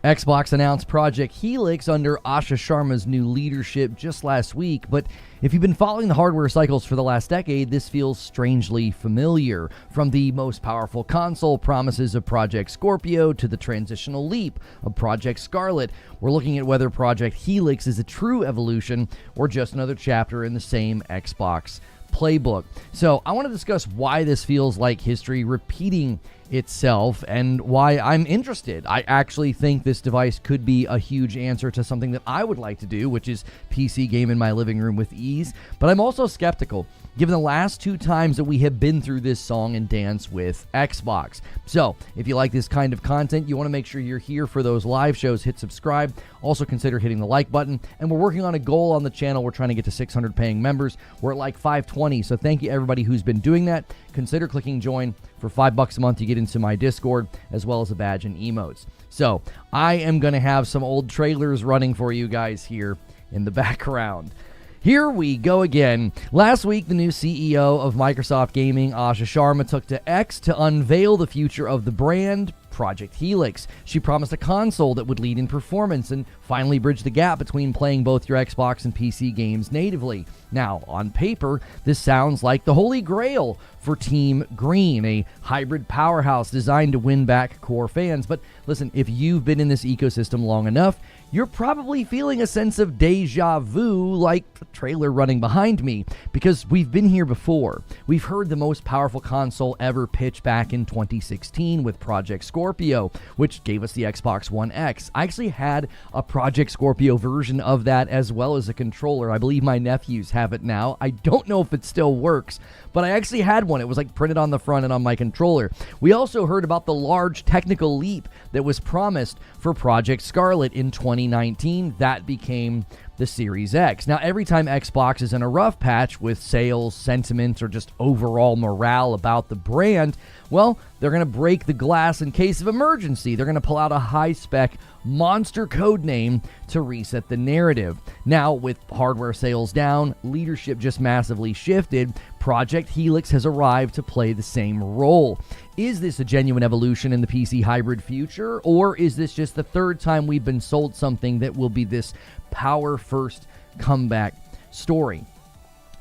Xbox announced Project Helix under Asha Sharma's new leadership just last week, but if you've been following the hardware cycles for the last decade, this feels strangely familiar. From the most powerful console promises of Project Scorpio to the transitional leap of Project Scarlett, we're looking at whether Project Helix is a true evolution or just another chapter in the same Xbox playbook. So I want to discuss why this feels like history repeating itself and why I'm interested. I actually think this device could be a huge answer to something that I would like to do, which is PC game in my living room with ease. But I'm also skeptical, given the last two times that we have been through this song and dance with Xbox. So if you like this kind of content, you want to make sure you're here for those live shows, hit subscribe. Also consider hitting the like button. And we're working on a goal on the channel. We're trying to get to 600 paying members. We're at like 520. So thank you everybody who's been doing that. Consider clicking join. For $5 a month, you get into my Discord, as well as a badge and emotes. So I am going to have some old trailers running for you guys here in the background. Here we go again. Last week, the new CEO of Microsoft Gaming, Asha Sharma, took to X to unveil the future of the brand, Project Helix. She promised a console that would lead in performance and finally bridge the gap between playing both your Xbox and PC games natively. Now, on paper, this sounds like the holy grail for Team Green, a hybrid powerhouse designed to win back core fans. But listen, if you've been in this ecosystem long enough, you're probably feeling a sense of deja vu like the trailer running behind me, because we've been here before. We've heard the most powerful console ever pitched back in 2016 with Project Scorpio, which gave us the Xbox One X. I actually had a Project Scorpio version of that as well as a controller. I believe my nephews have it now. I don't know if it still works, but I actually had one. It was like printed on the front and on my controller. We also heard about the large technical leap that was promised for Project Scarlett in 2019. That became the Series X. Now, every time Xbox is in a rough patch with sales, sentiment, or just overall morale about the brand, well, they're going to break the glass in case of emergency. They're going to pull out a high-spec monster code name to reset the narrative. Now, with hardware sales down, leadership just massively shifted. Project Helix has arrived to play the same role. Is this a genuine evolution in the PC hybrid future, or is this just the third time we've been sold something that will be this power-first comeback story?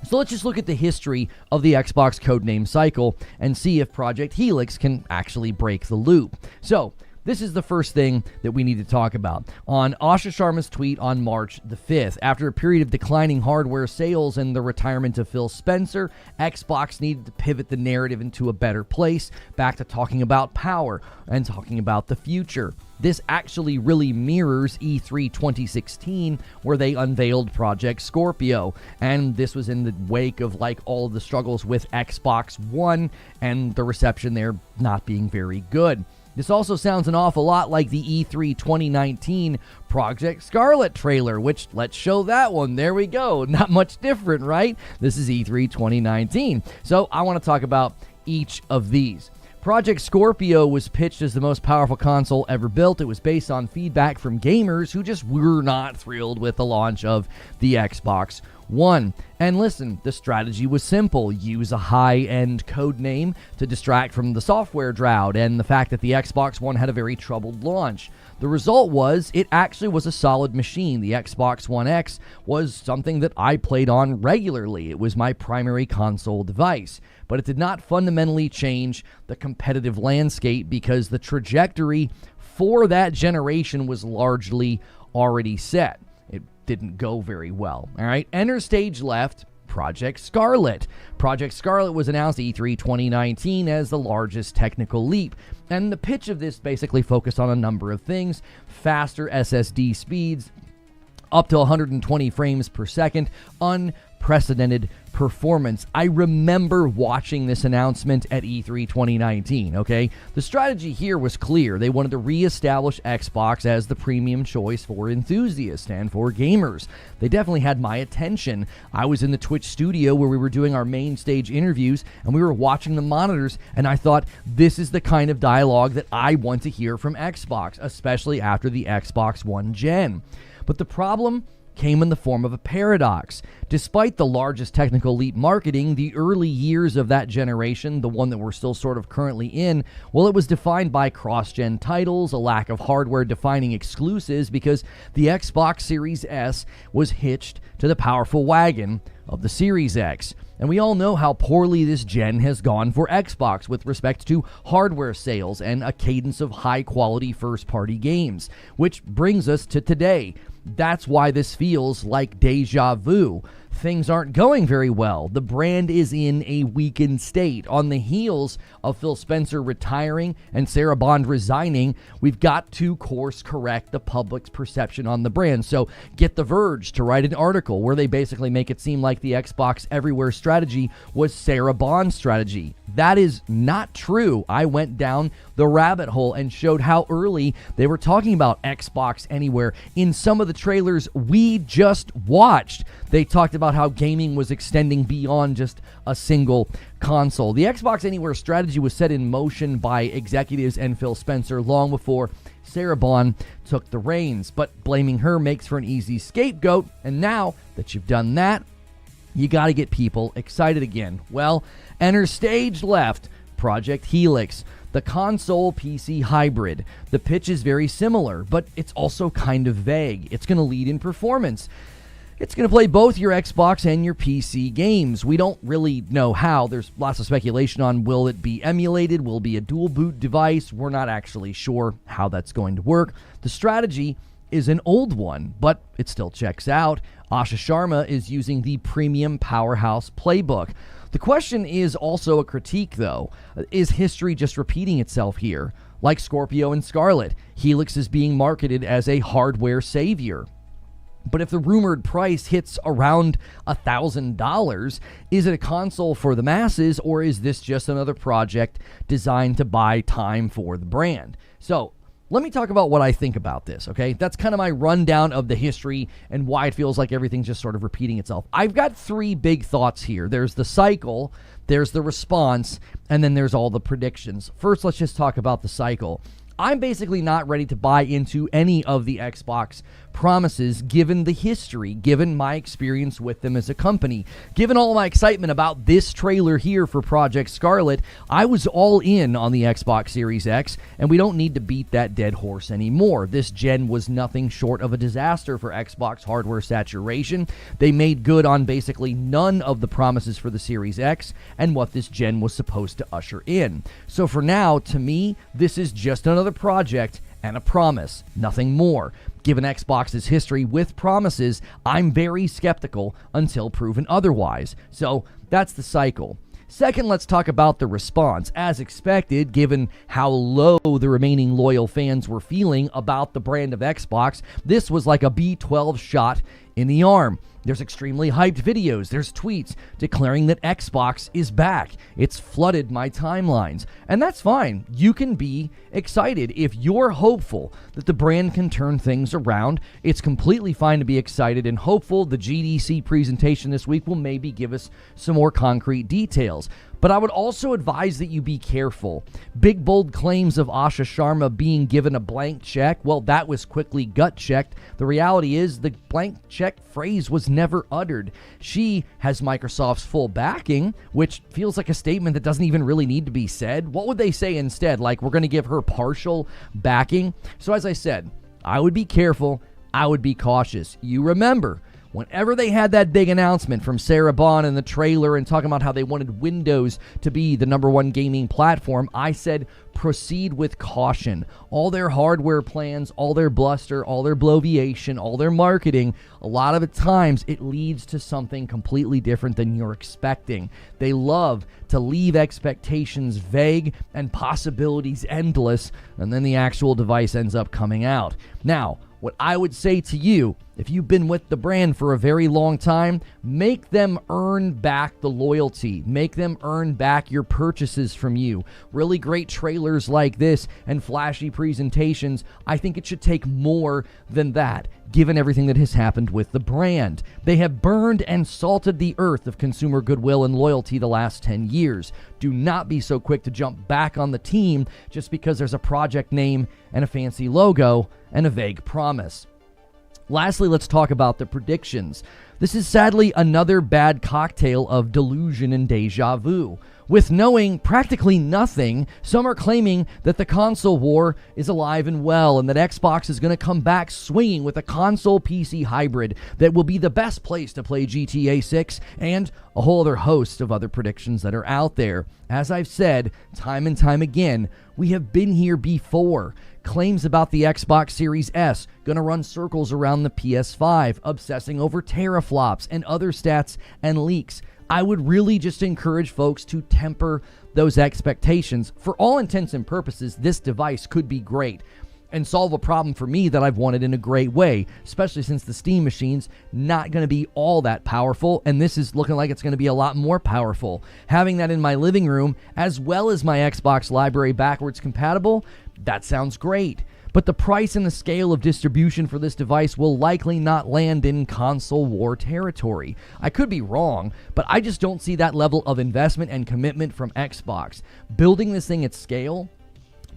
So let's just look at the history of the Xbox codename cycle and see if Project Helix can actually break the loop. So this is the first thing that we need to talk about. On Asha Sharma's tweet on March the 5th, after a period of declining hardware sales and the retirement of Phil Spencer, Xbox needed to pivot the narrative into a better place, back to talking about power and talking about the future. This actually really mirrors E3 2016, where they unveiled Project Scorpio, and this was in the wake of like all of the struggles with Xbox One and the reception there not being very good. This also sounds an awful lot like the E3 2019 Project Scarlett trailer, which, let's show that one. There we go. Not much different, right? This is E3 2019. So I want to talk about each of these. Project Scorpio was pitched as the most powerful console ever built. It was based on feedback from gamers who just were not thrilled with the launch of the Xbox One. And listen, the strategy was simple. Use a high-end code name to distract from the software drought and the fact that the Xbox One had a very troubled launch. The result was, it actually was a solid machine. The Xbox One X was something that I played on regularly. It was my primary console device. But it did not fundamentally change the competitive landscape because the trajectory for that generation was largely already set. It didn't go very well. All right, enter stage left, Project Scarlett. Project Scarlett was announced E3 2019 as the largest technical leap, and the pitch of this basically focused on a number of things: faster SSD speeds, up to 120 frames per second, unprecedented performance. I remember watching this announcement at E3 2019, okay? The strategy here was clear. They wanted to reestablish Xbox as the premium choice for enthusiasts and for gamers. They definitely had my attention. I was in the Twitch studio where we were doing our main stage interviews, and we were watching the monitors, and I thought, this is the kind of dialogue that I want to hear from Xbox, especially after the Xbox One gen. But the problem came in the form of a paradox. Despite the largest technical leap marketing, the early years of that generation, the one that we're still sort of currently in, well, it was defined by cross-gen titles, a lack of hardware-defining exclusives, because the Xbox Series S was hitched to the powerful wagon of the Series X. And we all know how poorly this gen has gone for Xbox with respect to hardware sales and a cadence of high-quality first-party games, which brings us to today. That's why this feels like déjà vu. Things aren't going very well. The brand is in a weakened state. On the heels of Phil Spencer retiring and Sarah Bond resigning, we've got to course correct the public's perception on the brand. So get The Verge to write an article where they basically make it seem like the Xbox Everywhere strategy was Sarah Bond's strategy. That is not true. I went down the rabbit hole and showed how early they were talking about Xbox Anywhere in some of the trailers we just watched. They talked about how gaming was extending beyond just a single console. The Xbox Anywhere strategy was set in motion by executives and Phil Spencer long before Sarah Bond took the reins, but blaming her makes for an easy scapegoat, and now that you've done that, you got to get people excited again. Well, enter stage left, Project Helix, the console PC hybrid. The pitch is very similar, but it's also kind of vague. It's going to lead in performance. It's going to play both your Xbox and your PC games. We don't really know how. There's lots of speculation on will it be emulated, will it be a dual boot device. We're not actually sure how that's going to work. The strategy is an old one, but it still checks out. Asha Sharma is using the premium powerhouse playbook. The question is also a critique, though. Is history just repeating itself here? Like Scorpio and Scarlett, Helix is being marketed as a hardware savior. But if the rumored price hits around $1,000, is it a console for the masses, or is this just another project designed to buy time for the brand? So let me talk about what I think about this, okay? That's kind of my rundown of the history and why it feels like everything's just sort of repeating itself. I've got three big thoughts here. There's the cycle, there's the response, and then there's all the predictions. First, let's just talk about the cycle. I'm basically not ready to buy into any of the Xbox promises given the history, given my experience with them as a company, given all my excitement about this trailer here for Project Scarlett. I was all in on the Xbox Series X, and we don't need to beat that dead horse anymore. This gen was nothing short of a disaster for Xbox hardware saturation. They made good on basically none of the promises for the Series X and what this gen was supposed to usher in. So for now, to me, this is just another project and a promise, nothing more. Given Xbox's history with promises, I'm very skeptical until proven otherwise. So that's the cycle. Second, let's talk about the response. As expected, given how low the remaining loyal fans were feeling about the brand of Xbox, this was like a B12 shot in the arm. There's extremely hyped videos, there's tweets declaring that Xbox is back. It's flooded my timelines, and that's fine. You can be excited. If you're hopeful that the brand can turn things around, it's completely fine to be excited and hopeful. The GDC presentation this week will maybe give us some more concrete details. But I would also advise that you be careful. Big, bold claims of Asha Sharma being given a blank check, well, that was quickly gut-checked. The reality is the blank check phrase was never uttered. She has Microsoft's full backing, which feels like a statement that doesn't even really need to be said. What would they say instead? Like, we're going to give her partial backing? So as I said, I would be careful. I would be cautious. You remember, whenever they had that big announcement from Sarah Bond in the trailer and talking about how they wanted Windows to be the #1 gaming platform, I said proceed with caution. All their hardware plans, all their bluster, all their bloviation, all their marketing, a lot of the times it leads to something completely different than you're expecting. They love to leave expectations vague and possibilities endless, and then the actual device ends up coming out. Now, what I would say to you, if you've been with the brand for a very long time, make them earn back the loyalty. Make them earn back your purchases from you. Really great trailers like this and flashy presentations, I think it should take more than that, given everything that has happened with the brand. They have burned and salted the earth of consumer goodwill and loyalty the last 10 years. Do not be so quick to jump back on the team just because there's a project name and a fancy logo and a vague promise. Lastly, let's talk about the predictions. This is sadly another bad cocktail of delusion and deja vu. With knowing practically nothing, some are claiming that the console war is alive and well and that Xbox is going to come back swinging with a console PC hybrid that will be the best place to play GTA 6 and a whole other host of other predictions that are out there. As I've said time and time again, we have been here before. Claims about the Xbox Series S gonna run circles around the PS5, obsessing over teraflops and other stats and leaks. I would really just encourage folks to temper those expectations. For all intents and purposes, this device could be great and solve a problem for me that I've wanted in a great way, especially since the Steam machine's not going to be all that powerful, and this is looking like it's going to be a lot more powerful. Having that in my living room, as well as my Xbox library backwards compatible, that sounds great. But the price and the scale of distribution for this device will likely not land in console war territory. I could be wrong, but I just don't see that level of investment and commitment from Xbox. Building this thing at scale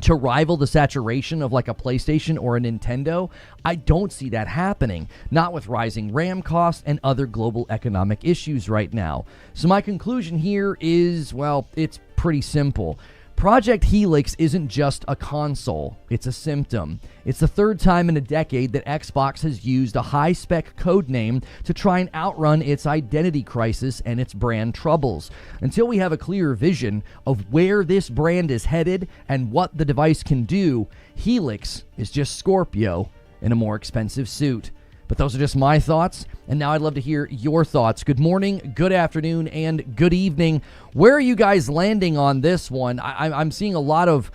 to rival the saturation of like a PlayStation or a Nintendo, I don't see that happening. Not with rising RAM costs and other global economic issues right now. So my conclusion here is, well, it's pretty simple. Project Helix isn't just a console, it's a symptom. It's the third time in a decade that Xbox has used a high-spec code name to try and outrun its identity crisis and its brand troubles. Until we have a clearer vision of where this brand is headed and what the device can do, Helix is just Scorpio in a more expensive suit. But those are just my thoughts, and now I'd love to hear your thoughts. Good morning, good afternoon, and good evening. Where are you guys landing on this one? I'm seeing a lot of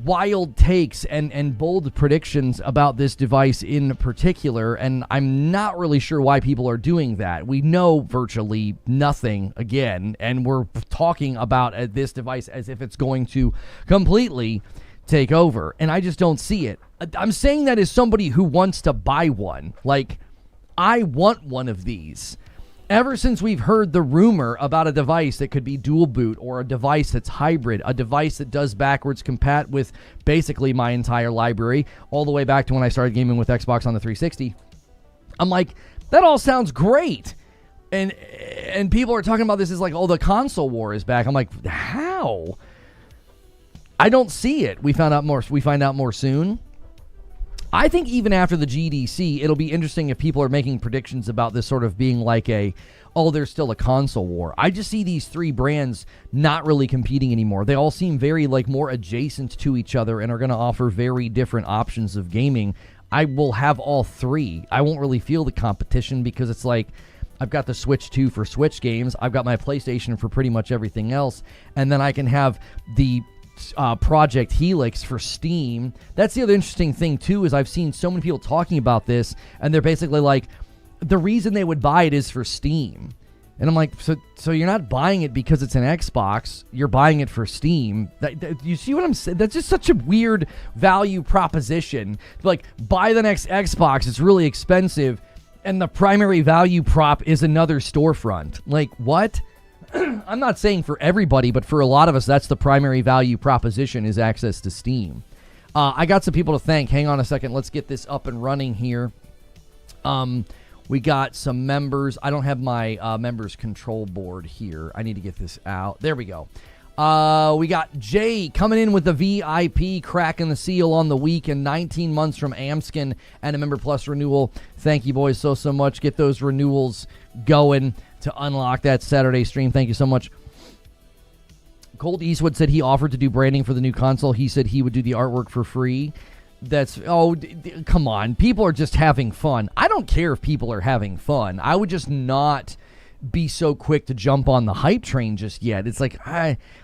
wild takes and bold predictions about this device in particular, and I'm not really sure why people are doing that. We know virtually nothing again, and we're talking about this device as if it's going to completely take over, and I just don't see it. I'm saying that as somebody who wants to buy one. Like, I want one of these. Ever since we've heard the rumor about a device that could be dual boot, or a device that's hybrid, a device that does backwards compat with basically my entire library, all the way back to when I started gaming with Xbox on the 360, I'm like, that all sounds great. And people are talking about this as like, oh, the console war is back. I'm like, how? I don't see it. We find out more soon. I think even after the GDC, it'll be interesting if people are making predictions about this sort of being like there's still a console war. I just see these three brands not really competing anymore. They all seem very like more adjacent to each other and are going to offer very different options of gaming. I will have all three. I won't really feel the competition because it's like, I've got the Switch 2 for Switch games. I've got my PlayStation for pretty much everything else. And then I can have the Project Helix for Steam. That's the other interesting thing too, is I've seen so many people talking about this, and they're basically like, the reason they would buy it is for Steam. And I'm like, so you're not buying it because it's an Xbox, you're buying it for Steam. You see what I'm saying? That's just such a weird value proposition. Like, buy the next Xbox, it's really expensive, and the primary value prop is another storefront. Like, what? I'm not saying for everybody, but for a lot of us, that's the primary value proposition, is access to Steam. I got some people to thank. Hang on a second. Let's get this up and running here. We got some members. I don't have my members control board here. I need to get this out. There we go. We got Jay coming in with the VIP, cracking the seal on the week, and 19 months from Amskin and a Member Plus renewal. Thank you, boys, so much. Get those renewals going to unlock that Saturday stream. Thank you so much. Colt Eastwood said he offered to do branding for the new console. He said he would do the artwork for free. Come on. People are just having fun. I don't care if people are having fun. I would just not be so quick to jump on the hype train just yet. It's like,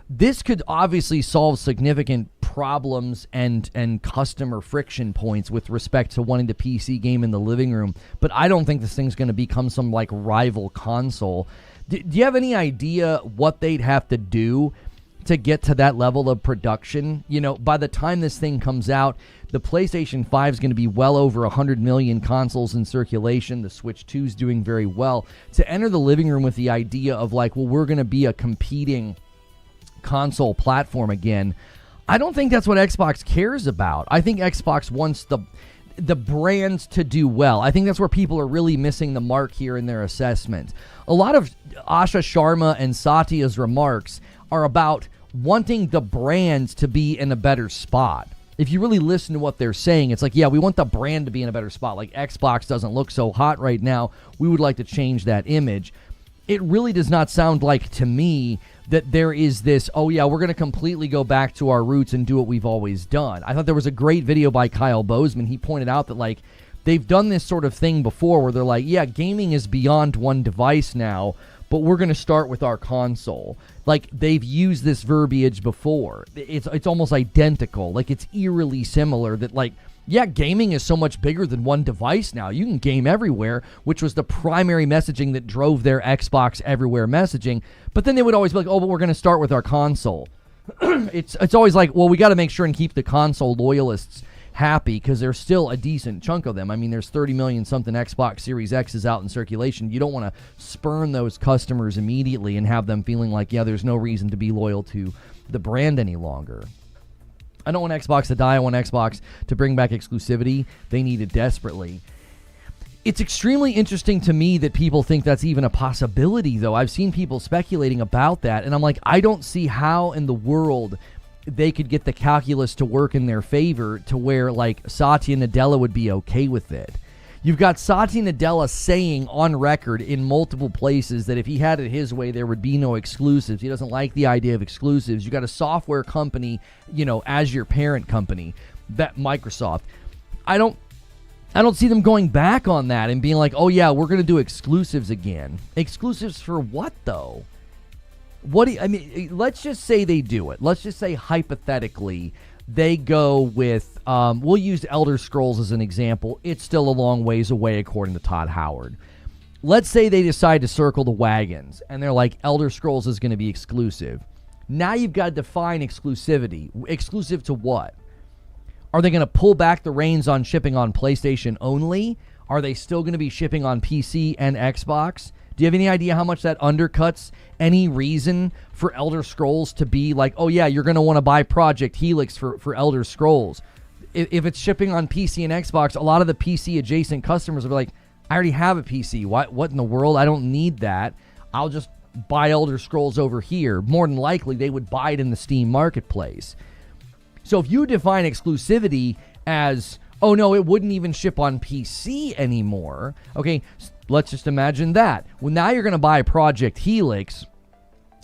this could obviously solve significant problems and customer friction points with respect to wanting to PC game in the living room, but I don't think this thing's going to become some like rival console. Do you have any idea what they'd have to do to get to that level of production? You know, by the time this thing comes out, the PlayStation 5 is going to be well over 100 million consoles in circulation. The Switch 2 is doing very well. To enter the living room with the idea of like, well, we're going to be a competing console platform again, I don't think that's what Xbox cares about. I think Xbox wants the brands to do well. I think that's where people are really missing the mark here in their assessment. A lot of Asha Sharma and Satya's remarks are about wanting the brands to be in a better spot. If you really listen to what they're saying, it's like, yeah, we want the brand to be in a better spot. Like, Xbox doesn't look so hot right now. We would like to change that image. It really does not sound like, to me, that there is this, oh yeah, we're going to completely go back to our roots and do what we've always done. I thought there was a great video by Kyle Bozeman. He pointed out that, like, they've done this sort of thing before where they're like, yeah, gaming is beyond one device now, but we're going to start with our console. Like, they've used this verbiage before. It's almost identical. Like, it's eerily similar that, like, yeah, gaming is so much bigger than one device now. You can game everywhere, which was the primary messaging that drove their Xbox everywhere messaging. But then they would always be like, oh, but we're going to start with our console. It's always like, well, we got to make sure and keep the console loyalists happy, because there's still a decent chunk of them. I mean, there's 30 million something Xbox Series X's out in circulation. You don't want to spurn those customers immediately and have them feeling like, yeah, there's no reason to be loyal to the brand any longer. I don't want Xbox to die. I want Xbox to bring back exclusivity. They need it desperately. It's extremely interesting to me that people think that's even a possibility, though. I've seen people speculating about that, and I'm like, I don't see how in the world they could get the calculus to work in their favor to where, like, Satya Nadella would be okay with it. You've got Satya Nadella saying on record in multiple places that if he had it his way, there would be no exclusives. He doesn't like the idea of exclusives. You got a software company, you know, as your parent company, that Microsoft. I don't see them going back on that and being like, oh yeah, we're going to do exclusives again. Exclusives for what, though? I mean, let's just say they do it. Let's just say hypothetically they go with, we'll use Elder Scrolls as an example. It's still a long ways away, according to Todd Howard. Let's say they decide to circle the wagons and they're like, Elder Scrolls is going to be exclusive. Now you've got to define exclusivity. Exclusive to what? Are they going to pull back the reins on shipping on PlayStation only? Are they still going to be shipping on PC and Xbox? Do you have any idea how much that undercuts any reason for Elder Scrolls to be like, oh yeah, you're going to want to buy Project Helix for Elder Scrolls? If it's shipping on PC and Xbox, a lot of the PC adjacent customers will be like, I already have a PC. What in the world? I don't need that. I'll just buy Elder Scrolls over here. More than likely, they would buy it in the Steam marketplace. So if you define exclusivity as, oh no, it wouldn't even ship on PC anymore. Okay, let's just imagine that. Well, now you're going to buy Project Helix,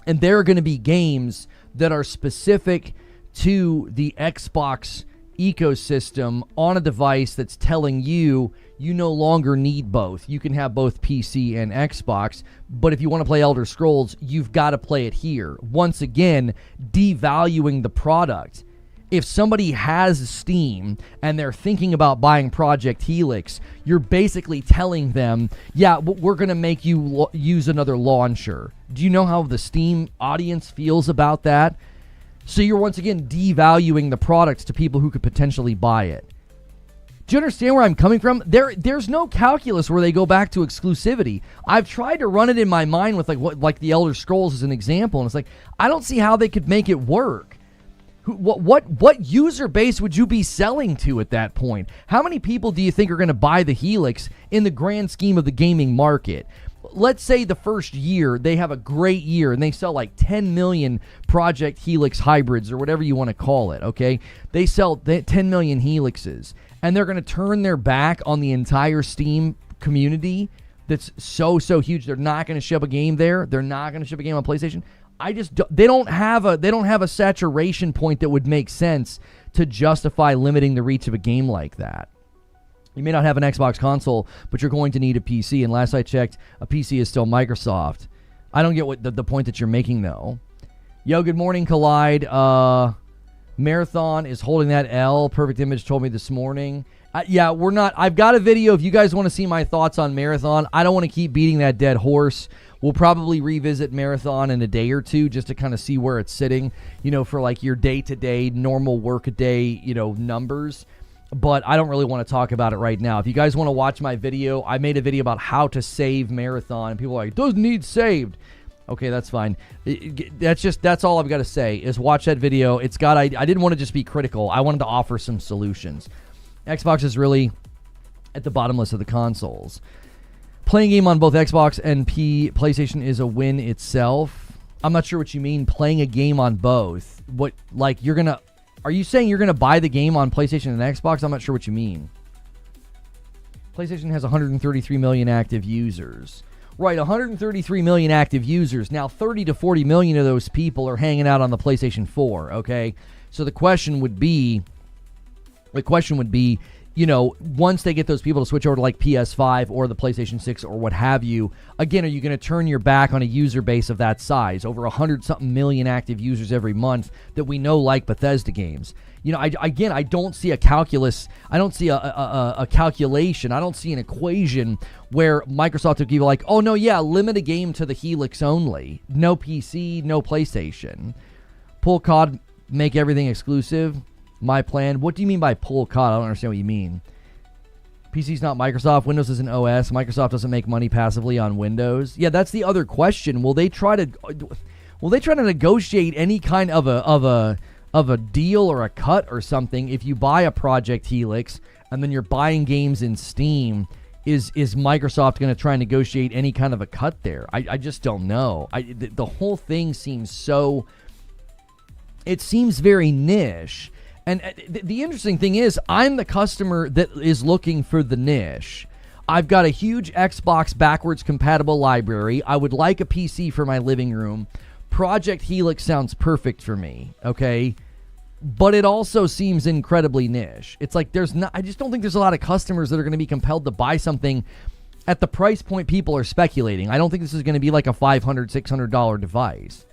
and there are going to be games that are specific to the Xbox ecosystem on a device that's telling you you no longer need both. You can have both PC and Xbox, but if you want to play Elder Scrolls, you've got to play it here. Once again, devaluing the product. If somebody has Steam and they're thinking about buying Project Helix, you're basically telling them, yeah, we're going to make you use another launcher. Do you know how the Steam audience feels about that? So you're once again devaluing the product to people who could potentially buy it. Do you understand where I'm coming from? There's no calculus where they go back to exclusivity. I've tried to run it in my mind with like the Elder Scrolls as an example, and it's like, I don't see how they could make it work. What user base would you be selling to at that point? How many people do you think are going to buy the Helix in the grand scheme of the gaming market? Let's say the first year they have a great year and they sell like 10 million Project Helix hybrids or whatever you want to call it, okay? They sell 10 million Helixes, and they're going to turn their back on the entire Steam community that's so huge. They're not going to ship a game there. They're not going to ship a game on PlayStation. They don't have a saturation point that would make sense to justify limiting the reach of a game like that. You may not have an Xbox console, but you're going to need a PC. And last I checked, a PC is still Microsoft. I don't get what the point that you're making, though. Yo, good morning, Collide. Marathon is holding that L. Perfect Image told me this morning. Yeah, we're not. I've got a video if you guys want to see my thoughts on Marathon. I don't want to keep beating that dead horse. We'll probably revisit Marathon in a day or two just to kind of see where it's sitting, you know, for like your day-to-day, normal work-a-day, you know, numbers. But I don't really want to talk about it right now. If you guys want to watch my video, I made a video about how to save Marathon. And people are like, doesn't need saved. Okay, that's fine. That's all I've got to say is watch that video. I didn't want to just be critical. I wanted to offer some solutions. Xbox is really at the bottom list of the consoles. Playing a game on both Xbox and PlayStation is a win itself. I'm not sure what you mean, playing a game on both. What, like, are you saying you're going to buy the game on PlayStation and Xbox? I'm not sure what you mean. PlayStation has 133 million active users. Right, 133 million active users. Now, 30 to 40 million of those people are hanging out on the PlayStation 4, okay? So the question would be, you know, once they get those people to switch over to like PS5 or the PlayStation 6 or what have you, again, are you going to turn your back on a user base of that size? Over 100-something million active users every month that we know like Bethesda games. You know, I don't see a calculus. I don't see a calculation. I don't see an equation where Microsoft would give like, oh, no, yeah, limit a game to the Helix only. No PC, no PlayStation. Pull COD, make everything exclusive. My plan. What do you mean by pull COD? I don't understand what you mean. PC's not Microsoft. Windows isn't OS. Microsoft doesn't make money passively on Windows. Yeah, that's the other question. Will they try to negotiate any kind of a deal or a cut or something if you buy a Project Helix and then you're buying games in Steam? Is Microsoft going to try and negotiate any kind of a cut there? I just don't know. The whole thing seems so... It seems very niche. And the interesting thing is, I'm the customer that is looking for the niche. I've got a huge Xbox backwards compatible library. I would like a PC for my living room. Project Helix sounds perfect for me, okay? But it also seems incredibly niche. It's like I just don't think there's a lot of customers that are going to be compelled to buy something at the price point people are speculating. I don't think this is going to be like a $500, $600 device.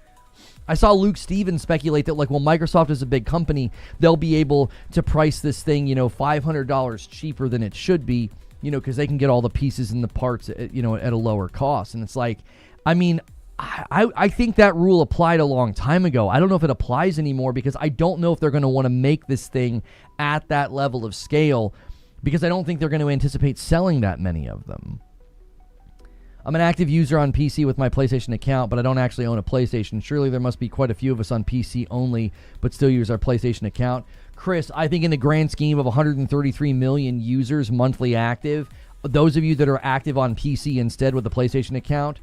I saw Luke Stevens speculate that, like, well, Microsoft is a big company. They'll be able to price this thing, you know, $500 cheaper than it should be, you know, because they can get all the pieces and the parts, you know, at a lower cost. And it's like, I mean, I think that rule applied a long time ago. I don't know if it applies anymore because I don't know if they're going to want to make this thing at that level of scale because I don't think they're going to anticipate selling that many of them. I'm an active user on PC with my PlayStation account, but I don't actually own a PlayStation. Surely there must be quite a few of us on PC only, but still use our PlayStation account. Chris, I think in the grand scheme of 133 million users monthly active, those of you that are active on PC instead with a PlayStation account,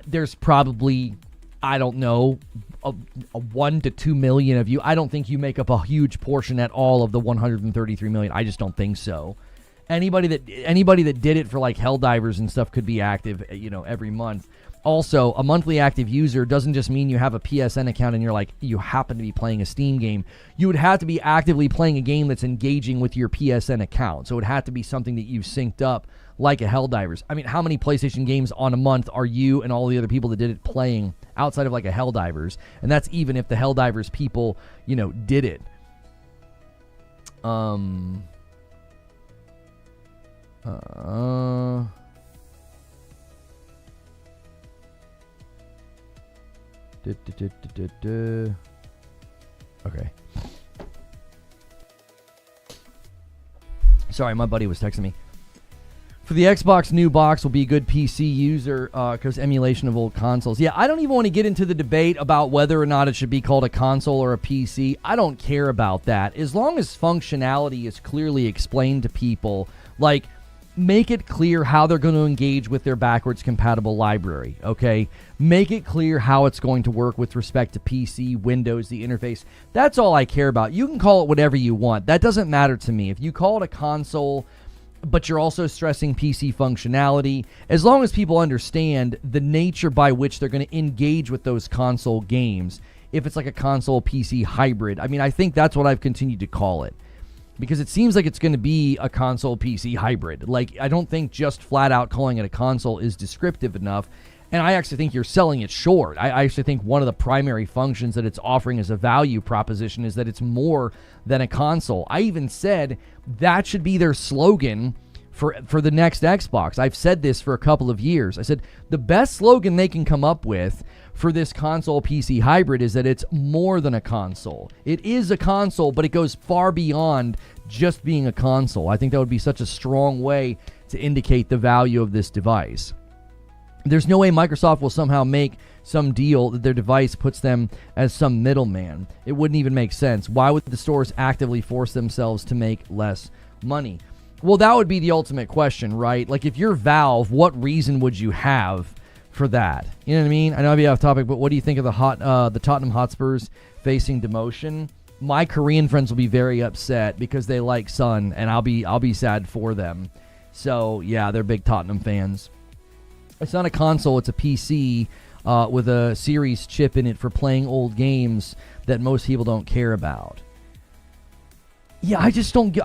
there's probably, I don't know, a 1 to 2 million of you. I don't think you make up a huge portion at all of the 133 million. I just don't think so. Anybody that did it for like Helldivers and stuff could be active, you know, every month. Also, a monthly active user doesn't just mean you have a PSN account and you're like, you happen to be playing a Steam game. You would have to be actively playing a game that's engaging with your PSN account. So it would have to be something that you've synced up like a Helldivers. I mean, how many PlayStation games on a month are you and all the other people that did it playing outside of like a Helldivers? And that's even if the Helldivers people, you know, did it. Okay. Sorry, my buddy was texting me. For the Xbox, new box will be a good PC user because emulation of old consoles. Yeah, I don't even want to get into the debate about whether or not it should be called a console or a PC. I don't care about that. As long as functionality is clearly explained to people, like, make it clear how they're going to engage with their backwards compatible library, okay? Make it clear how it's going to work with respect to PC, Windows, the interface. That's all I care about. You can call it whatever you want. That doesn't matter to me. If you call it a console, but you're also stressing PC functionality, as long as people understand the nature by which they're going to engage with those console games, if it's like a console PC hybrid, I mean, I think that's what I've continued to call it. Because it seems like it's going to be a console PC hybrid. Like, I don't think just flat out calling it a console is descriptive enough. And I actually think you're selling it short. I actually think one of the primary functions that it's offering as a value proposition is that it's more than a console. I even said that should be their slogan for the next Xbox. I've said this for a couple of years. I said the best slogan they can come up with for this console PC hybrid is that it's more than a console. It is a console, but it goes far beyond just being a console. I think that would be such a strong way to indicate the value of this device. There's no way Microsoft will somehow make some deal that their device puts them as some middleman. It wouldn't even make sense. Why would the stores actively force themselves to make less money? Well, that would be the ultimate question, right? Like, if you're Valve, what reason would you have for that? You know what I mean? I know I'd be off topic, but what do you think of the Tottenham Hotspurs facing demotion? My Korean friends will be very upset because they like Son, and I'll be sad for them. So yeah, they're big Tottenham fans. It's not a console; it's a PC with a series chip in it for playing old games that most people don't care about. Yeah, I just don't.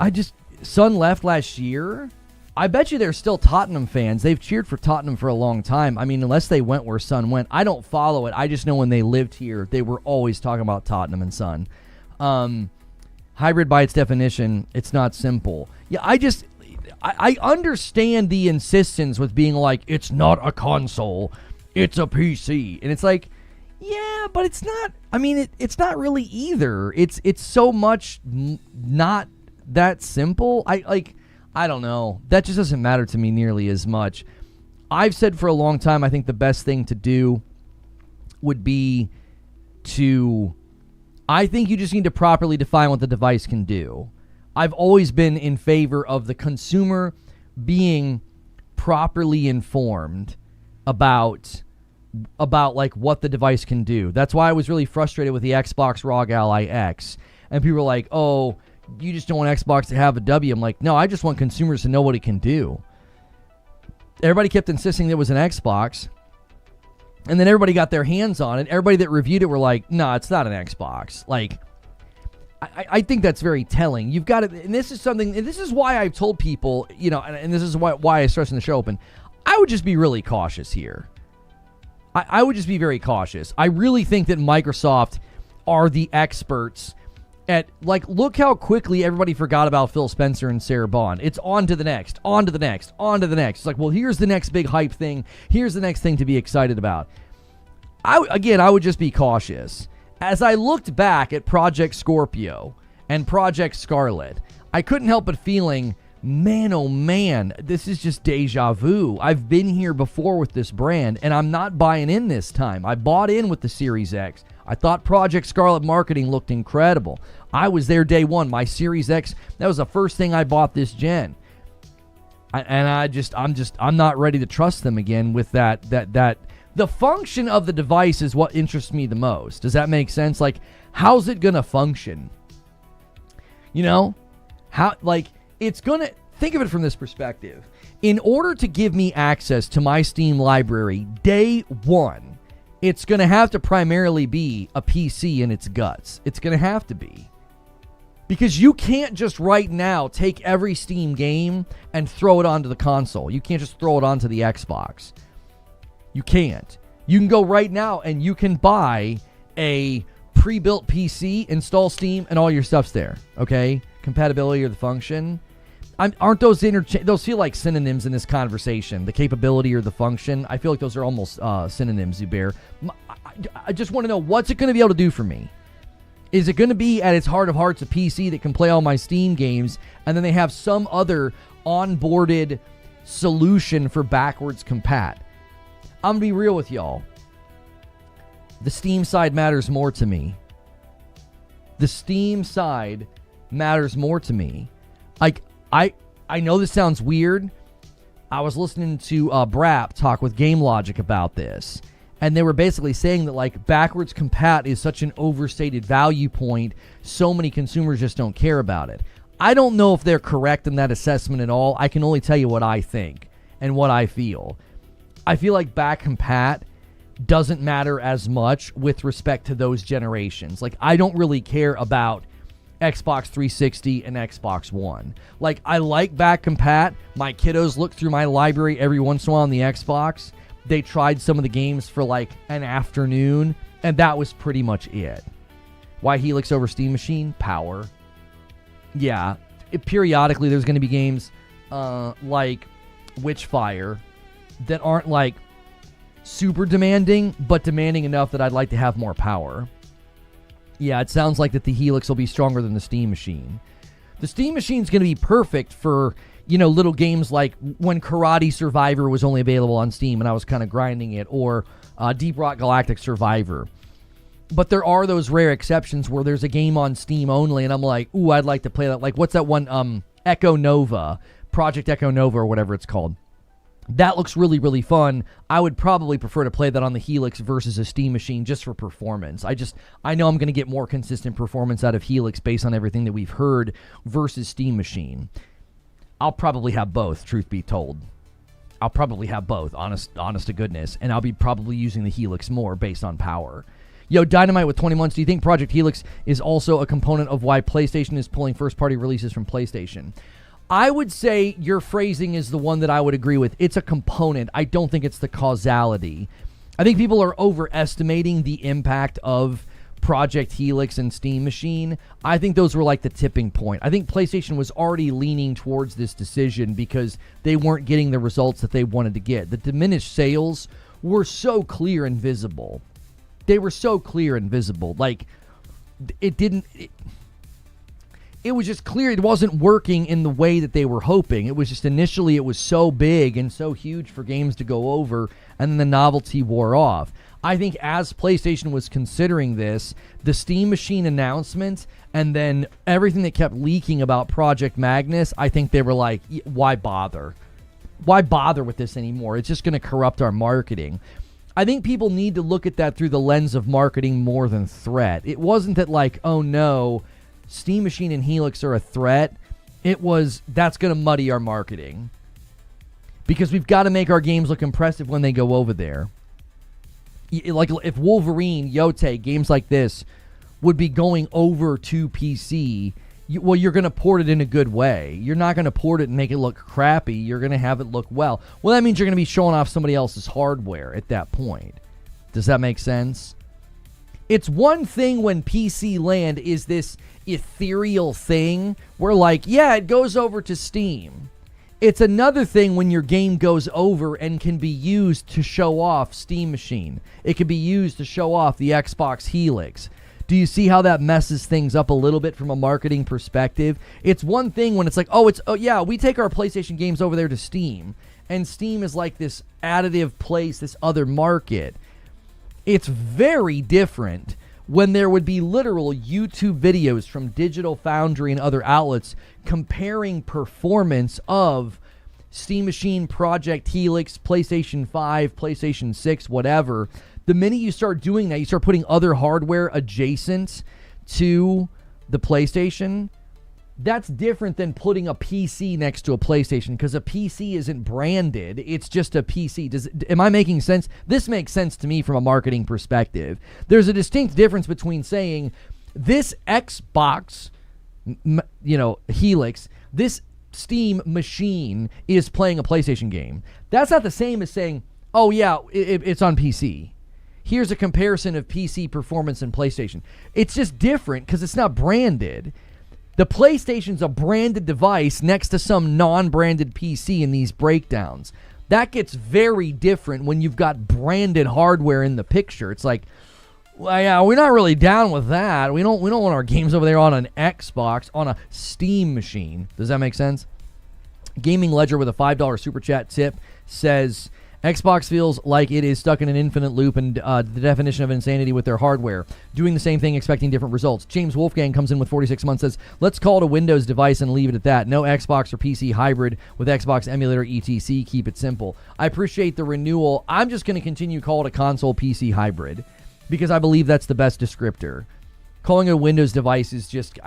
Son left last year. I bet you they're still Tottenham fans. They've cheered for Tottenham for a long time. I mean, unless they went where Son went. I don't follow it. I just know when they lived here, they were always talking about Tottenham and Son. Hybrid by its definition, it's not simple. Yeah, I understand the insistence with being like, it's not a console, it's a PC. And it's like, yeah, but it's not. I mean, it's not really either. It's so much not that simple. I don't know. That just doesn't matter to me nearly as much. I've said for a long time, I think the best thing to do would be I think you just need to properly define what the device can do. I've always been in favor of the consumer being properly informed about like what the device can do. That's why I was really frustrated with the Xbox ROG Ally X. And people were like, oh, you just don't want Xbox to have a W. I'm like, no, I just want consumers to know what it can do. Everybody kept insisting it was an Xbox. And then everybody got their hands on it. Everybody that reviewed it were like, no, it's not an Xbox. Like, I think that's very telling. You've got to, and this is something, and this is why I've told people, you know, and this is why I stress in the show open, I would just be really cautious here. I would just be very cautious. I really think that Microsoft are the experts at, like, look how quickly everybody forgot about Phil Spencer and Sarah Bond. It's on to the next, on to the next, on to the next. It's like, well, here's the next big hype thing. Here's the next thing to be excited about. I would just be cautious. As I looked back at Project Scorpio and Project Scarlett, I couldn't help but feeling, man, oh man, this is just deja vu. I've been here before with this brand, and I'm not buying in this time. I bought in with the Series X. I thought Project Scarlett marketing looked incredible. I was there day one. My Series X, that was the first thing I bought this gen. I'm not ready to trust them again with that. The function of the device is what interests me the most. Does that make sense? Like, how's it gonna function? You know? It's gonna, think of it from this perspective. In order to give me access to my Steam library day one, it's going to have to primarily be a PC in its guts. It's going to have to be. Because you can't just right now take every Steam game and throw it onto the console. You can't just throw it onto the Xbox. You can't. You can go right now and you can buy a pre-built PC, install Steam, and all your stuff's there. Okay? Compatibility or the function. Aren't those those feel like synonyms in this conversation? The capability or the function? I feel like those are almost synonyms, Zubair. I just want to know, what's it going to be able to do for me? Is it going to be, at its heart of hearts, a PC that can play all my Steam games, and then they have some other onboarded solution for backwards compat? I'm going to be real with y'all. The Steam side matters more to me. The Steam side matters more to me. Like, I know this sounds weird. I was listening to Brap talk with Game Logic about this, and they were basically saying that, like, backwards compat is such an overstated value point, so many consumers just don't care about it. I don't know if they're correct in that assessment at all. I can only tell you what I think and what I feel. I feel like back compat doesn't matter as much with respect to those generations. Like, I don't really care about Xbox 360 and Xbox One. Like, I like back compat. My kiddos look through my library every once in a while on the Xbox. They tried some of the games for like an afternoon, and that was pretty much it. Why Helix over Steam Machine? Power. Yeah, periodically there's going to be games like Witchfire that aren't like super demanding, but demanding enough that I'd like to have more power. Yeah, it sounds like that the Helix will be stronger than the Steam Machine. The Steam Machine's going to be perfect for, you know, little games like when Karate Survivor was only available on Steam and I was kind of grinding it, or Deep Rock Galactic Survivor. But there are those rare exceptions where there's a game on Steam only and I'm like, ooh, I'd like to play that. Like, what's that one? Echo Nova Project Echo Nova or whatever it's called. That looks really, really fun. I would probably prefer to play that on the Helix versus a Steam machine just for performance. I know I'm going to get more consistent performance out of Helix based on everything that we've heard versus Steam machine. I'll probably have both, truth be told. I'll probably have both, honest to goodness, and I'll be probably using the Helix more based on power. Yo, Dynamite with 20 months. Do you think Project Helix is also a component of why PlayStation is pulling first-party releases from PlayStation? I would say your phrasing is the one that I would agree with. It's a component. I don't think it's the causality. I think people are overestimating the impact of Project Helix and Steam Machine. I think those were like the tipping point. I think PlayStation was already leaning towards this decision because they weren't getting the results that they wanted to get. The diminished sales were so clear and visible. They were so clear and visible. Like, it was just clear it wasn't working in the way that they were hoping. It was just initially it was so big and so huge for games to go over, and then the novelty wore off. I think as PlayStation was considering this, the Steam Machine announcement and then everything that kept leaking about Project Magnus, I think they were like, why bother? Why bother with this anymore? It's just going to corrupt our marketing. I think people need to look at that through the lens of marketing more than threat. It wasn't that like, oh no, Steam Machine and Helix are a threat. It was, that's going to muddy our marketing. Because we've got to make our games look impressive when they go over there. Like if Wolverine, Yote, games like this would be going over to PC, you're going to port it in a good way. You're not going to port it and make it look crappy. You're going to have it look well. Well, that means you're going to be showing off somebody else's hardware at that point. Does that make sense? It's one thing when PC Land is this ethereal thing where like, yeah, it goes over to Steam. It's another thing when your game goes over and can be used to show off Steam Machine. It can be used to show off the Xbox Helix. Do you see how that messes things up a little bit from a marketing perspective? It's one thing when it's like, oh yeah, we take our PlayStation games over there to Steam, and Steam is like this additive place, this other market. It's very different when there would be literal YouTube videos from Digital Foundry and other outlets comparing performance of Steam Machine, Project Helix, PlayStation 5, PlayStation 6, whatever. The minute you start doing that, you start putting other hardware adjacent to the PlayStation. That's different than putting a PC next to a PlayStation, because a PC isn't branded. It's just a PC. Am I making sense? This makes sense to me from a marketing perspective. There's a distinct difference between saying this Xbox, Helix, this Steam Machine is playing a PlayStation game. That's not the same as saying, oh yeah, it's on PC. Here's a comparison of PC performance and PlayStation. It's just different because it's not branded. The PlayStation's a branded device next to some non-branded PC in these breakdowns. That gets very different when you've got branded hardware in the picture. It's like, well, yeah, we're not really down with that. We don't want our games over there on an Xbox, on a Steam machine. Does that make sense? Gaming Ledger with a $5 super chat tip says, Xbox feels like it is stuck in an infinite loop and the definition of insanity with their hardware. Doing the same thing, expecting different results. James Wolfgang comes in with 46 months, says, let's call it a Windows device and leave it at that. No Xbox or PC hybrid with Xbox emulator etc. Keep it simple. I appreciate the renewal. I'm just going to continue to call it a console PC hybrid because I believe that's the best descriptor. Calling it a Windows device is just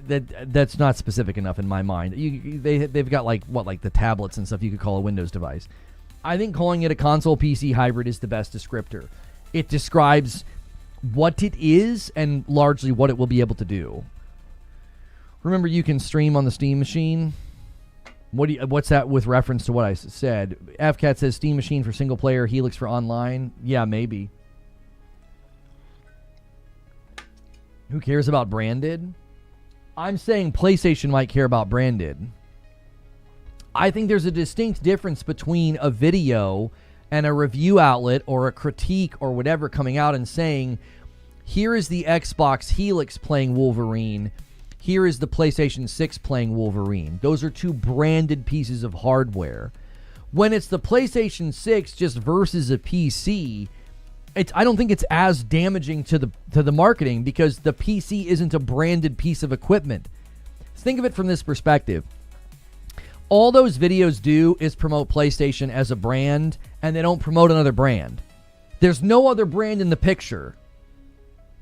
that's not specific enough in my mind. They've got like the tablets and stuff you could call a Windows device. I think calling it a console PC hybrid is the best descriptor. It describes what it is and largely what it will be able to do. Remember, you can stream on the Steam Machine. What's that with reference to what I said? FCAT says Steam Machine for single player, Helix for online. Yeah, maybe. Who cares about branded? I'm saying PlayStation might care about branded. I think there's a distinct difference between a video and a review outlet or a critique or whatever coming out and saying, here is the Xbox Helix playing Wolverine, here is the PlayStation 6 playing Wolverine. Those are two branded pieces of hardware. When it's the PlayStation 6 just versus a PC, I don't think it's as damaging to the marketing because the PC isn't a branded piece of equipment. Think of it from this perspective. all those videos do is promote PlayStation as a brand, and they don't promote another brand. There's no other brand in the picture.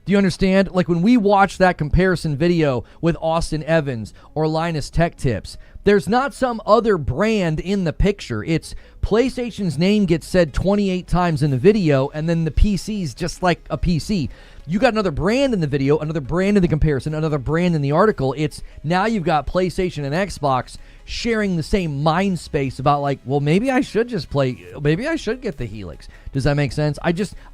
Do you understand? Like when we watch that comparison video with Austin Evans or Linus Tech Tips, there's not some other brand in the picture. It's PlayStation's name gets said 28 times in the video, and then the PC's just like a PC. You got another brand in the video, another brand in the comparison, another brand in the article. It's now you've got PlayStation and Xbox sharing the same mind space about like, well, maybe I should get the Helix. Does that make sense?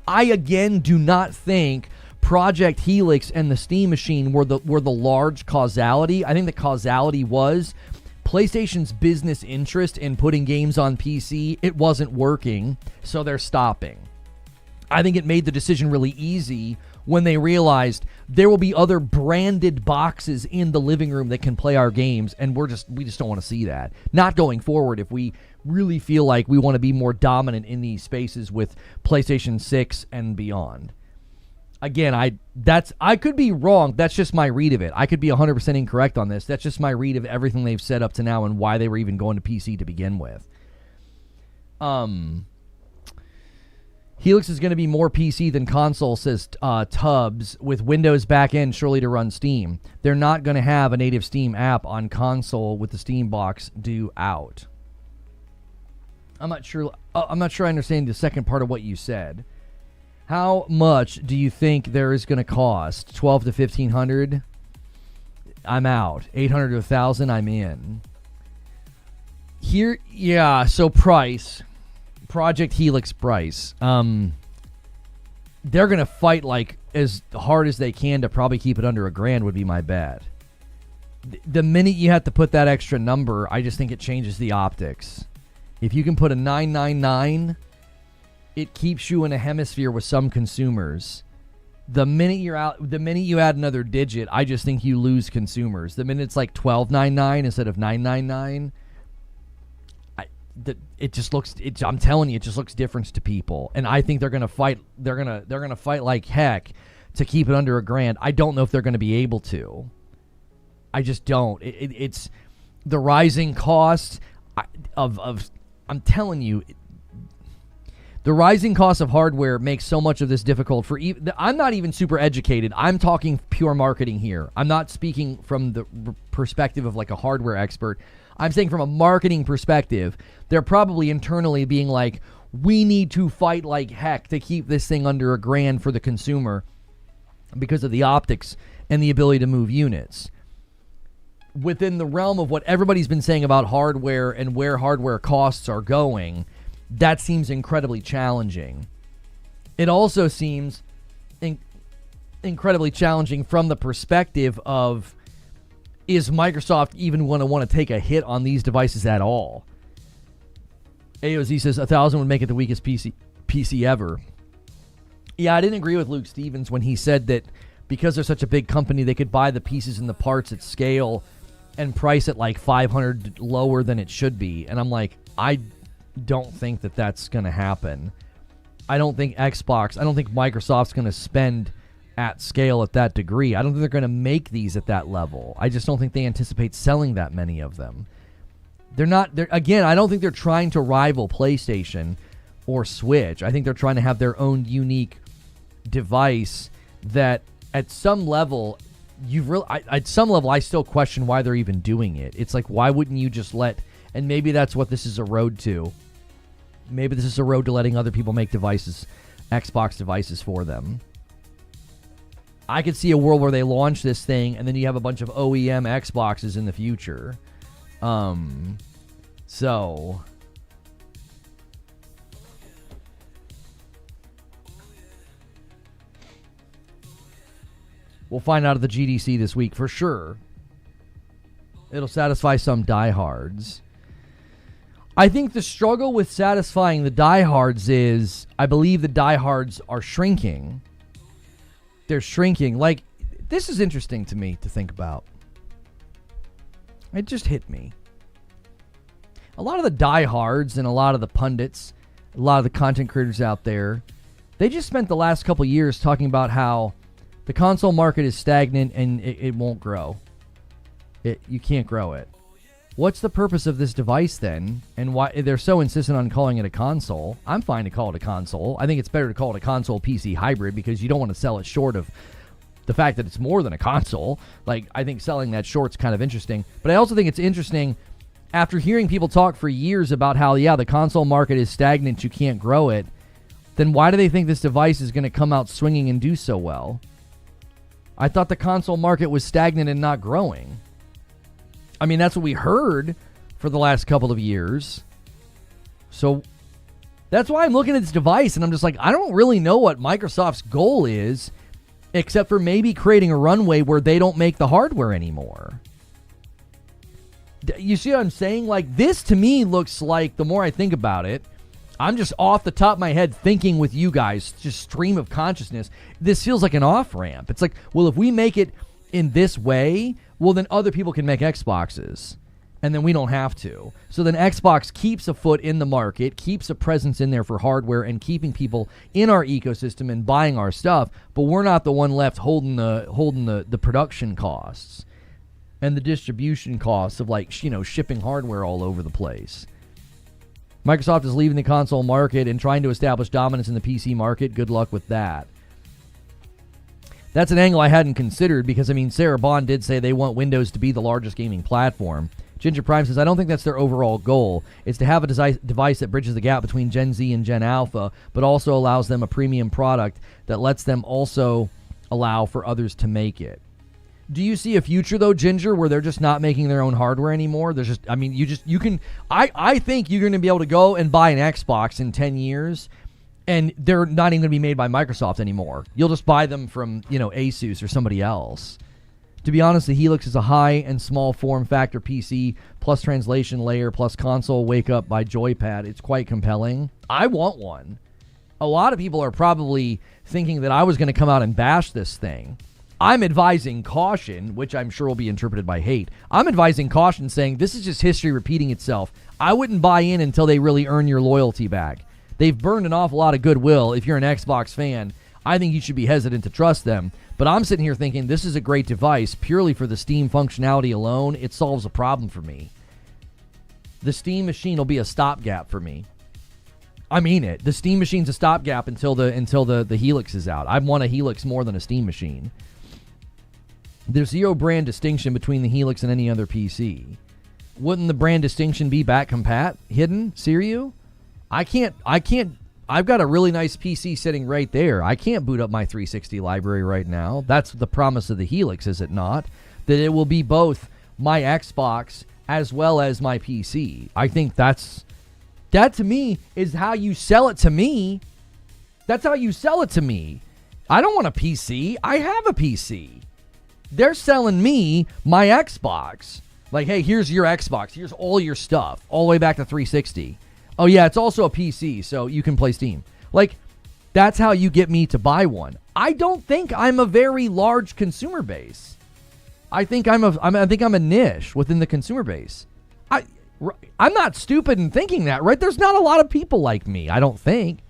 I again do not think Project Helix and the Steam Machine were the large causality. I think the causality was PlayStation's business interest in putting games on PC. It wasn't working, so they're stopping. I think it made the decision really easy when they realized there will be other branded boxes in the living room that can play our games, and we just don't want to see that. Not going forward if we really feel like we want to be more dominant in these spaces with PlayStation 6 and beyond. Again, I could be wrong. That's just my read of it. I could be 100% incorrect on this. That's just my read of everything they've said up to now and why they were even going to PC to begin with. Helix is going to be more PC than console, says Tubbs, with Windows backend surely to run Steam. They're not going to have a native Steam app on console with the Steam box due out. I'm not sure I understand the second part of what you said. How much do you think there is going to cost? 12 to 1500? I'm out. 800 to 1000? I'm in. Here, yeah, so price. Project Helix price. They're going to fight like as hard as they can to probably keep it under $1,000 would be my bet. The minute you have to put that extra number, I just think it changes the optics. If you can put a 999, it keeps you in a hemisphere with some consumers. The minute you add another digit, I just think you lose consumers. The minute it's like 1299 instead of 999, I'm telling you, it just looks different to people. And I think they're gonna fight. They're gonna fight like heck to keep it under $1,000. I don't know if they're gonna be able to. I just don't. It's the rising cost of I'm telling you. The rising cost of hardware makes so much of this difficult for I'm not even super educated. I'm talking pure marketing here. I'm not speaking from the perspective of like a hardware expert. I'm saying from a marketing perspective, they're probably internally being like, we need to fight like heck to keep this thing under $1,000 for the consumer because of the optics and the ability to move units. Within the realm of what everybody's been saying about hardware and where hardware costs are going, that seems incredibly challenging. It also seems incredibly challenging from the perspective of, is Microsoft even going to want to take a hit on these devices at all? AOZ says 1,000 would make it the weakest PC ever. Yeah, I didn't agree with Luke Stevens when he said that because they're such a big company, they could buy the pieces and the parts at scale and price it like 500 lower than it should be. And I'm like, I don't think that that's going to happen. I don't think Microsoft's going to spend at scale at that degree. I don't think they're going to make these at that level. I just don't think they anticipate selling that many of them. Again, I don't think they're trying to rival PlayStation or Switch. I think they're trying to have their own unique device that at some level, I still question why they're even doing it. It's like, why wouldn't you just and maybe that's what this is a road to. Maybe this is a road to letting other people make devices, Xbox devices for them. I could see a world where they launch this thing and then you have a bunch of OEM Xboxes in the future. So we'll find out at the GDC this week for sure. It'll satisfy some diehards. I think the struggle with satisfying the diehards is, I believe the diehards are shrinking. They're shrinking. Like, this is interesting to me to think about. It just hit me. A lot of the diehards and a lot of the pundits, a lot of the content creators out there, they just spent the last couple years talking about how the console market is stagnant and it won't grow. You can't grow it. What's the purpose of this device then? And why they're so insistent on calling it a console? I'm fine to call it a console. I think it's better to call it a console PC hybrid because you don't want to sell it short of the fact that it's more than a console. Like, I think selling that short's kind of interesting. But I also think it's interesting after hearing people talk for years about how, yeah, the console market is stagnant, you can't grow it, then why do they think this device is going to come out swinging and do so well? I thought the console market was stagnant and not growing. I mean, that's what we heard for the last couple of years. So that's why I'm looking at this device and I'm just like, I don't really know what Microsoft's goal is, except for maybe creating a runway where they don't make the hardware anymore. You see what I'm saying? Like, this to me looks like, the more I think about it, I'm just off the top of my head thinking with you guys, just stream of consciousness. This feels like an off-ramp. It's like, well, if we make it in this way, well, then other people can make Xboxes, and then we don't have to. So then Xbox keeps a foot in the market, keeps a presence in there for hardware, and keeping people in our ecosystem and buying our stuff, but we're not the one left holding the production costs and the distribution costs of, like, you know, shipping hardware all over the place. Microsoft is leaving the console market and trying to establish dominance in the PC market. Good luck with that. That's an angle I hadn't considered because, I mean, Sarah Bond did say they want Windows to be the largest gaming platform. Ginger Prime says, I don't think that's their overall goal. It's to have a device that bridges the gap between Gen Z and Gen Alpha, but also allows them a premium product that lets them also allow for others to make it. Do you see a future, though, Ginger, where they're just not making their own hardware anymore? There's just, I mean, I think you're going to be able to go and buy an Xbox in 10 years, and they're not even going to be made by Microsoft anymore. You'll just buy them from, you know, Asus or somebody else. To be honest, the Helix is a high and small form factor PC, plus translation layer, plus console wake up by joypad. It's quite compelling. I want one. A lot of people are probably thinking that I was going to come out and bash this thing. I'm advising caution, which I'm sure will be interpreted by hate. I'm advising caution, saying this is just history repeating itself. I wouldn't buy in until they really earn your loyalty back. They've burned an awful lot of goodwill. If you're an Xbox fan, I think you should be hesitant to trust them. But I'm sitting here thinking this is a great device purely for the Steam functionality alone. It solves a problem for me. The Steam machine will be a stopgap for me. I mean it. The Steam machine's a stopgap until the Helix is out. I want a Helix more than a Steam machine. There's zero brand distinction between the Helix and any other PC. Wouldn't the brand distinction be back compat hidden? Siriu? I've got a really nice PC sitting right there. I can't boot up my 360 library right now. That's the promise of the Helix, is it not? That it will be both my Xbox as well as my PC. I think that to me is how you sell it to me. That's how you sell it to me. I don't want a PC. I have a PC. They're selling me my Xbox. Like, hey, here's your Xbox. Here's all your stuff, all the way back to 360. Oh, yeah, it's also a PC, so you can play Steam. Like, that's how you get me to buy one. I don't think I'm a very large consumer base. I think I'm a niche within the consumer base. I'm not stupid in thinking that, right? There's not a lot of people like me, I don't think.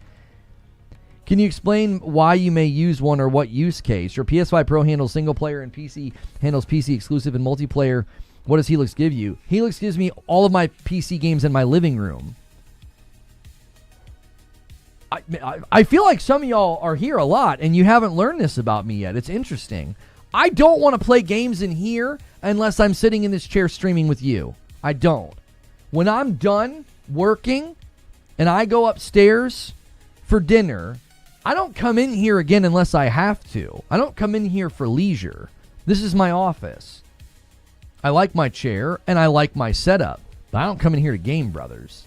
Can you explain why you may use one or what use case? Your PS5 Pro handles single player and PC handles PC exclusive and multiplayer. What does Helix give you? Helix gives me all of my PC games in my living room. I feel like some of y'all are here a lot and you haven't learned this about me yet. It's interesting. I don't want to play games in here unless I'm sitting in this chair streaming with you. I don't. When I'm done working and I go upstairs for dinner, I don't come in here again unless I have to. I don't come in here for leisure. This is my office. I like my chair and I like my setup. But I don't come in here to game, brothers.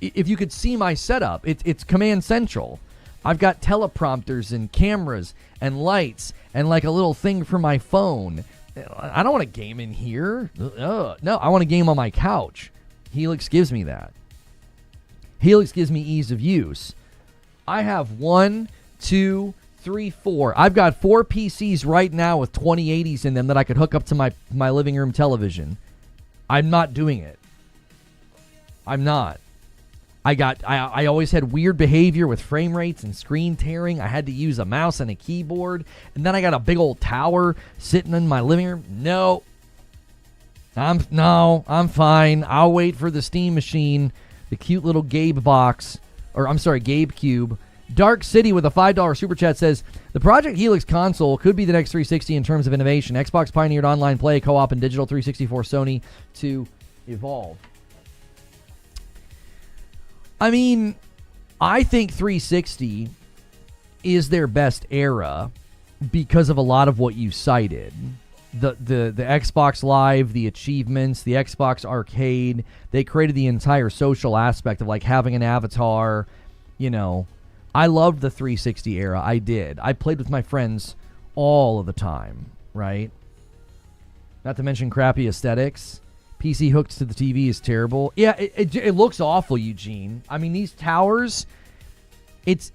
If you could see my setup, it's Command Central. I've got teleprompters and cameras and lights and like a little thing for my phone. I don't want to game in here. No, I want to game on my couch. Helix gives me that. Helix gives me ease of use. I have 1, 2, 3, 4. I've got 4 PCs right now with 2080s in them that I could hook up to my living room television. I'm not doing it. I'm not. I always had weird behavior with frame rates and screen tearing. I had to use a mouse and a keyboard. And then I got a big old tower sitting in my living room. No. I'm fine. I'll wait for the Steam machine, the cute little Gabe box, or I'm sorry, Gabe Cube. Dark City with a $5 super chat says, the Project Helix console could be the next 360 in terms of innovation. Xbox pioneered online play, co-op, and digital. 364 Sony to evolve. I mean, I think 360 is their best era because of a lot of what you cited. The Xbox Live, the achievements, the Xbox Arcade. They created the entire social aspect of like having an avatar. You know, I loved the 360 era. I did. I played with my friends all of the time, right? Not to mention crappy aesthetics. PC hooked to the TV is terrible. Yeah, it looks awful, Eugene. I mean, these towers,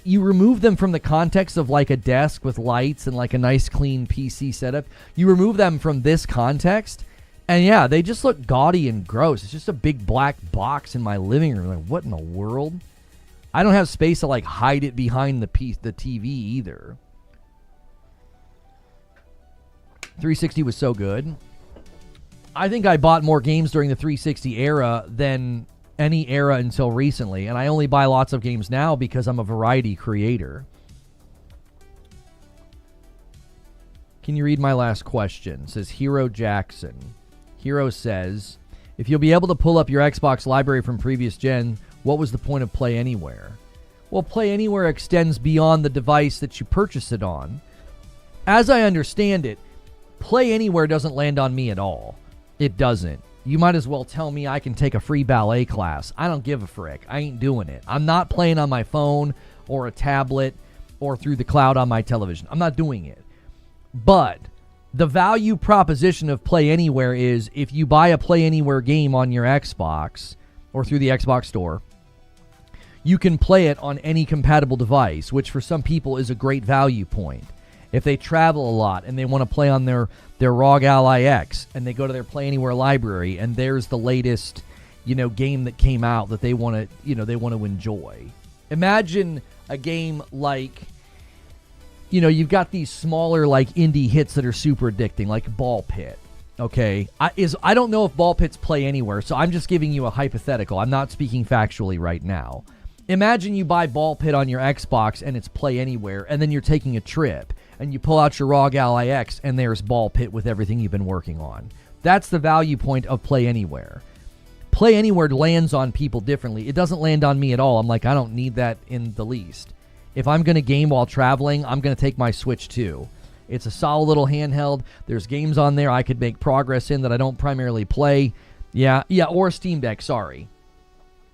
you remove them from the context of like a desk with lights and like a nice clean PC setup. You remove them from this context, and yeah, they just look gaudy and gross. It's just a big black box in my living room. Like, what in the world? I don't have space to like hide it behind the TV either. 360 was so good. I think I bought more games during the 360 era than any era until recently, and I only buy lots of games now because I'm a variety creator. Can you read my last question? Says Hero Jackson. Hero says, if you'll be able to pull up your Xbox library from previous gen, what was the point of Play Anywhere? Well, Play Anywhere extends beyond the device that you purchase it on. As I understand it, Play Anywhere doesn't land on me at all. It doesn't. You might as well tell me I can take a free ballet class. I don't give a frick. I ain't doing it. I'm not playing on my phone or a tablet or through the cloud on my television. I'm not doing it. But the value proposition of Play Anywhere is if you buy a Play Anywhere game on your Xbox or through the Xbox store, you can play it on any compatible device, which for some people is a great value point. If they travel a lot and they want to play on their ROG Ally X and they go to their Play Anywhere library and there's the latest, game that came out that they want to enjoy. Imagine a game like, you've got these smaller like indie hits that are super addicting, like Ball Pit. Okay, I don't know if Ball Pits Play Anywhere, so I'm just giving you a hypothetical. I'm not speaking factually right now. Imagine you buy Ball Pit on your Xbox and it's Play Anywhere, and then you're taking a trip and you pull out your ROG Ally X and there's Ball Pit with everything you've been working on. That's the value point of Play Anywhere. Play Anywhere lands on people differently. It doesn't land on me at all. I'm like, I don't need that in the least. If I'm going to game while traveling, I'm going to take my Switch too. It's a solid little handheld. There's games on there I could make progress in that I don't primarily play. Yeah, or Steam Deck, sorry.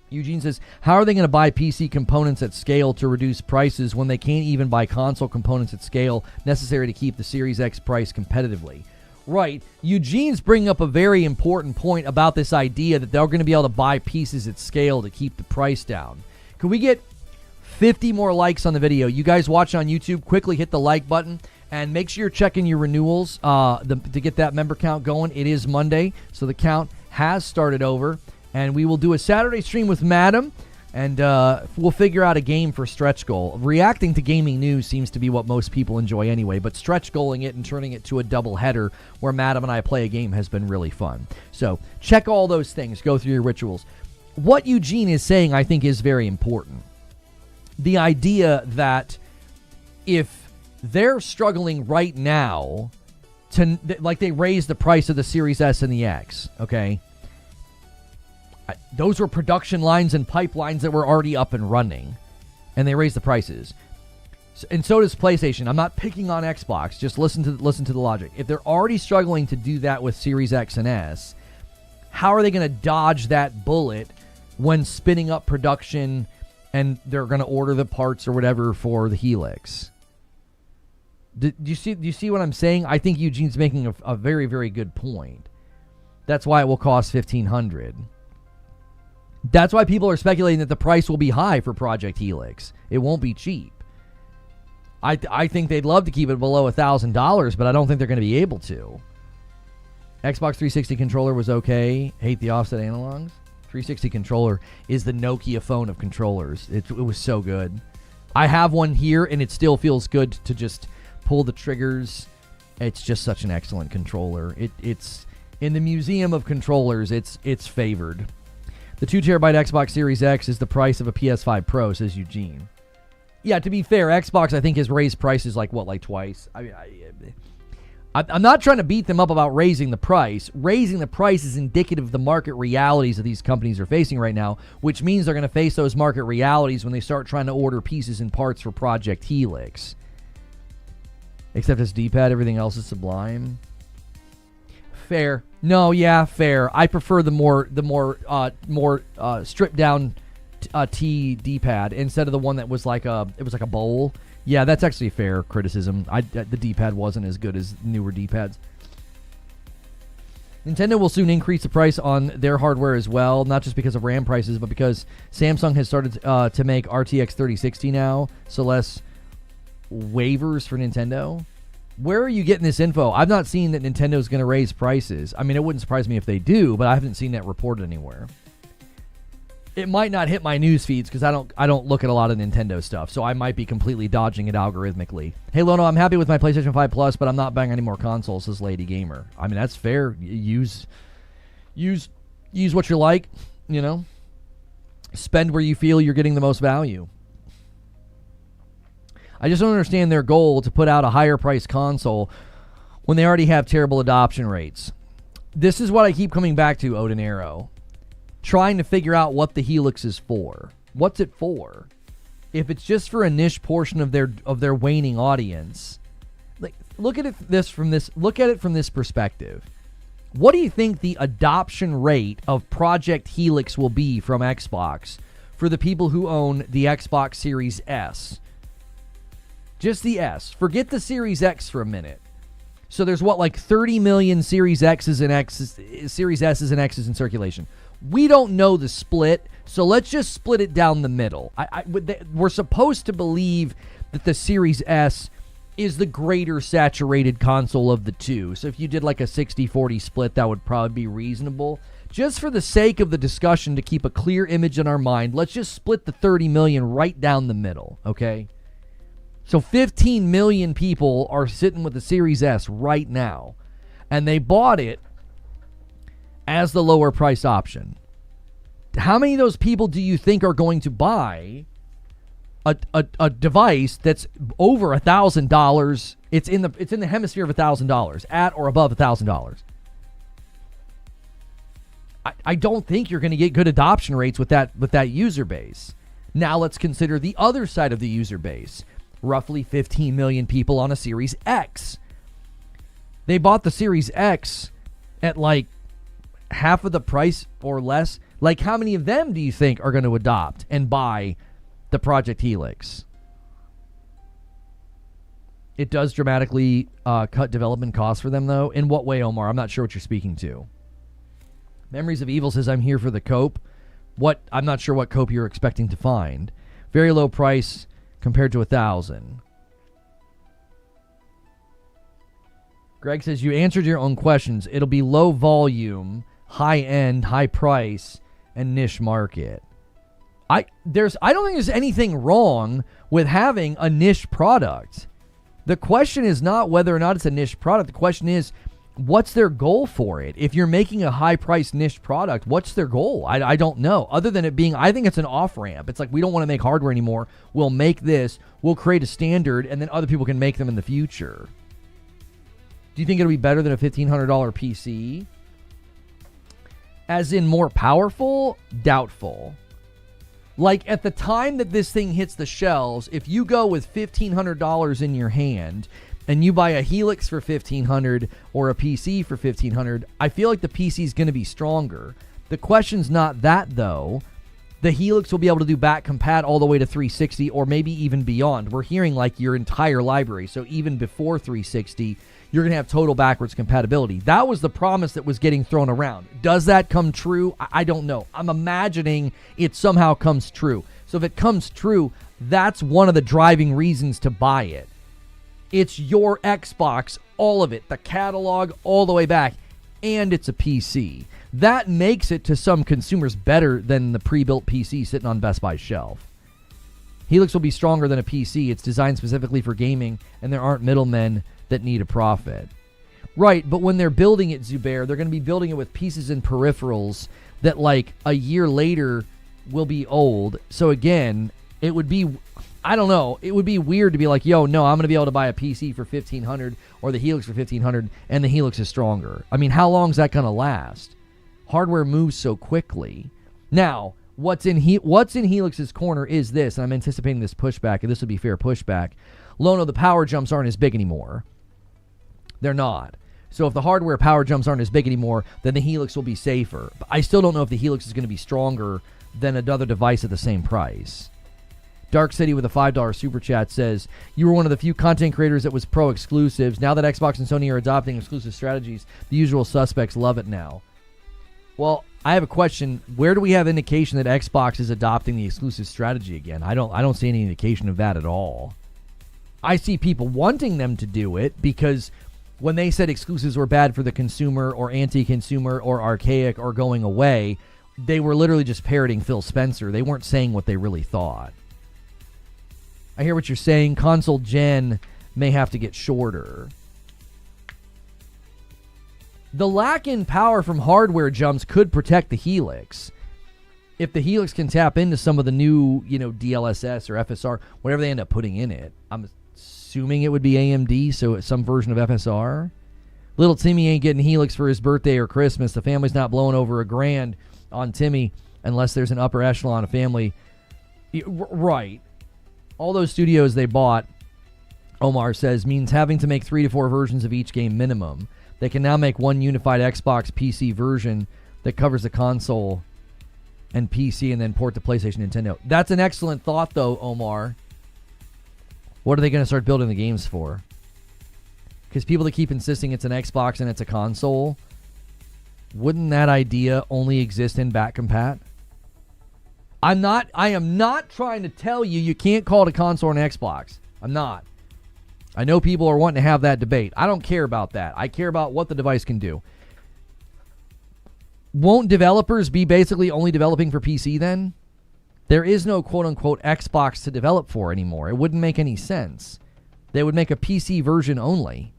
Eugene says, how are they going to buy PC components at scale to reduce prices when they can't even buy console components at scale necessary to keep the Series X price competitively? Right. Eugene's bringing up a very important point about this idea that they're going to be able to buy pieces at scale to keep the price down. Can we get 50 more likes on the video? You guys watching on YouTube, quickly hit the like button and make sure you're checking your renewals to get that member count going. It is Monday, so the count has started over. And we will do a Saturday stream with Madam, and we'll figure out a game for stretch goal. Reacting to gaming news seems to be what most people enjoy anyway, but stretch goaling it and turning it to a double header where Madam and I play a game has been really fun. So check all those things. Go through your rituals. What Eugene is saying, I think, is very important. The idea that if they're struggling right now to, like, they raise the price of the Series S and the X, okay? Those were production lines and pipelines that were already up and running, and they raised the prices. And so does PlayStation. I'm not picking on Xbox. Just listen to the logic. If they're already struggling to do that with Series X and S, how are they going to dodge that bullet when spinning up production and they're going to order the parts or whatever for the Helix? Do you see what I'm saying? I think Eugene's making a very, very good point. That's why it will cost $1,500. That's why people are speculating that the price will be high for Project Helix. It won't be cheap. I think they'd love to keep it below $1,000, but I don't think they're going to be able to. Xbox 360 controller was okay. Hate the offset analogs. 360 controller is the Nokia phone of controllers. It was so good. I have one here, and it still feels good to just pull the triggers. It's just such an excellent controller. In the museum of controllers, it's favored. The 2TB Xbox Series X is the price of a PS5 Pro, says Eugene. Yeah, to be fair, Xbox, I think, has raised prices like twice. I'm not trying to beat them up about raising the price. Raising the price is indicative of the market realities that these companies are facing right now, which means they're going to face those market realities when they start trying to order pieces and parts for Project Helix. Except it's D-pad, everything else is Sublime. Fair. No, yeah, fair. I prefer the more stripped down T D-pad instead of the one that was like a bowl. Yeah, that's actually a fair criticism. The D-pad wasn't as good as newer D-pads. Nintendo will soon increase the price on their hardware as well, not just because of RAM prices, but because Samsung has started to make RTX 3060 now, so less waivers for Nintendo. Where are you getting this info? I've not seen that Nintendo's going to raise prices. I mean, it wouldn't surprise me if they do, but I haven't seen that reported anywhere. It might not hit my news feeds because I don't look at a lot of Nintendo stuff, so I might be completely dodging it algorithmically. Hey, Lono, I'm happy with my PlayStation 5 Plus, but I'm not buying any more consoles, says Lady Gamer. I mean, that's fair. Use what you like, you know. Spend where you feel you're getting the most value. I just don't understand their goal to put out a higher price console when they already have terrible adoption rates. This is what I keep coming back to, Odin Arrow. Trying to figure out what the Helix is for. What's it for? If it's just for a niche portion of their waning audience, like look at it from this perspective. What do you think the adoption rate of Project Helix will be from Xbox for the people who own the Xbox Series S? Just the S. Forget the Series X for a minute. So there's 30 million Series X's and Series S's and X's in circulation. We don't know the split, so let's just split it down the middle. We're supposed to believe that the Series S is the greater saturated console of the two. So if you did like a 60-40 split, that would probably be reasonable. Just for the sake of the discussion, to keep a clear image in our mind, let's just split the 30 million right down the middle, okay? So 15 million people are sitting with the Series S right now, and they bought it as the lower price option. How many of those people do you think are going to buy a device that's over $1,000? It's in the hemisphere of $1,000, at or above $1,000. I don't think you're going to get good adoption rates with that user base. Now let's consider the other side of the user base. Roughly 15 million people on a Series X. They bought the Series X at like half of the price or less. Like, how many of them do you think are going to adopt and buy the Project Helix? It does dramatically cut development costs for them, though. In what way, Omar? I'm not sure what you're speaking to. Memories of Evil says, I'm here for the cope. I'm not sure what cope you're expecting to find. Very low price compared to 1,000. Greg says, you answered your own questions. It'll be low volume, high end, high price, and niche market. I don't think there's anything wrong with having a niche product. The question is not whether or not it's a niche product. The question is, what's their goal for it? If you're making a high-priced niche product, what's their goal? I don't know. Other than it being, I think it's an off-ramp. It's like, we don't want to make hardware anymore. We'll make this. We'll create a standard, and then other people can make them in the future. Do you think it'll be better than a $1,500 PC? As in more powerful? Doubtful. Like, at the time that this thing hits the shelves, if you go with $1,500 in your hand and you buy a Helix for $1,500 or a PC for $1,500, I feel like the PC is going to be stronger. The question's not that, though. The Helix will be able to do back compat all the way to 360 or maybe even beyond. We're hearing like your entire library. So even before 360, you're going to have total backwards compatibility. That was the promise that was getting thrown around. Does that come true? I don't know. I'm imagining it somehow comes true. So if it comes true, that's one of the driving reasons to buy it. It's your Xbox, all of it, the catalog all the way back, and it's a PC. That makes it to some consumers better than the pre-built PC sitting on Best Buy's shelf. Helix will be stronger than a PC. It's designed specifically for gaming, and there aren't middlemen that need a profit. Right, but when they're building it, Zubair, they're going to be building it with pieces and peripherals that, like, a year later will be old. So, again, it would be, I don't know, it would be weird to be like, yo, no, I'm going to be able to buy a PC for $1,500 or the Helix for $1,500, and the Helix is stronger. I mean, how long is that going to last? Hardware moves so quickly. Now, what's in Helix's corner is this, and I'm anticipating this pushback, and this would be fair pushback. Lono, the power jumps aren't as big anymore. They're not. So if the hardware power jumps aren't as big anymore, then the Helix will be safer. But I still don't know if the Helix is going to be stronger than another device at the same price. Dark City with a $5 super chat says, you were one of the few content creators that was pro exclusives. Now that Xbox and Sony are adopting exclusive strategies, the usual suspects love it now. Well, I have a question. Where do we have indication that Xbox is adopting the exclusive strategy again? I don't see any indication of that at all. I see people wanting them to do it because when they said exclusives were bad for the consumer or anti-consumer or archaic or going away, they were literally just parroting Phil Spencer. They weren't saying what they really thought. I hear what you're saying. Console gen may have to get shorter. The lack in power from hardware jumps could protect the Helix. If the Helix can tap into some of the new, DLSS or FSR, whatever they end up putting in it, I'm assuming it would be AMD, so it's some version of FSR. Little Timmy ain't getting Helix for his birthday or Christmas. The family's not blowing over $1,000 on Timmy unless there's an upper echelon of family. Right. All those studios they bought, Omar says, means having to make 3 to 4 versions of each game minimum. They can now make one unified Xbox PC version that covers the console and PC and then port to PlayStation and Nintendo. That's an excellent thought, though, Omar. What are they going to start building the games for? Because people that keep insisting it's an Xbox and it's a console, wouldn't that idea only exist in back compat? I am not trying to tell you can't call it a console or an Xbox. I'm not. I know people are wanting to have that debate. I don't care about that. I care about what the device can do. Won't developers be basically only developing for PC then? There is no quote-unquote Xbox to develop for anymore. It wouldn't make any sense. They would make a PC version only.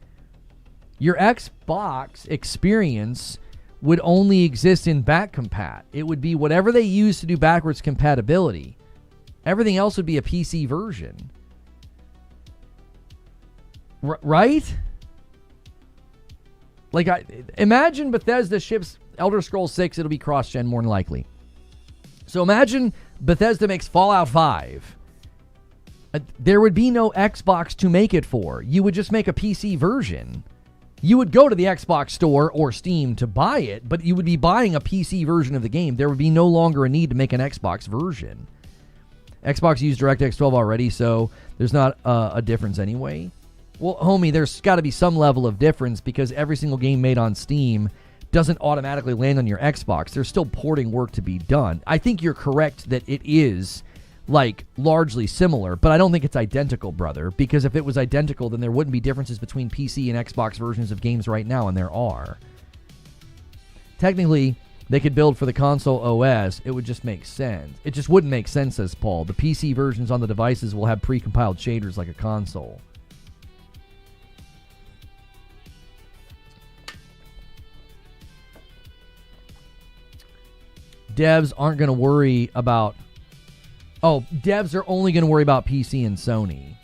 Your Xbox experience would only exist in back compat. It would be whatever they use to do backwards compatibility. Everything else would be a PC version. Right? Like, imagine Bethesda ships Elder Scrolls 6, it'll be cross-gen more than likely. So imagine Bethesda makes Fallout 5. There would be no Xbox to make it for. You would just make a PC version. You would go to the Xbox store or Steam to buy it, but you would be buying a PC version of the game. There would be no longer a need to make an Xbox version. Xbox used DirectX 12 already, so there's not a difference anyway. Well, homie, there's got to be some level of difference because every single game made on Steam doesn't automatically land on your Xbox. There's still porting work to be done. I think you're correct that it is, like, largely similar, but I don't think it's identical, brother, because if it was identical, then there wouldn't be differences between PC and Xbox versions of games right now, and there are. Technically, they could build for the console OS. It would just make sense. It just wouldn't make sense, says Paul. The PC versions on the devices will have pre-compiled shaders like a console. Devs aren't going to worry about... Oh, devs are only going to worry about PC and Sony.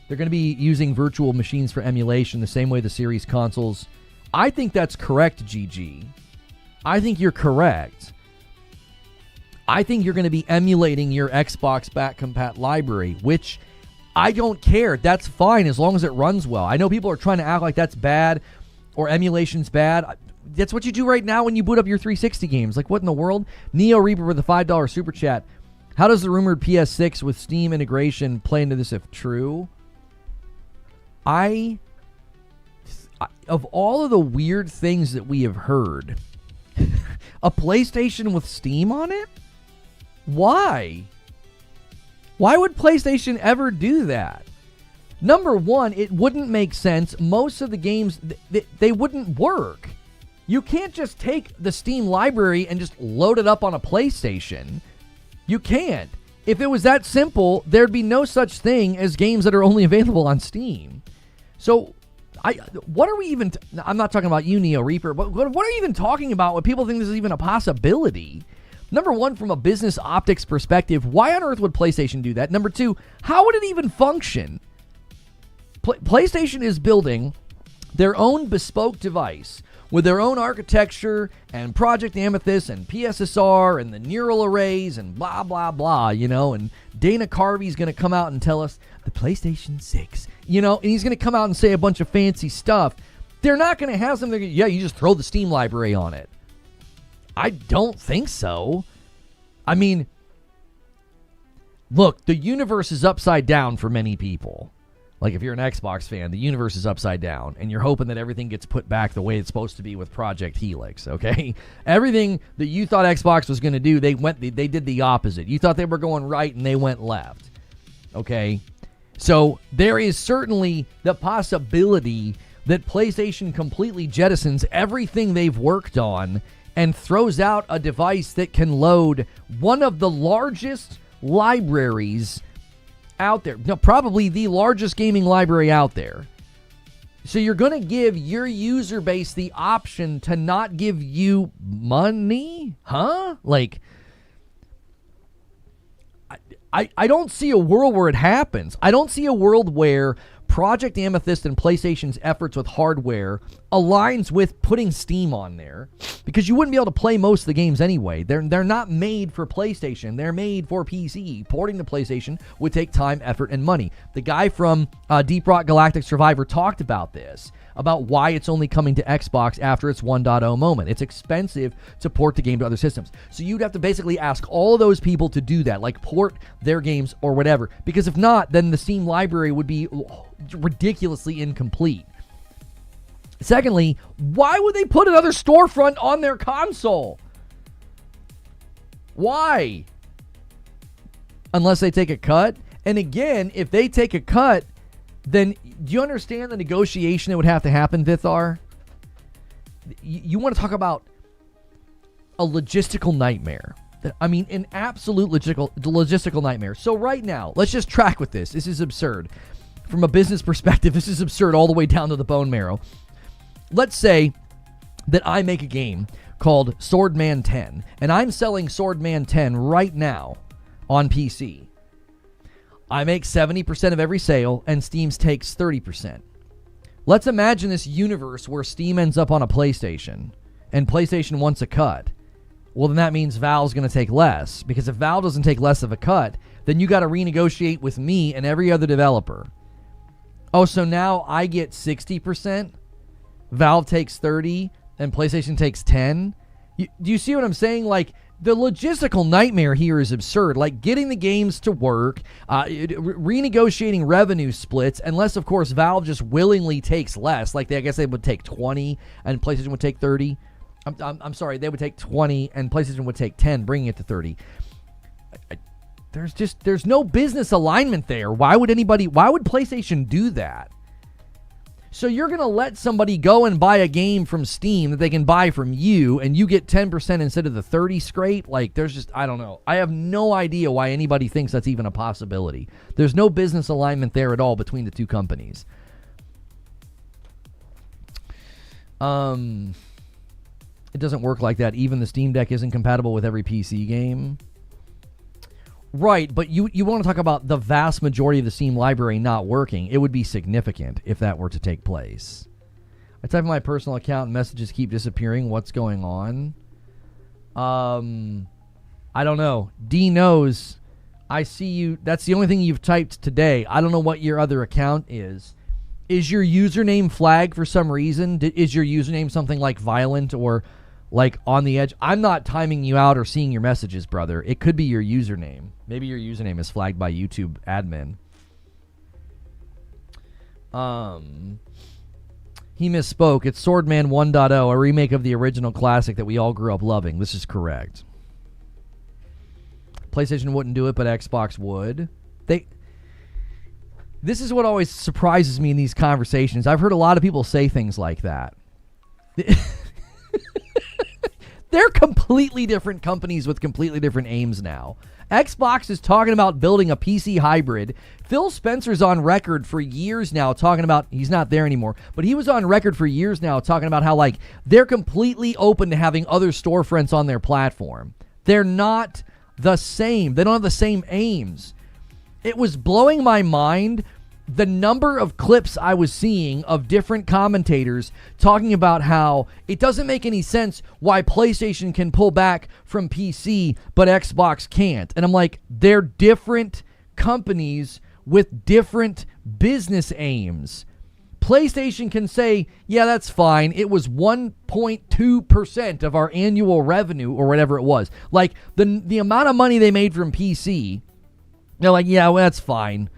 They're going to be using virtual machines for emulation the same way the series consoles. I think that's correct, GG. I think you're correct. I think you're going to be emulating your Xbox back compat library, which I don't care. That's fine as long as it runs well. I know people are trying to act like that's bad or emulation's bad. That's what you do right now when you boot up your 360 games. Like, what in the world? Neo Reaper with a $5 super chat. How does the rumored PS6 with Steam integration play into this if true? Of all of the weird things that we have heard, a PlayStation with Steam on it? Why? Why would PlayStation ever do that? Number one, it wouldn't make sense. Most of the games, they wouldn't work. You can't just take the Steam library and just load it up on a PlayStation. You can't. If it was that simple, there'd be no such thing as games that are only available on Steam. So What are we even? I'm not talking about you, Neo Reaper. But what are you even talking about when people think this is even a possibility? Number one, from a business optics perspective, why on earth would PlayStation do that? Number two, how would it even function? PlayStation is building their own bespoke device with their own architecture and Project Amethyst and PSSR and the neural arrays and blah, blah, blah, and Dana Carvey's going to come out and tell us the PlayStation 6, and he's going to come out and say a bunch of fancy stuff. They're not going to have something, you just throw the Steam library on it. I don't think so. I mean, look, the universe is upside down for many people. Like, if you're an Xbox fan, the universe is upside down, and you're hoping that everything gets put back the way it's supposed to be with Project Helix, okay? Everything that you thought Xbox was going to do, they did the opposite. You thought they were going right, and they went left, okay? So there is certainly the possibility that PlayStation completely jettisons everything they've worked on and throws out a device that can load one of the largest libraries out there. No, probably the largest gaming library out there. So you're going to give your user base the option to not give you money? Huh? Like, I don't see a world where it happens. I don't see a world where Project Amethyst and PlayStation's efforts with hardware aligns with putting Steam on there, because you wouldn't be able to play most of the games anyway. They're not made for PlayStation. They're made for PC. Porting to PlayStation would take time, effort, and money. The guy from Deep Rock Galactic Survivor talked about this, about why it's only coming to Xbox after its 1.0 moment. It's expensive to port the game to other systems. So you'd have to basically ask all of those people to do that, like port their games or whatever, because if not, then the Steam library would be ridiculously incomplete. Secondly, why would they put another storefront on their console? Why? Unless they take a cut. And again, if they take a cut, then do you understand the negotiation that would have to happen, Vithar? You want to talk about a logistical nightmare. I mean, an absolute logistical nightmare. So right now, let's just track with this. This is absurd. From a business perspective, this is absurd all the way down to the bone marrow. Let's say that I make a game called Swordman 10, and I'm selling Swordman 10 right now on PC. I make 70% of every sale, and Steam takes 30%. Let's imagine this universe where Steam ends up on a PlayStation, and PlayStation wants a cut. Well, then that means Valve's going to take less, because if Valve doesn't take less of a cut, then you got to renegotiate with me and every other developer. Oh, so now I get 60%, Valve takes 30, and PlayStation takes 10? Do you see what I'm saying? Like, the logistical nightmare here is absurd. Like, getting the games to work, renegotiating revenue splits, unless, of course, Valve just willingly takes less. Like, I guess they would take 20, and PlayStation would take 30. I'm sorry, they would take 20, and PlayStation would take 10, bringing it to 30. There's no business alignment there. Why would PlayStation do that? So you're going to let somebody go and buy a game from Steam that they can buy from you, and you get 10% instead of the 30 straight? Like, I don't know. I have no idea why anybody thinks that's even a possibility. There's no business alignment there at all between the two companies. It doesn't work like that. Even the Steam Deck isn't compatible with every PC game. Right, but you want to talk about the vast majority of the Steam library not working. It would be significant if that were to take place. I type in my personal account and messages keep disappearing. What's going on? I don't know. D knows. I see you. That's the only thing you've typed today. I don't know what your other account is. Is your username flagged for some reason? Is your username something like violent or like on the edge? I'm not timing you out or seeing your messages, brother. It could be your username. Maybe your username is flagged by YouTube admin. He misspoke. It's Swordman 1.0, a remake of the original classic that we all grew up loving. This is correct. PlayStation wouldn't do it, but Xbox would. This is what always surprises me in these conversations. I've heard a lot of people say things like that. They're completely different companies with completely different aims now. Xbox is talking about building a PC hybrid. Phil Spencer's on record for years now talking about, he's not there anymore, but he was on record for years now talking about how, like, they're completely open to having other storefronts on their platform. They're not the same. They don't have the same aims. It was blowing my mind the number of clips I was seeing of different commentators talking about how it doesn't make any sense why PlayStation can pull back from PC, but Xbox can't. And I'm like, they're different companies with different business aims. PlayStation can say, yeah, that's fine. It was 1.2% of our annual revenue or whatever it was. Like, the amount of money they made from PC, they're like, yeah, well, that's fine.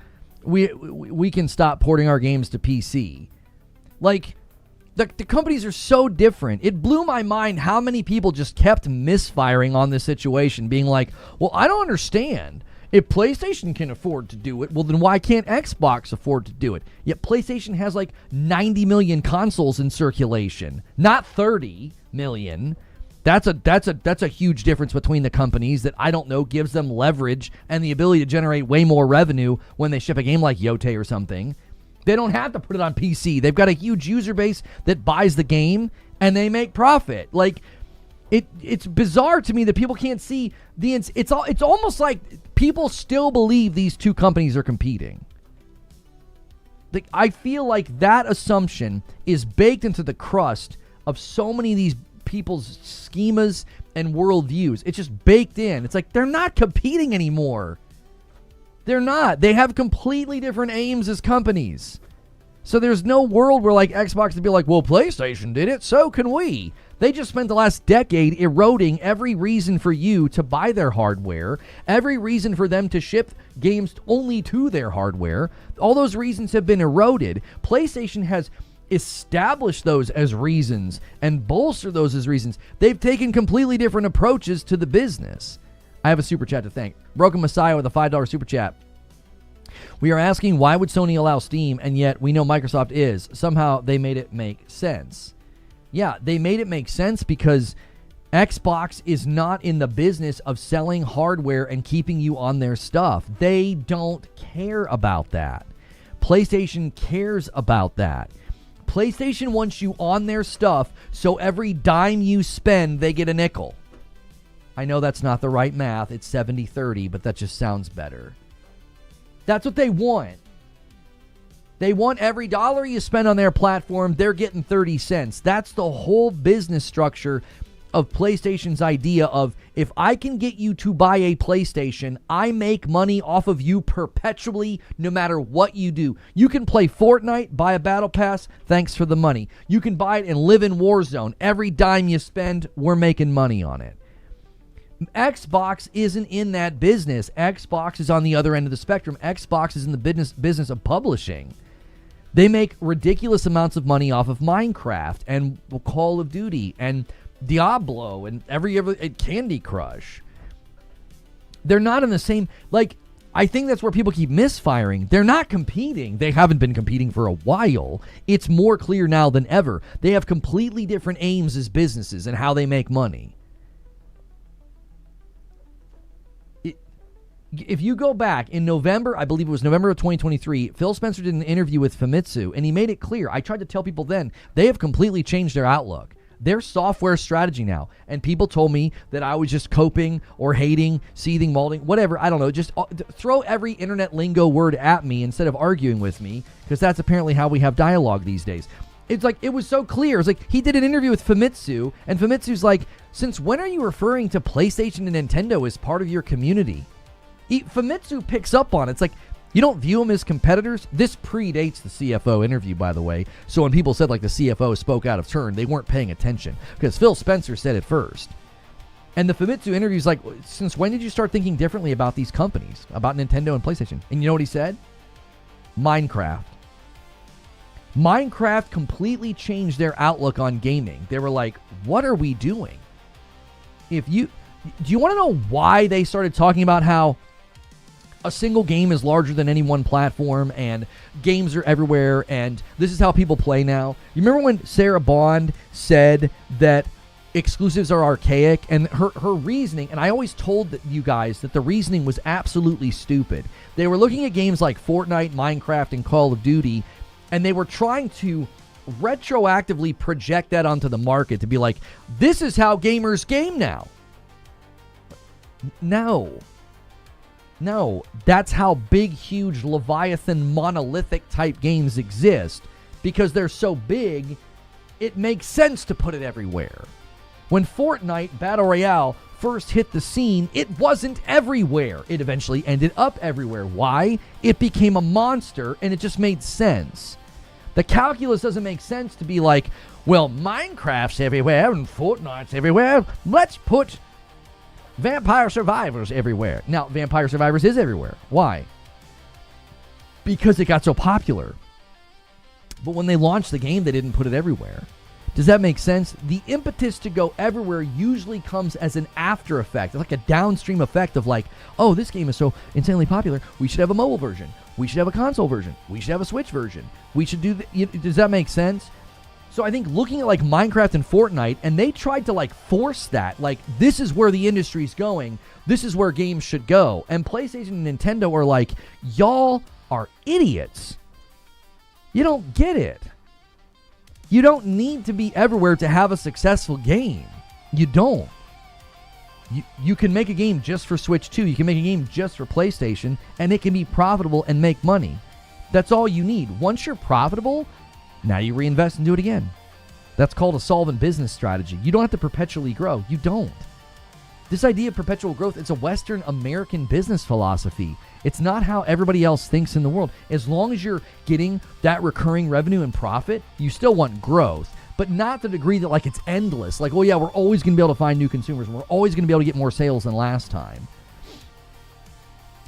We can stop porting our games to PC. Like, the companies are so different. It blew my mind how many people just kept misfiring on this situation, being like, well, I don't understand. If PlayStation can afford to do it, well, then why can't Xbox afford to do it? Yet PlayStation has like 90 million consoles in circulation, not 30 million. That's a huge difference between the companies that I don't know gives them leverage and the ability to generate way more revenue when they ship a game like Yote or something. They don't have to put it on PC. They've got a huge user base that buys the game and they make profit. Like, it's bizarre to me that people can't see it's almost like people still believe these two companies are competing. Like, I feel like that assumption is baked into the crust of so many of these people's schemas and worldviews. It's just baked in. It's like they're not competing anymore. They're not. They have completely different aims as companies. So there's no world where like Xbox would be like, well, PlayStation did it, so can we. They just spent the last decade eroding every reason for you to buy their hardware, every reason for them to ship games only to their hardware. All those reasons have been eroded. PlayStation has establish those as reasons and bolster those as reasons. They've taken completely different approaches to the business. I have a super chat to thank. Broken Messiah with a $5 super chat. We are asking, why would Sony allow Steam, and yet we know Microsoft is? Somehow they made it make sense. Yeah, they made it make sense because Xbox is not in the business of selling hardware and keeping you on their stuff. They don't care about that. PlayStation cares about that. PlayStation wants you on their stuff, so every dime you spend, they get a nickel. I know that's not the right math. It's 70-30, but that just sounds better. That's what they want. They want every dollar you spend on their platform, they're getting 30 cents. That's the whole business structure of PlayStation's idea of, if I can get you to buy a PlayStation, I make money off of you perpetually, no matter what you do. You can play Fortnite, buy a battle pass, thanks for the money. You can buy it and live in Warzone. Every dime you spend, we're making money on it. Xbox isn't in that business. Xbox is on the other end of the spectrum. Xbox is in the business of publishing. They make ridiculous amounts of money off of Minecraft and Call of Duty and Diablo and every Candy Crush. They're not in the same, like, I think that's where people keep misfiring. They're not competing. They haven't been competing for a while. It's more clear now than ever. They have completely different aims as businesses and how they make money. If you go back in November, I believe it was November of 2023, Phil Spencer did an interview with Famitsu, and he made it clear. I tried to tell people then, they have completely changed their outlook. Their software strategy now. And people told me that I was just coping or hating, seething, molding, whatever. I don't know. Just throw every internet lingo word at me instead of arguing with me, because that's apparently how we have dialogue these days. It's like, it was so clear. It's like, he did an interview with Famitsu, and Famitsu's like, since when are you referring to PlayStation and Nintendo as part of your community? Famitsu picks up on it. It's like, you don't view them as competitors? This predates the CFO interview, by the way. So when people said, like, the CFO spoke out of turn, they weren't paying attention, because Phil Spencer said it first. And the Famitsu interview is like, since when did you start thinking differently about these companies, about Nintendo and PlayStation? And you know what he said? Minecraft. Minecraft completely changed their outlook on gaming. They were like, what are we doing? Do you want to know why they started talking about how a single game is larger than any one platform, and games are everywhere, and this is how people play now? You remember when Sarah Bond said that exclusives are archaic, and her reasoning, and I always told you guys that the reasoning was absolutely stupid. They were looking at games like Fortnite, Minecraft, and Call of Duty, and they were trying to retroactively project that onto the market to be like, this is how gamers game now. No, that's how big, huge, Leviathan, monolithic type games exist. Because they're so big, it makes sense to put it everywhere. When Fortnite Battle Royale first hit the scene, it wasn't everywhere. It eventually ended up everywhere. Why? It became a monster, and it just made sense. The calculus doesn't make sense to be like, well, Minecraft's everywhere and Fortnite's everywhere. Let's put Vampire Survivors everywhere. Now, Vampire Survivors is everywhere. Why? Because it got so popular. But when they launched the game, they didn't put it everywhere. Does that make sense? The impetus to go everywhere usually comes as an after effect, like a downstream effect of like, oh, this game is so insanely popular, we should have a mobile version. We should have a console version. We should have a Switch version. We should do does that make sense? So I think looking at like Minecraft and Fortnite, and they tried to like force that, like, this is where the industry's going. This is where games should go. And PlayStation and Nintendo are like, y'all are idiots. You don't get it. You don't need to be everywhere to have a successful game. You don't. You can make a game just for Switch 2. You can make a game just for PlayStation, and it can be profitable and make money. That's all you need. Once you're profitable, now you reinvest and do it again. That's called a solvent business strategy. You don't have to perpetually grow. You don't. This idea of perpetual growth, it's a Western American business philosophy. It's not how everybody else thinks in the world. As long as you're getting that recurring revenue and profit, you still want growth, but not to the degree that like it's endless. Like, oh yeah, we're always going to be able to find new consumers. And we're always going to be able to get more sales than last time.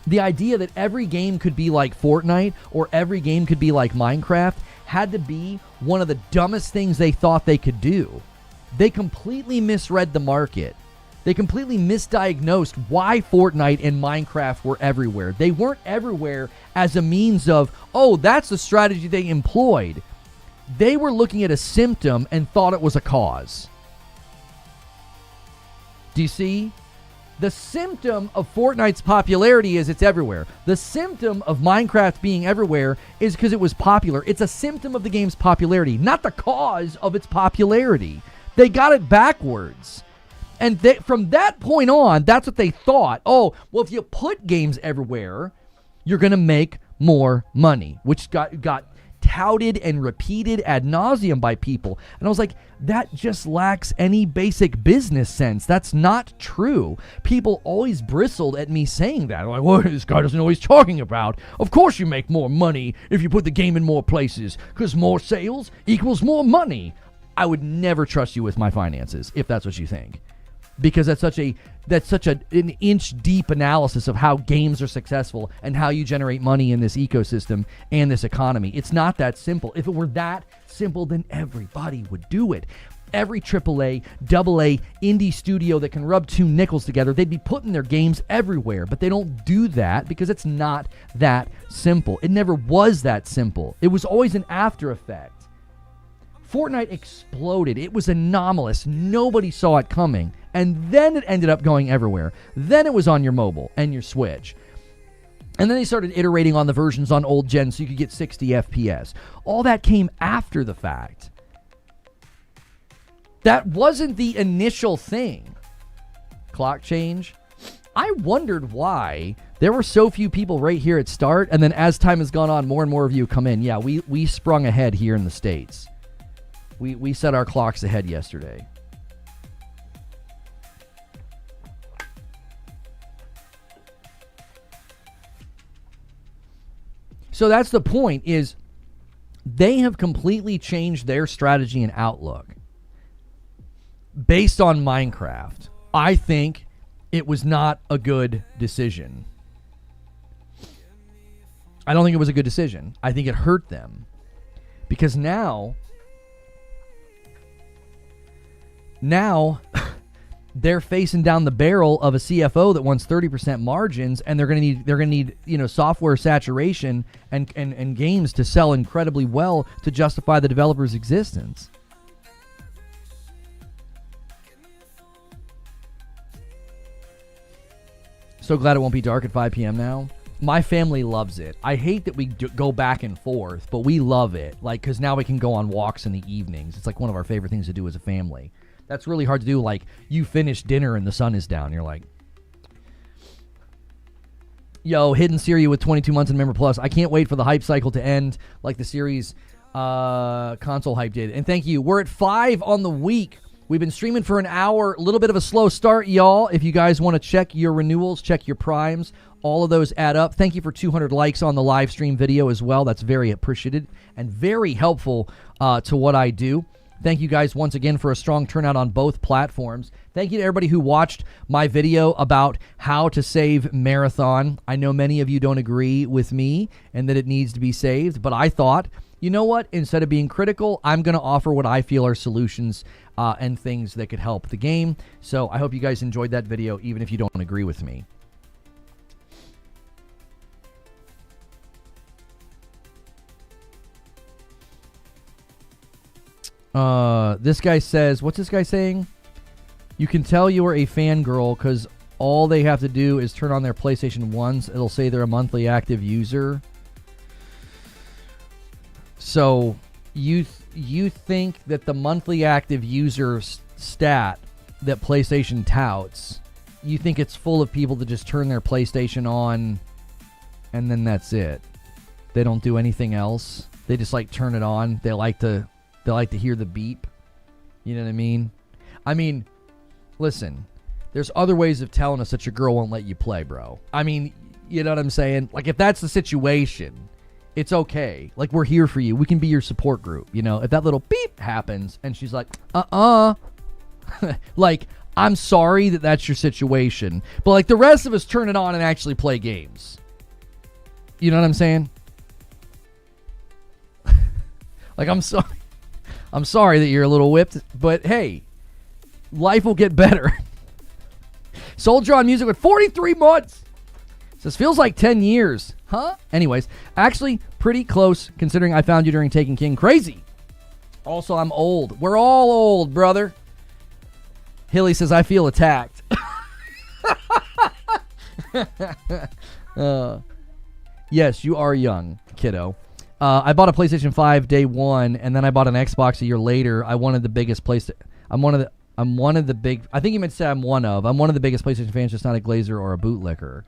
The idea that every game could be like Fortnite or every game could be like Minecraft had to be one of the dumbest things they thought they could do. They completely misread the market. They completely misdiagnosed why Fortnite and Minecraft were everywhere. They weren't everywhere as a means of, oh, that's the strategy they employed. They were looking at a symptom and thought it was a cause. Do you see? The symptom of Fortnite's popularity is it's everywhere. The symptom of Minecraft being everywhere is because it was popular. It's a symptom of the game's popularity, not the cause of its popularity. They got it backwards. And from that point on, that's what they thought. Oh, well, if you put games everywhere, you're going to make more money, which got touted and repeated ad nauseum by people. And I was like, that just lacks any basic business sense. That's not true. People always bristled at me saying that. I'm like, well, this guy doesn't know what he's talking about. Of course you make more money if you put the game in more places, because more sales equals more money. I would never trust you with my finances if that's what you think. Because that's such an inch deep analysis of how games are successful and how you generate money in this ecosystem and this economy. It's not that simple. If it were that simple, then everybody would do it. Every AAA, AA, indie studio that can rub two nickels together, they'd be putting their games everywhere. But they don't do that because it's not that simple. It never was that simple. It was always an after effect. Fortnite exploded. It was anomalous. Nobody saw it coming. And then it ended up going everywhere. Then it was on your mobile and your Switch. And then they started iterating on the versions on old gen so you could get 60 FPS. All that came after the fact. That wasn't the initial thing. Clock change. I wondered why there were so few people right here at start, and then as time has gone on, more and more of you come in. Yeah, we sprung ahead here in the States. We set our clocks ahead yesterday. So that's the point, is they have completely changed their strategy and outlook based on Minecraft. I think it was not a good decision. I don't think it was a good decision. I think it hurt them. Because now they're facing down the barrel of a CFO that wants 30% margins, and they're going to need software saturation and games to sell incredibly well to justify the developer's existence. So glad it won't be dark at 5 p.m. now. My family loves it. I hate that we go back and forth, but we love it. Like, because now we can go on walks in the evenings. It's like one of our favorite things to do as a family. That's really hard to do. Like, you finish dinner and the sun is down. You're like, yo, Hidden Syria with 22 months in Member Plus. I can't wait for the hype cycle to end like the series console hype did. And thank you. We're at 5 on the week. We've been streaming for an hour. A little bit of a slow start, y'all. If you guys want to check your renewals, check your primes, all of those add up. Thank you for 200 likes on the live stream video as well. That's very appreciated and very helpful to what I do. Thank you guys once again for a strong turnout on both platforms. Thank you to everybody who watched my video about how to save Marathon. I know many of you don't agree with me and that it needs to be saved, but I thought, you know what? Instead of being critical, I'm going to offer what I feel are solutions and things that could help the game. So I hope you guys enjoyed that video, even if you don't agree with me. This guy says, what's this guy saying? You can tell you are a fangirl because all they have to do is turn on their PlayStation 1s. It'll say they're a monthly active user. So you think that the monthly active user stat that PlayStation touts, you think it's full of people that just turn their PlayStation on and then that's it? They don't do anything else. They just like turn it on. They like to hear the beep. You know what I mean? I mean, listen, there's other ways of telling us that your girl won't let you play, bro. I mean, you know what I'm saying? Like, if that's the situation, it's okay. Like, we're here for you. We can be your support group, you know? If that little beep happens and she's like, like, I'm sorry that that's your situation. But, like, the rest of us turn it on and actually play games. You know what I'm saying? Like, I'm sorry. I'm sorry that you're a little whipped, but hey, life will get better. Soldier on Music with 43 months. Says, feels like 10 years. Huh? Anyways, actually pretty close considering I found you during Taken King. Crazy. Also, I'm old. We're all old, brother. Hilly says, I feel attacked. Yes, you are young, kiddo. I bought a PlayStation 5 day one, and then I bought an Xbox a year later. I wanted the biggest place. I'm one of the big. I think you meant to say I'm one of the biggest PlayStation fans, just not a glazer or a bootlicker.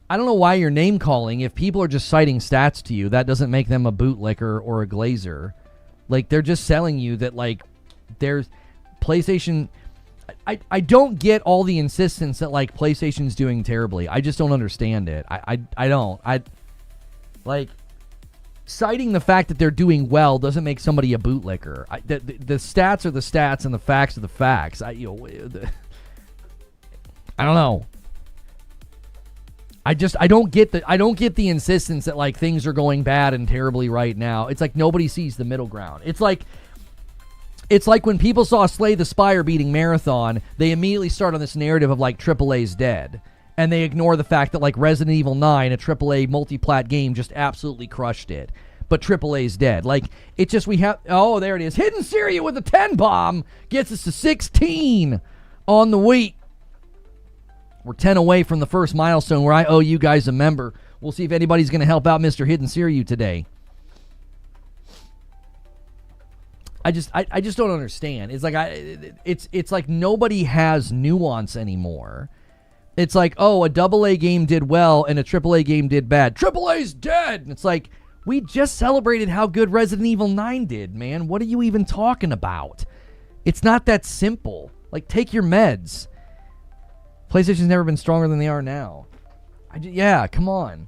I don't know why you're name calling. If people are just citing stats to you, that doesn't make them a bootlicker or a glazer. Like, they're just selling you that, like, there's PlayStation. I don't get all the insistence that, like, PlayStation's doing terribly. I just don't understand it. I don't. Like, citing the fact that they're doing well doesn't make somebody a bootlicker. The stats are the stats and the facts are the facts. I don't know. I don't get the insistence that, like, things are going bad and terribly right now. It's like nobody sees the middle ground. It's like when people saw Slay the Spire beating Marathon, they immediately start on this narrative of, like, AAA's dead. And they ignore the fact that, like, Resident Evil 9, a AAA multi-plat game, just absolutely crushed it. But AAA's dead. Like, it's just oh, there it is. Hidden Syria with a 10 bomb gets us to 16 on the week. We're 10 away from the first milestone where I owe you guys a member. We'll see if anybody's going to help out Mr. Hidden Syria today. I just don't understand. It's like it's like nobody has nuance anymore. It's like, oh, a AA game did well and a AAA game did bad. AAA's dead! And it's like, we just celebrated how good Resident Evil 9 did, man. What are you even talking about? It's not that simple. Like, take your meds. PlayStation's never been stronger than they are now. Yeah, come on.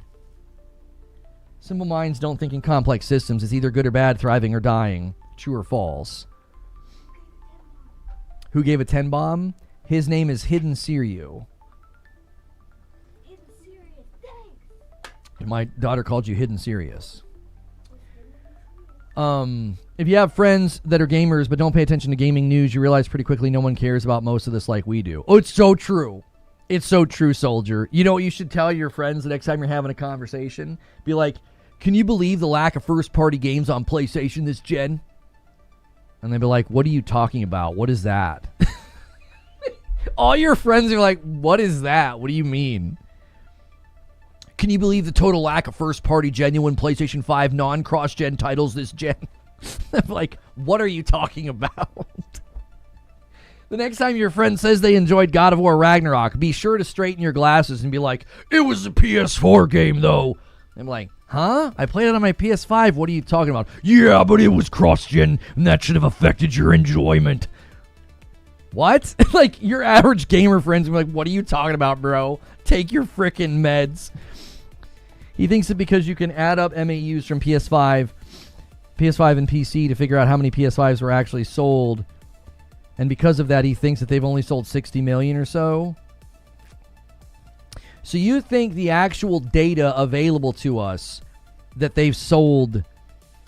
Simple minds don't think in complex systems. It's either good or bad, thriving or dying. True or false. Who gave a 10 bomb? His name is Hidden Syria. My daughter called you Hidden Serious. If you have friends that are gamers but don't pay attention to gaming news, you realize pretty quickly no one cares about most of this like we do. Oh, it's so true. It's so true, Soldier. You know what you should tell your friends the next time you're having a conversation? Be like, can you believe the lack of first-party games on PlayStation this gen? And they'd be like, what are you talking about? What is that? All your friends are like, what is that? What do you mean? Can you believe the total lack of first-party genuine PlayStation 5 non-cross-gen titles this gen? I'm like, what are you talking about? The next time your friend says they enjoyed God of War Ragnarok, be sure to straighten your glasses and be like, it was a PS4 game, though. I'm like, huh? I played it on my PS5. What are you talking about? Yeah, but it was cross-gen, and that should have affected your enjoyment. What? Like, your average gamer friends are like, what are you talking about, bro? Take your frickin' meds. He thinks that because you can add up MAUs from PS5 and PC to figure out how many PS5s were actually sold, and because of that, he thinks that they've only sold 60 million or so. So you think the actual data available to us that they've sold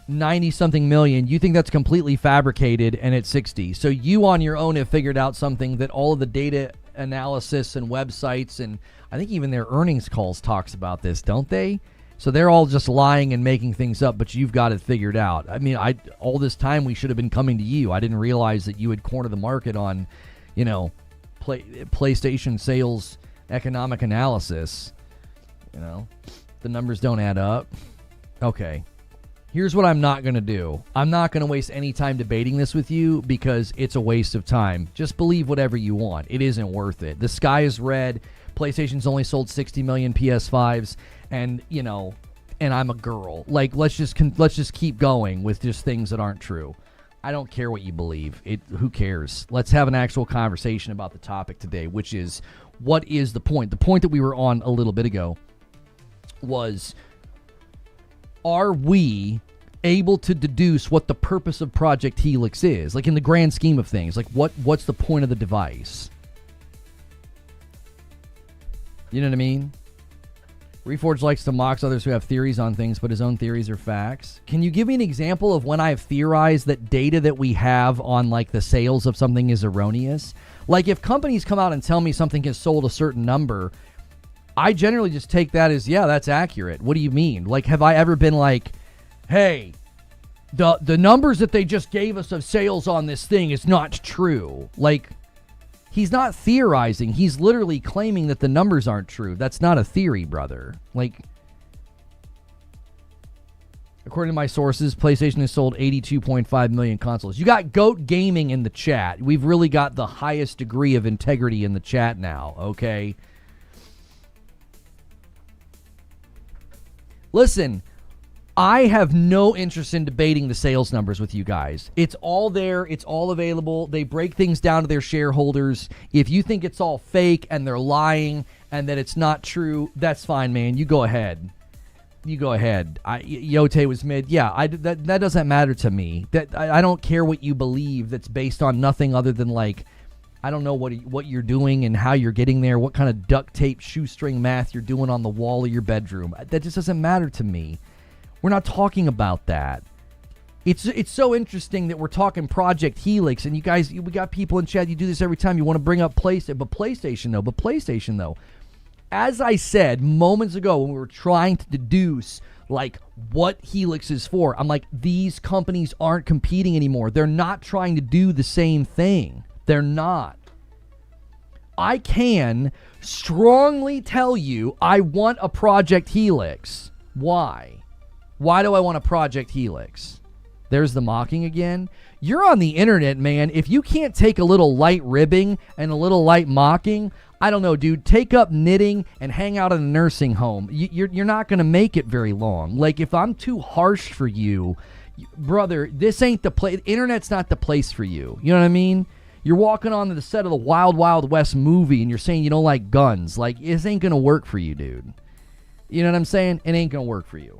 90-something million, you think that's completely fabricated and it's 60. So you on your own have figured out something that all of the data analysis and websites, and I think even their earnings calls talks about this, don't they? So they're all just lying and making things up, but you've got it figured out. I mean, all this time we should have been coming to you. I didn't realize that you had cornered the market on, PlayStation sales economic analysis. The numbers don't add up. Okay. Here's what I'm not going to do. I'm not going to waste any time debating this with you because it's a waste of time. Just believe whatever you want. It isn't worth it. The sky is red. PlayStation's only sold 60 million PS5s, and I'm a girl. Like, let's just keep going with just things that aren't true. I don't care what you believe. Who cares? Let's have an actual conversation about the topic today, which is, what is the point? The point that we were on a little bit ago was, are we able to deduce what the purpose of Project Helix is? Like, in the grand scheme of things, like what's the point of the device? You know what I mean? Reforge likes to mock others who have theories on things, but his own theories are facts. Can you give me an example of when I've theorized that data that we have on, like, the sales of something is erroneous? Like, if companies come out and tell me something has sold a certain number, I generally just take that as, yeah, that's accurate. What do you mean? Like, have I ever been like, hey, the numbers that they just gave us of sales on this thing is not true? Like, he's not theorizing. He's literally claiming that the numbers aren't true. That's not a theory, brother. Like, according to my sources, PlayStation has sold 82.5 million consoles. You got Goat Gaming in the chat. We've really got the highest degree of integrity in the chat now, okay? Listen, I have no interest in debating the sales numbers with you guys. It's all there. It's all available. They break things down to their shareholders. If you think it's all fake and they're lying and that it's not true, that's fine, man. You go ahead. You go ahead. Yote was mid. Yeah, that doesn't matter to me. I don't care what you believe that's based on nothing other than, like, I don't know what you're doing and how you're getting there, what kind of duct tape shoestring math you're doing on the wall of your bedroom. That just doesn't matter to me. We're not talking about that. It's so interesting that we're talking Project Helix, and you guys, we got people in chat, you do this every time, you want to bring up PlayStation though. As I said moments ago when we were trying to deduce, like, what Helix is for, I'm like, these companies aren't competing anymore. They're not trying to do the same thing. They're not. I can strongly tell you I want a Project Helix. Why? Why do I want a Project Helix? There's the mocking again. You're on the internet, man. If you can't take a little light ribbing and a little light mocking, I don't know, dude. Take up knitting and hang out in a nursing home. You're not going to make it very long. Like, if I'm too harsh for you, brother, this ain't the place. Internet's not the place for you. You know what I mean? You're walking onto the set of the Wild Wild West movie and you're saying you don't like guns. Like, this ain't going to work for you, dude. You know what I'm saying? It ain't going to work for you.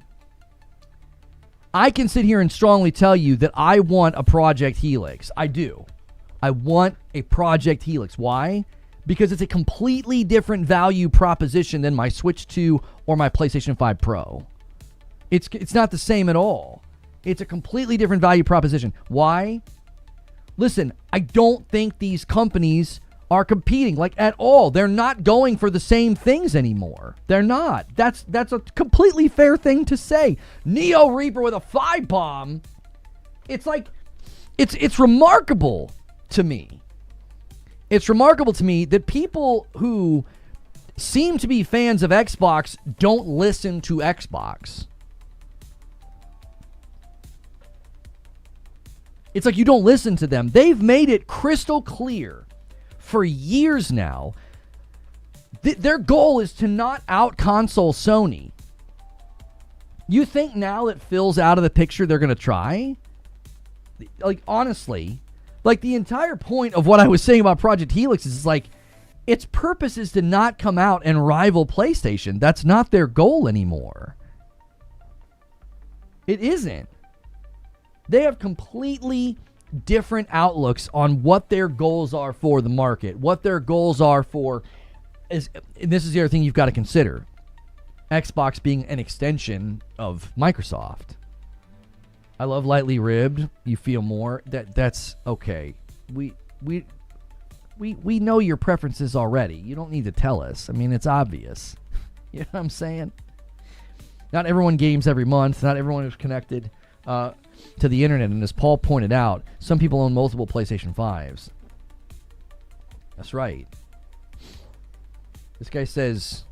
I can sit here and strongly tell you that I want a Project Helix. I do. I want a Project Helix. Why? Because it's a completely different value proposition than my Switch 2 or my PlayStation 5 Pro. It's not the same at all. It's a completely different value proposition. Why? Listen, I don't think these companies are competing, like, at all. They're not going for the same things anymore. They're not. That's a completely fair thing to say. Neo Reaper with a 5-bomb. It's like, it's remarkable to me. It's remarkable to me that people who seem to be fans of Xbox don't listen to Xbox. It's like you don't listen to them. They've made it crystal clear for years now. Their goal is to not out-console Sony. You think now that Phil's out of the picture, they're going to try? Like, honestly, like the entire point of what I was saying about Project Helix is like, its purpose is to not come out and rival PlayStation. That's not their goal anymore. It isn't. They have completely different outlooks on what their goals are for the market, what their goals are for, and this is the other thing you've got to consider. Xbox being an extension of Microsoft. I love lightly ribbed. You feel more. That's okay. We know your preferences already. You don't need to tell us. I mean, it's obvious. You know what I'm saying? Not everyone games every month. Not everyone is connected to the internet. And as Paul pointed out, some people own multiple PlayStation 5s. That's right. This guy says,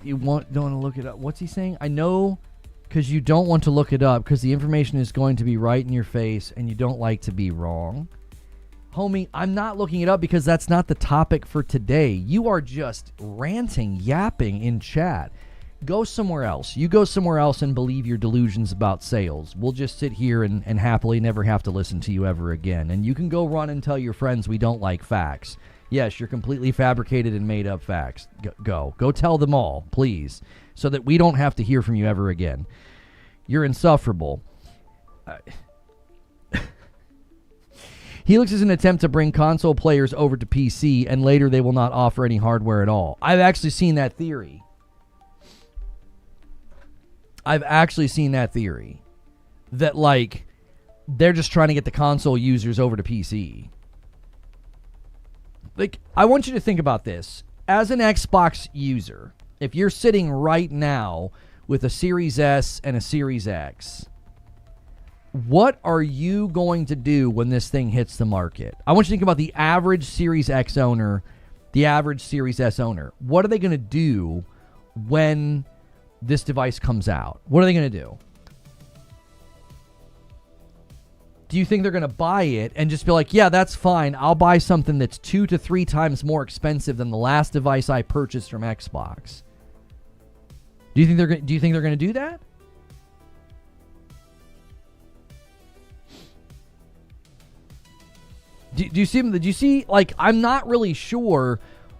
don't want to look it up. What's he saying? I know, because you don't want to look it up because the information is going to be right in your face and you don't like to be wrong. Homie, I'm not looking it up because that's not the topic for today. You are just ranting, yapping in chat. Go somewhere else. You go somewhere else and believe your delusions about sales. We'll just sit here and happily never have to listen to you ever again. And you can go run and tell your friends we don't like facts. Yes, you're completely fabricated and made up facts. Go tell them all, please, so that we don't have to hear from you ever again. You're insufferable. Helix is an attempt to bring console players over to PC, and later they will not offer any hardware at all. I've actually seen that theory. That, like, they're just trying to get the console users over to PC. Like, I want you to think about this. As an Xbox user, if you're sitting right now with a Series S and a Series X, what are you going to do when this thing hits the market? I want you to think about the average Series X owner, the average Series S owner. What are they going to do when this device comes out? What are they going to do? Do you think they're going to buy it and just be like, yeah, that's fine. I'll buy something that's 2 to 3 times more expensive than the last device I purchased from Xbox? Do you think they're going to do that? Do you see, like, I'm not really sure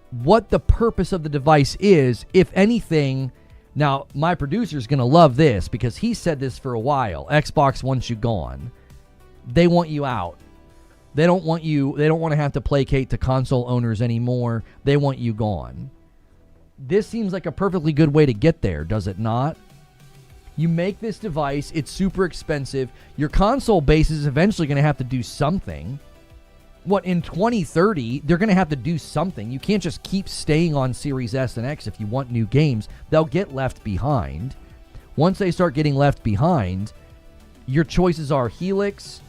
what the purpose of the device is, if anything. Now, my producer's going to love this because he said this for a while. Xbox wants you gone. They want you out. They don't want to have to placate to console owners anymore. They want you gone. This seems like a perfectly good way to get there, does it not? You make this device, it's super expensive. Your console base is eventually going to have to do something. What, in 2030, they're going to have to do something. You can't just keep staying on Series S and X if you want new games. They'll get left behind. Once they start getting left behind, your choices are Helix,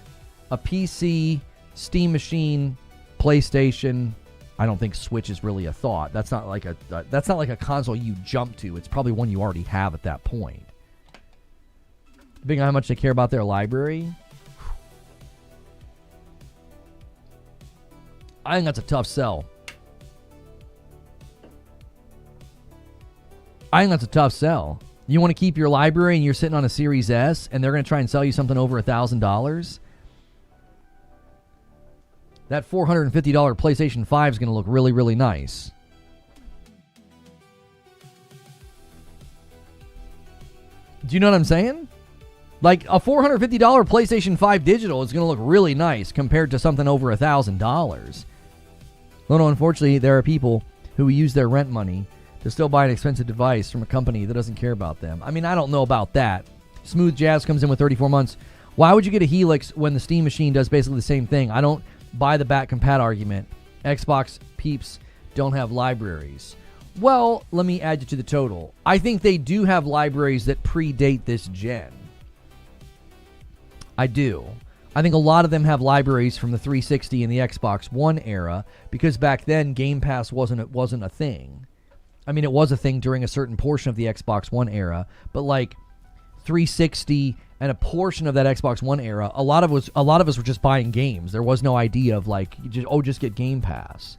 a PC, Steam machine, PlayStation. I don't think Switch is really a thought. That's not like a console you jump to. It's probably one you already have at that point. Depending on how much they care about their library, I think that's a tough sell. You want to keep your library and you're sitting on a Series S and they're going to try and sell you something over $1,000? That $450 PlayStation 5 is going to look really, really nice. Do you know what I'm saying? Like, a $450 PlayStation 5 digital is going to look really nice compared to something over $1,000. No, unfortunately, there are people who use their rent money to still buy an expensive device from a company that doesn't care about them. I mean, I don't know about that. Smooth Jazz comes in with 34 months. Why would you get a Helix when the Steam machine does basically the same thing? I don't buy the back compat argument. Xbox peeps don't have libraries. Well, let me add you to the total. I think they do have libraries that predate this gen. I do. I think a lot of them have libraries from the 360 and the Xbox One era, because back then Game Pass wasn't a thing. I mean, it was a thing during a certain portion of the Xbox One era, but like 360 and a portion of that Xbox One era, a lot of us were just buying games. There was no idea of like, just get Game Pass.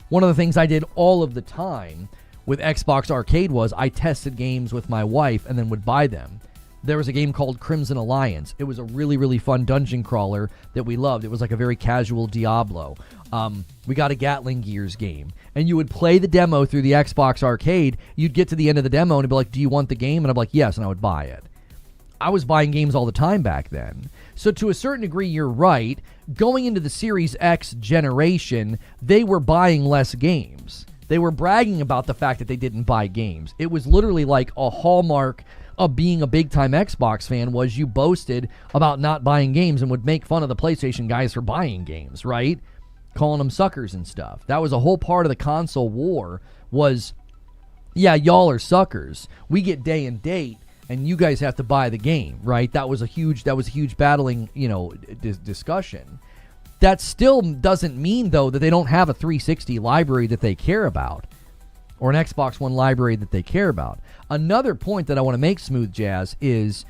One of the things I did all of the time with Xbox Arcade was I tested games with my wife and then would buy them. There was a game called Crimson Alliance. It was a really, really fun dungeon crawler that we loved. It was like a very casual Diablo. We got a Gatling Gears game. And you would play the demo through the Xbox Arcade. You'd get to the end of the demo and it'd be like, do you want the game? And I'd be like, yes, and I would buy it. I was buying games all the time back then. So to a certain degree, you're right. Going into the Series X generation, they were buying less games. They were bragging about the fact that they didn't buy games. It was literally like a hallmark of being a big-time Xbox fan was you boasted about not buying games and would make fun of the PlayStation guys for buying games, right? Calling them suckers and stuff. That was a whole part of the console war was, yeah, y'all are suckers. We get day and date, and you guys have to buy the game, right? That was a huge battling, discussion. That still doesn't mean, though, that they don't have a 360 library that they care about, or an Xbox One library that they care about. Another point that I want to make, Smooth Jazz, is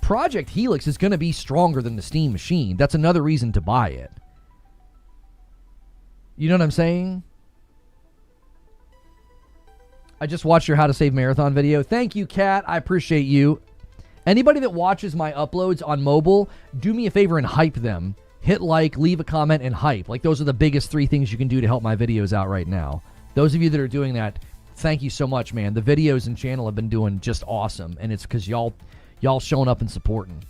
Project Helix is going to be stronger than the Steam machine. That's another reason to buy it. You know what I'm saying? I just watched your How to Save Marathon video. Thank you, Kat. I appreciate you. Anybody that watches my uploads on mobile, do me a favor and hype them. Hit like, leave a comment, and hype. Like, those are the biggest 3 things you can do to help my videos out right now. Those of you that are doing that, thank you so much, man. The videos and channel have been doing just awesome, and it's because y'all showing up and supporting.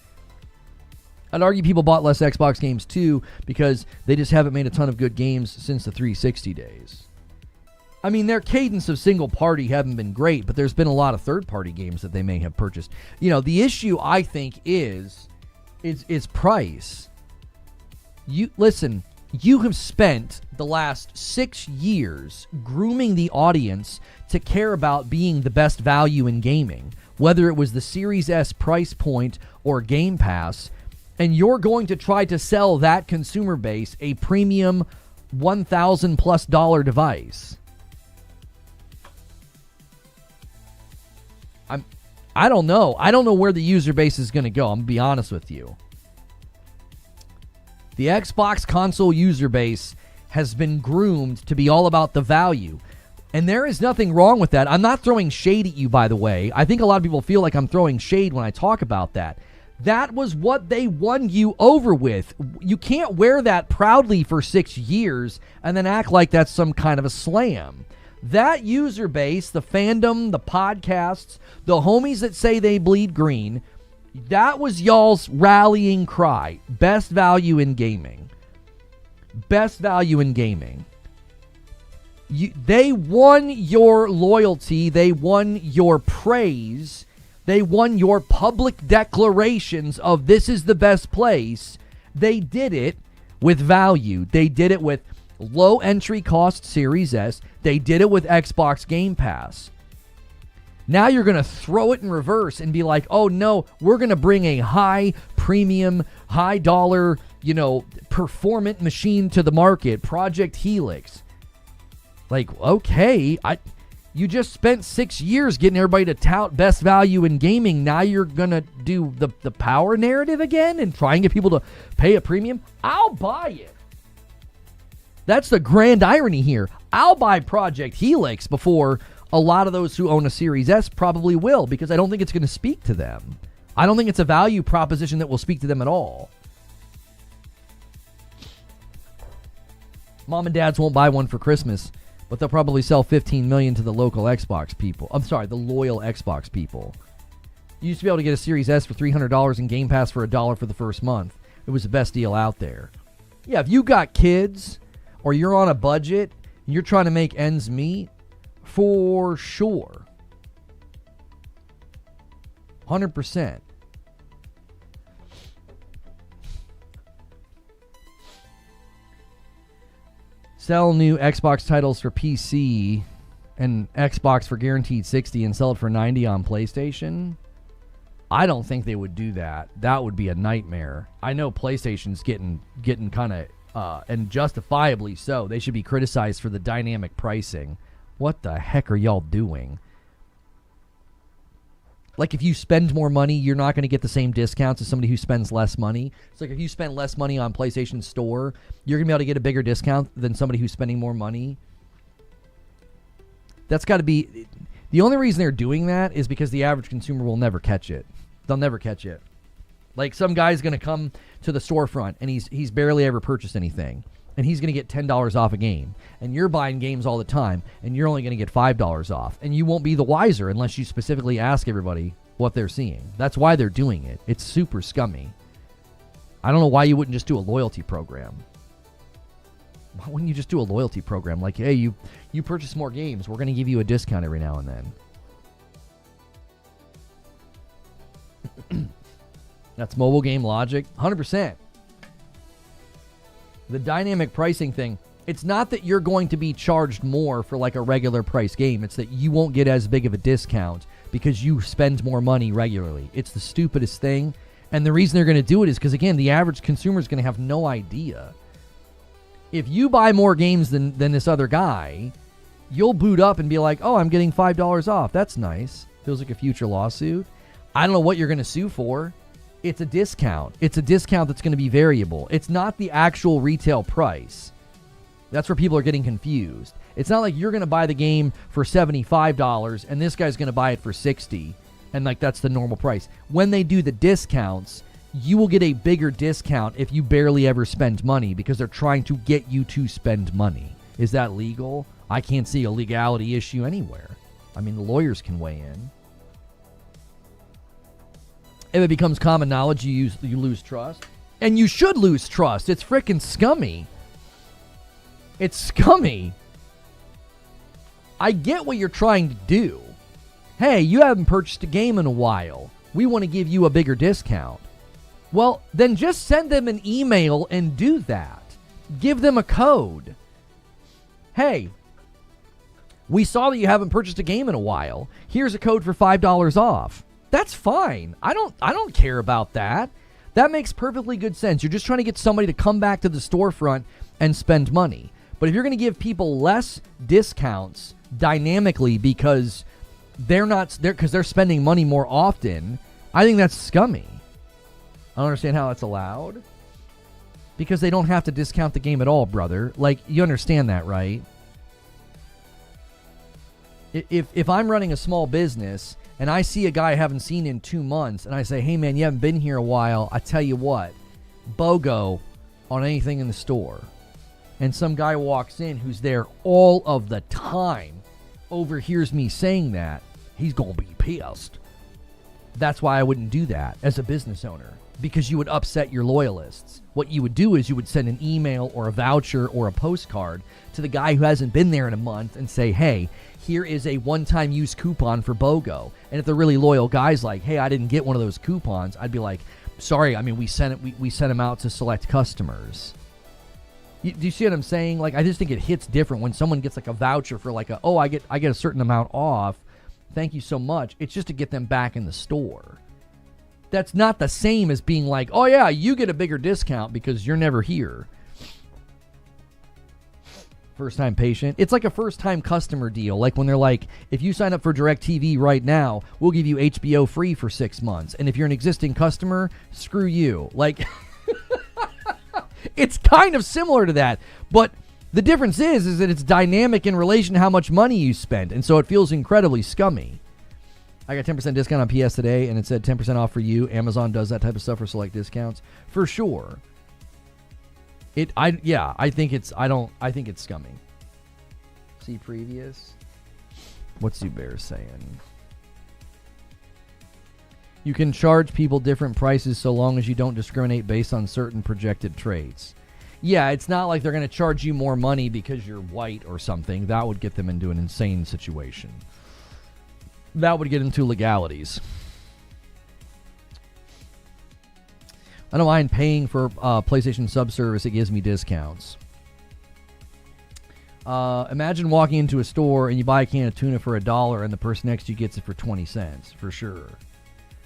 I'd argue people bought less Xbox games, too, because they just haven't made a ton of good games since the 360 days. I mean, their cadence of single-party haven't been great, but there's been a lot of third-party games that they may have purchased. The issue, I think, is price. Listen, you have spent the last 6 years grooming the audience to care about being the best value in gaming, whether it was the Series S price point or Game Pass, and you're going to try to sell that consumer base a premium $1,000+ device. I don't know. I don't know where the user base is going to go. I'm going to be honest with you. The Xbox console user base has been groomed to be all about the value. And there is nothing wrong with that. I'm not throwing shade at you, by the way. I think a lot of people feel like I'm throwing shade when I talk about that. That was what they won you over with. You can't wear that proudly for 6 years and then act like that's some kind of a slam. That user base, the fandom, the podcasts, the homies that say they bleed green, that was y'all's rallying cry. Best value in gaming. Best value in gaming. They won your loyalty. They won your praise. They won your public declarations of this is the best place. They did it with value. They did it with low entry cost Series S. They did it with Xbox Game Pass. Now you're going to throw it in reverse and be like, oh no, we're going to bring a high premium, high dollar, performant machine to the market, Project Helix. Like, okay, you just spent 6 years getting everybody to tout best value in gaming. Now you're going to do the power narrative again and try and get people to pay a premium? I'll buy it. That's the grand irony here. I'll buy Project Helix before a lot of those who own a Series S probably will, because I don't think it's going to speak to them. I don't think it's a value proposition that will speak to them at all. Mom and dads won't buy one for Christmas, but they'll probably sell 15 million to the local Xbox people. I'm sorry, the loyal Xbox people. You used to be able to get a Series S for $300 and Game Pass for $1 for the first month. It was the best deal out there. Yeah, if you got kids or you're on a budget and you're trying to make ends meet, for sure. 100%. Sell new Xbox titles for PC and Xbox for guaranteed 60 and sell it for 90 on PlayStation. I don't think they would do that. That would be a nightmare. I know PlayStation's getting kind of, and justifiably so, they should be criticized for the dynamic pricing. What the heck are y'all doing? Like, if you spend more money, you're not going to get the same discounts as somebody who spends less money. It's like if you spend less money on PlayStation Store, you're going to be able to get a bigger discount than somebody who's spending more money. That's got to be... The only reason they're doing that is because the average consumer will never catch it. They'll never catch it. Like, some guy's going to come to the storefront, and he's barely ever purchased anything. And he's going to get $10 off a game. And you're buying games all the time, and you're only going to get $5 off. And you won't be the wiser unless you specifically ask everybody what they're seeing. That's why they're doing it. It's super scummy. I don't know why you wouldn't just do a loyalty program. Why wouldn't you just do a loyalty program? Like, hey, you purchase more games, we're going to give you a discount every now and then. That's mobile game logic. 100%. The dynamic pricing thing, it's not that you're going to be charged more for like a regular price game. It's that you won't get as big of a discount because you spend more money regularly. It's the stupidest thing. And the reason they're going to do it is because, again, the average consumer is going to have no idea. If you buy more games than this other guy, you'll boot up and be like, oh, I'm getting $5 off. That's nice. Feels like a future lawsuit. I don't know what you're going to sue for. It's a discount. It's a discount that's going to be variable. It's not the actual retail price. That's where people are getting confused. It's not like you're going to buy the game for $75 and this guy's going to buy it for $60, and like that's the normal price. When they do the discounts, you will get a bigger discount if you barely ever spend money because they're trying to get you to spend money. Is that legal? I can't see a legality issue anywhere. I mean, the lawyers can weigh in. If it becomes common knowledge, you lose trust. And you should lose trust. It's freaking scummy. It's scummy. I get what you're trying to do. Hey, you haven't purchased a game in a while. We want to give you a bigger discount. Well, then just send them an email and do that. Give them a code. Hey, we saw that you haven't purchased a game in a while. Here's a code for $5 off. That's fine. I don't care about that. That makes perfectly good sense. You're just trying to get somebody to come back to the storefront and spend money. But if you're going to give people less discounts dynamically because they're spending money more often, I think that's scummy. I don't understand how that's allowed. Because they don't have to discount the game at all, brother. Like, you understand that, right? If I'm running a small business and I see a guy I haven't seen in 2 months, and I say, hey, man, you haven't been here a while. I tell you what, BOGO on anything in the store. And some guy walks in who's there all of the time, overhears me saying that, he's going to be pissed. That's why I wouldn't do that as a business owner, because you would upset your loyalists. What you would do is you would send an email or a voucher or a postcard to the guy who hasn't been there in a month and say, hey, here is a one-time use coupon for BOGO. And if the really loyal guy's like, hey, I didn't get one of those coupons, I'd be like, sorry, I mean, we sent them out to select customers. Do you see what I'm saying? Like, I just think it hits different when someone gets like a voucher for like I get a certain amount off. Thank you so much. It's just to get them back in the store. That's not the same as being like, oh yeah, you get a bigger discount because you're never here. First-time patient. It's like a first-time customer deal. Like when they're like, if you sign up for DirecTV right now, we'll give you HBO free for 6 months. And if you're an existing customer, screw you. Like, it's kind of similar to that. But the difference is that it's dynamic in relation to how much money you spend. And so it feels incredibly scummy. I got 10% discount on PS today, and it said 10% off for you. Amazon does that type of stuff for select discounts. For sure. I think it's scummy. See previous. What's Zubair saying? You can charge people different prices so long as you don't discriminate based on certain projected traits. Yeah, it's not like they're going to charge you more money because you're white or something. That would get them into an insane situation. That would get into legalities. I don't mind paying for PlayStation sub-service. It gives me discounts. Imagine walking into a store and you buy a can of tuna for $1 and the person next to you gets it for 20 cents. For sure.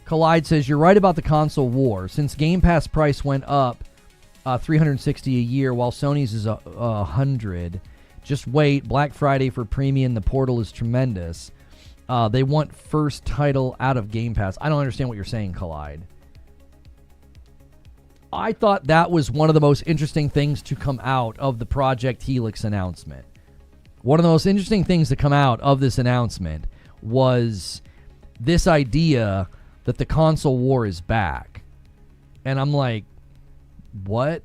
Collide says, you're right about the console war. Since Game Pass price went up $360 a year while Sony's is $100, just wait. Black Friday for premium. The portal is tremendous. They want first title out of Game Pass. I don't understand what you're saying, Collide. I thought that was one of the most interesting things to come out of the Project Helix announcement. One of the most interesting things to come out of this announcement was this idea that the console war is back. And I'm like, what?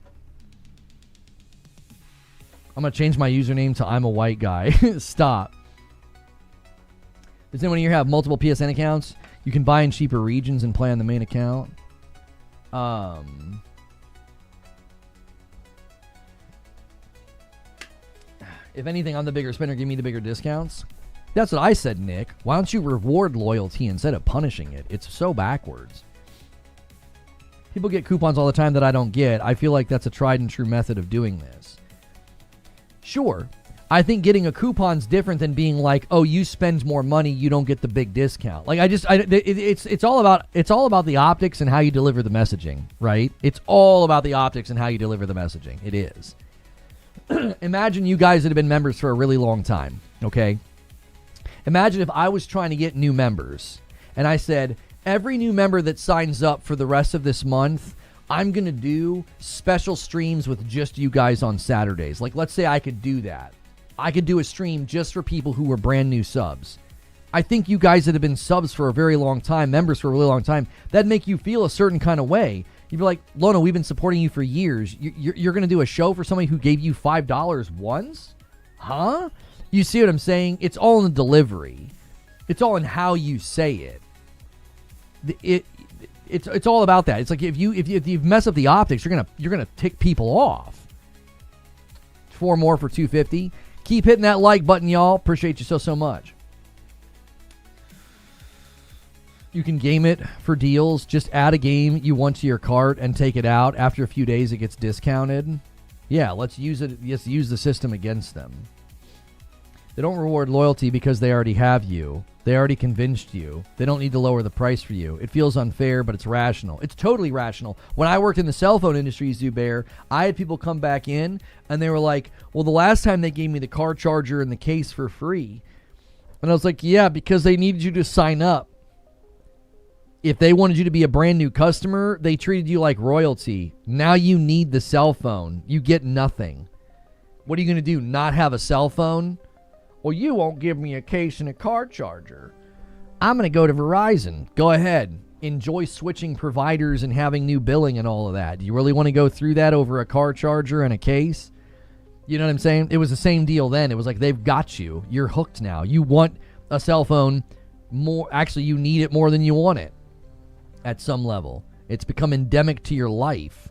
I'm going to change my username to I'm a white guy. Stop. Does anyone here have multiple PSN accounts? You can buy in cheaper regions and play on the main account. If anything, I'm the bigger spender. Give me the bigger discounts. That's what I said, Nick. Why don't you reward loyalty instead of punishing it? It's so backwards. People get coupons all the time that I don't get. I feel like that's a tried and true method of doing this. Sure. I think getting a coupon's different than being like, oh, you spend more money, you don't get the big discount. Like it's all about the optics and how you deliver the messaging, right? It's all about the optics and how you deliver the messaging. It is. Imagine you guys that have been members for a really long time, okay? Imagine if I was trying to get new members and I said, every new member that signs up for the rest of this month, I'm going to do special streams with just you guys on Saturdays. Like, let's say I could do that. I could do a stream just for people who were brand new subs. I think you guys that have been subs for a very long time, members for a really long time, that'd make you feel a certain kind of way. You'd be like, Lona, we've been supporting you for years. You're going to do a show for somebody who gave you $5 once? Huh? You see what I'm saying? It's all in the delivery. It's all in how you say it. It's all about that. It's like if you mess up the optics, you're gonna tick people off. 4 more for $250. Keep hitting that like button, y'all. Appreciate you so much. You can game it for deals. Just add a game you want to your cart and take it out. After a few days, it gets discounted. Yeah, let's use it. Let's use the system against them. They don't reward loyalty because they already have you. They already convinced you. They don't need to lower the price for you. It feels unfair, but it's rational. It's totally rational. When I worked in the cell phone industry, Zubair, I had people come back in, and they were like, well, the last time they gave me the car charger and the case for free. And I was like, yeah, because they needed you to sign up. If they wanted you to be a brand new customer, they treated you like royalty. Now you need the cell phone. You get nothing. What are you going to do, not have a cell phone? Well, you won't give me a case and a car charger. I'm going to go to Verizon. Go ahead. Enjoy switching providers and having new billing and all of that. Do you really want to go through that over a car charger and a case? You know what I'm saying? It was the same deal then. It was like, they've got you. You're hooked now. You want a cell phone more. Actually, you need it more than you want it at some level. It's become endemic to your life.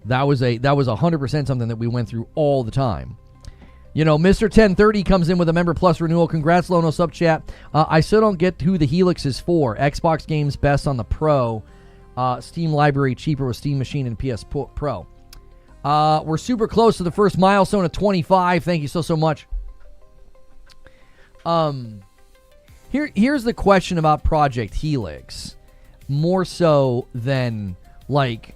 That was 100% something that we went through all the time. You know, Mr. 1030 comes in with a Member Plus renewal. Congrats, Lono Sub Chat. I still don't get who the Helix is for. Xbox games best on the Pro. Steam library cheaper with Steam Machine and PS Pro. We're super close to the first milestone of 25. Thank you so much. Here's the question about Project Helix. More so than, like,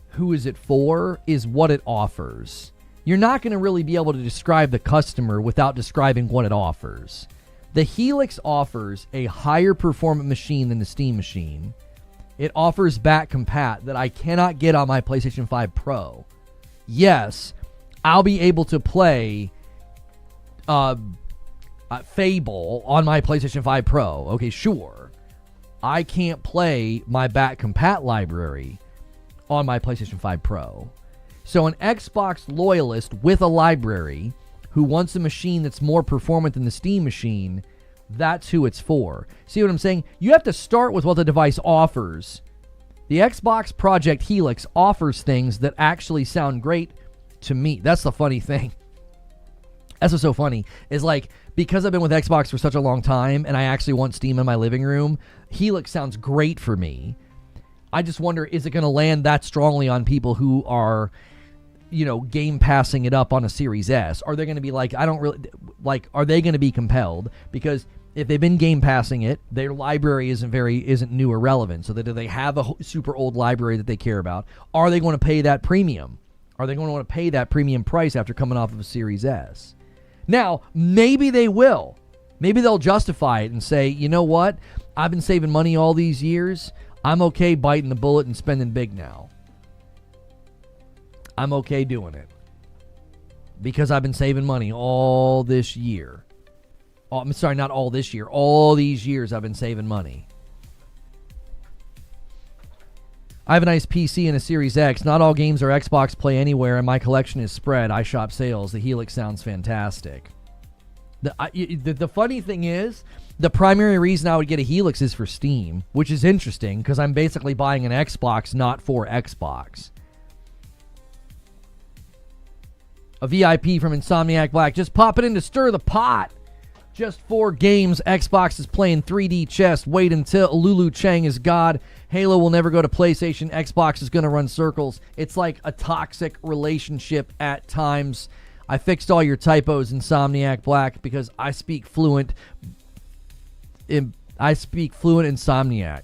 who is it for, is what it offers. You're not going to really be able to describe the customer without describing what it offers. The Helix offers a higher performant machine than the Steam Machine. It offers back compat that I cannot get on my PlayStation 5 Pro. Yes, I'll be able to play Fable on my PlayStation 5 Pro. Okay, sure. I can't play my back compat library on my PlayStation 5 Pro. So an Xbox loyalist with a library who wants a machine that's more performant than the Steam Machine, that's who it's for. See what I'm saying? You have to start with what the device offers. The Xbox Project Helix offers things that actually sound great to me. That's the funny thing. That's what's so funny, is like, because I've been with Xbox for such a long time and I actually want Steam in my living room, Helix sounds great for me. I just wonder, is it going to land that strongly on people who are game passing it up on a Series S? Are they going to be like, are they going to be compelled? Because if they've been game passing it, their library isn't new or relevant. So do they have a super old library that they care about? Are they going to pay that premium? Are they going to want to pay that premium price after coming off of a Series S? Now, maybe they will. Maybe they'll justify it and say, you know what? I've been saving money all these years. I'm okay biting the bullet and spending big now. I'm okay doing it. Because I've been saving money all this year. Oh, I'm sorry, not all this year. All these years I've been saving money. I have a nice PC and a Series X. Not all games are Xbox Play Anywhere, and my collection is spread. I shop sales. The Helix sounds fantastic. The funny thing is, the primary reason I would get a Helix is for Steam, which is interesting because I'm basically buying an Xbox not for Xbox. A VIP from Insomniac Black. Just pop it in to stir the pot. Just 4 games. Xbox is playing 3D chess. Wait until Lulu Chang is God. Halo will never go to PlayStation. Xbox is going to run circles. It's like a toxic relationship at times. I fixed all your typos, Insomniac Black, because I speak fluent Insomniac.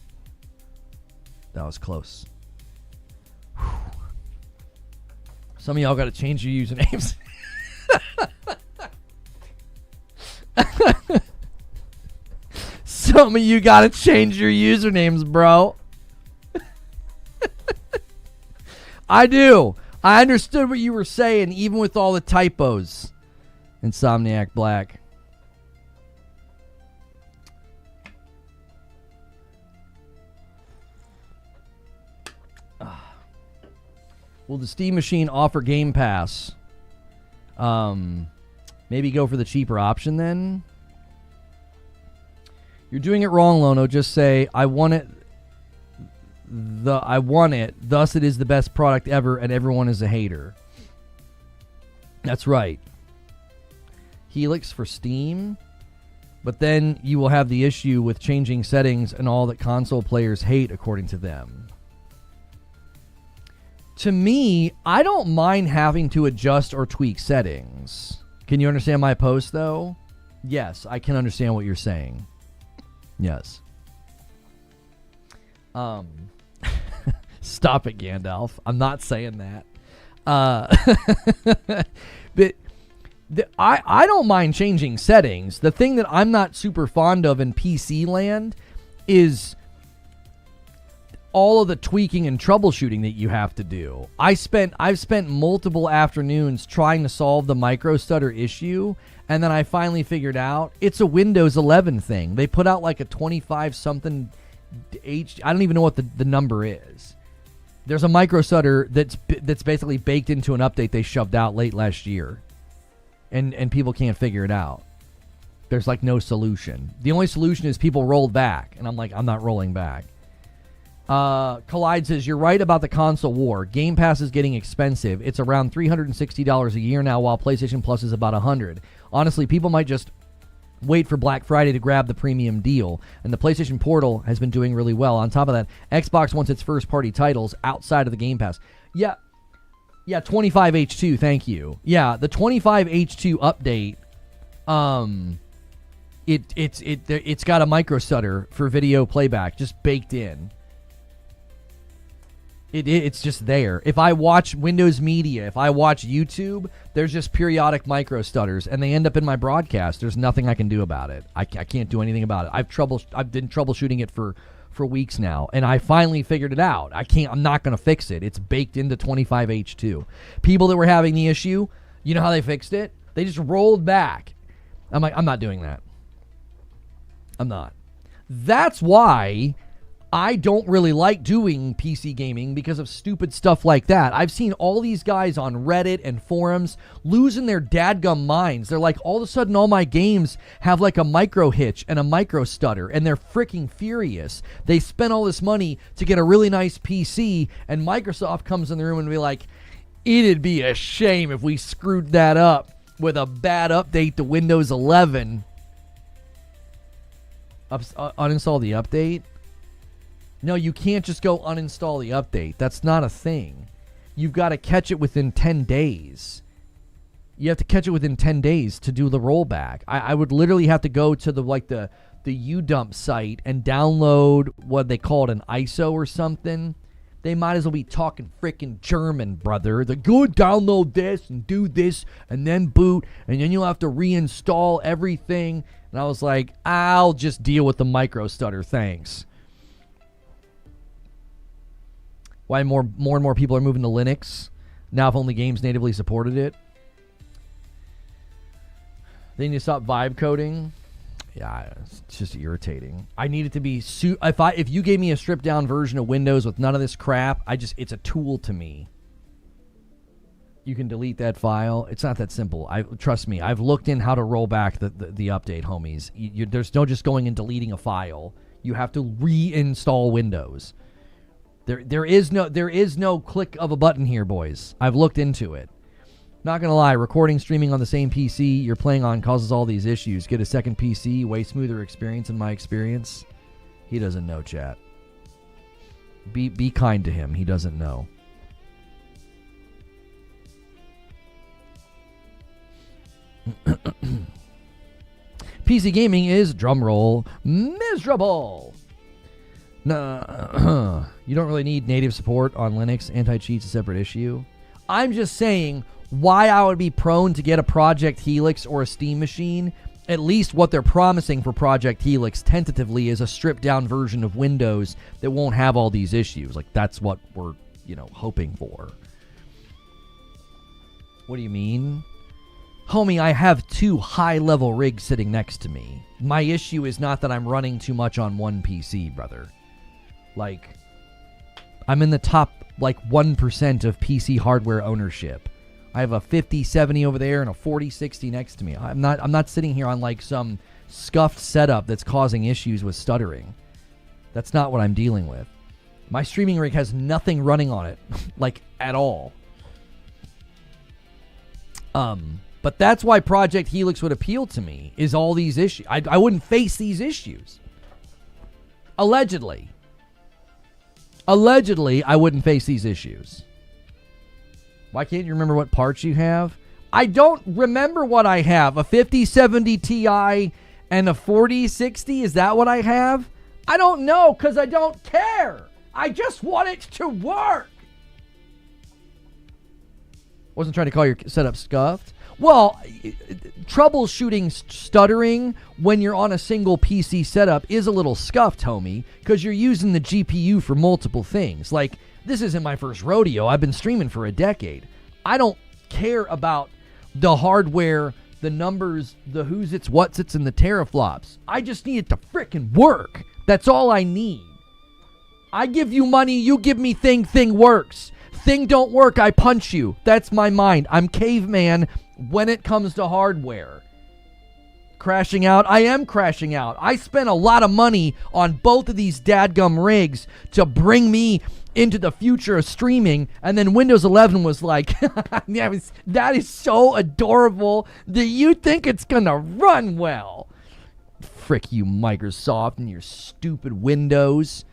That was close. Whew. Some of y'all got to change your usernames. Some of you got to change your usernames, bro. I do. I understood what you were saying, even with all the typos. Insomniac Black. Will the Steam machine offer Game Pass? Maybe go for the cheaper option then? You're doing it wrong, Lono. Just say, I want it. Thus it is the best product ever, and everyone is a hater. That's right. Helix for Steam. But then you will have the issue with changing settings and all that console players hate, according to them. To me, I don't mind having to adjust or tweak settings. Can you understand my post, though? Yes, I can understand what you're saying. Yes. Stop it, Gandalf. I'm not saying that. But I don't mind changing settings. The thing that I'm not super fond of in PC land is all of the tweaking and troubleshooting that you have to do. I've spent multiple afternoons trying to solve the micro stutter issue, and then I finally figured out it's a Windows 11 thing. They put out like a 25 something H. I don't even know what the number is. There's a micro stutter that's basically baked into an update they shoved out late last year, and people can't figure it out. There's like no solution. The only solution is people rolled back, and I'm like, I'm not rolling back. Collide says, you're right about the console war. Game Pass is getting expensive. It's around $360 a year now, while PlayStation Plus is about $100. Honestly, people might just wait for Black Friday to grab the premium deal, and the PlayStation Portal has been doing really well. On top of that, Xbox wants its first-party titles outside of the Game Pass. Yeah, 25H2, thank you. Yeah, the 25H2 update, it's got a micro stutter for video playback just baked in. It's just there. If I watch Windows Media, if I watch YouTube, there's just periodic micro stutters, and they end up in my broadcast. There's nothing I can do about it. I can't do anything about it. I've been troubleshooting it for weeks now, and I finally figured it out. I'm not going to fix it. It's baked into 25H2. People that were having the issue, you know how they fixed it? They just rolled back. I'm like, I'm not doing that. I'm not. That's why I don't really like doing PC gaming, because of stupid stuff like that. I've seen all these guys on Reddit and forums losing their dadgum minds. They're like, all of a sudden all my games have like a micro hitch and a micro stutter, and they're freaking furious. They spent all this money to get a really nice PC, and Microsoft comes in the room and be like, it'd be a shame if we screwed that up with a bad update to Windows 11. Uninstall the update? No, you can't just go uninstall the update. That's not a thing. you've got to catch it within 10 days. You have to catch it within 10 days to do the rollback. I would literally have to go to the UDump site and download what they call it, an ISO or something. They might as well be talking freaking German, brother. They're go download this and do this and then boot, and then you'll have to reinstall everything. And I was like, I'll just deal with the micro stutter, thanks. Why more and more people are moving to Linux now if only games natively supported it. They need to stop vibe coding. Yeah, it's just irritating. I need it to be if you gave me a stripped down version of Windows with none of this crap, it's a tool to me. You can delete that file. It's not that simple. Trust me. I've looked in how to roll back the update, homies. There's no just going and deleting a file. You have to reinstall Windows. There is no click of a button here, boys. I've looked into it. Not gonna lie, recording, streaming on the same PC you're playing on causes all these issues. Get a second PC, way smoother experience in my experience. He doesn't know, chat. Be kind to him. He doesn't know. PC gaming is, drumroll, miserable. No, you don't really need native support on Linux. Anti-cheat's a separate issue. I'm just saying why I would be prone to get a Project Helix or a Steam machine. At least what they're promising for Project Helix tentatively is a stripped down version of Windows that won't have all these issues. Like, that's what we're, hoping for. What do you mean? Homie, I have 2 high-level rigs sitting next to me. My issue is not that I'm running too much on one PC, brother. Like, I'm in the top, 1% of PC hardware ownership. I have a 5070 over there and a 4060 next to me. I'm not sitting here on, some scuffed setup that's causing issues with stuttering. That's not what I'm dealing with. My streaming rig has nothing running on it, at all. But that's why Project Helix would appeal to me, is all these issues. I wouldn't face these issues. Allegedly, I wouldn't face these issues. Why can't you remember what parts you have? I don't remember what I have. A 5070 Ti and a 4060? Is that what I have? I don't know, because I don't care. I just want it to work. Wasn't trying to call your setup scuffed. Well, troubleshooting stuttering when you're on a single PC setup is a little scuffed, homie, because you're using the GPU for multiple things. This isn't my first rodeo. I've been streaming for a decade. I don't care about the hardware, the numbers, the who's its, what's its, and the teraflops. I just need it to frickin' work. That's all I need. I give you money, you give me thing works. Thing don't work, I punch you. That's my mind. I'm caveman when it comes to hardware. Crashing out? I am crashing out. I spent a lot of money on both of these dadgum rigs to bring me into the future of streaming, and then Windows 11 was like, that is so adorable that you think it's gonna run well. Frick you, Microsoft, and your stupid Windows.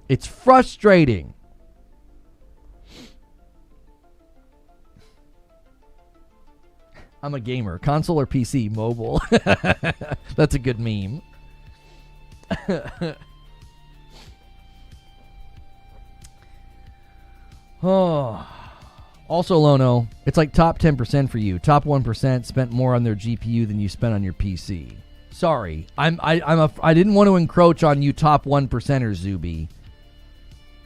It's frustrating. I'm a gamer. Console or PC? Mobile. That's a good meme. Oh. Also, Lono, it's like top 10% for you. Top 1% spent more on their GPU than you spent on your PC. Sorry, I didn't want to encroach on you, top 1%ers, Zuby.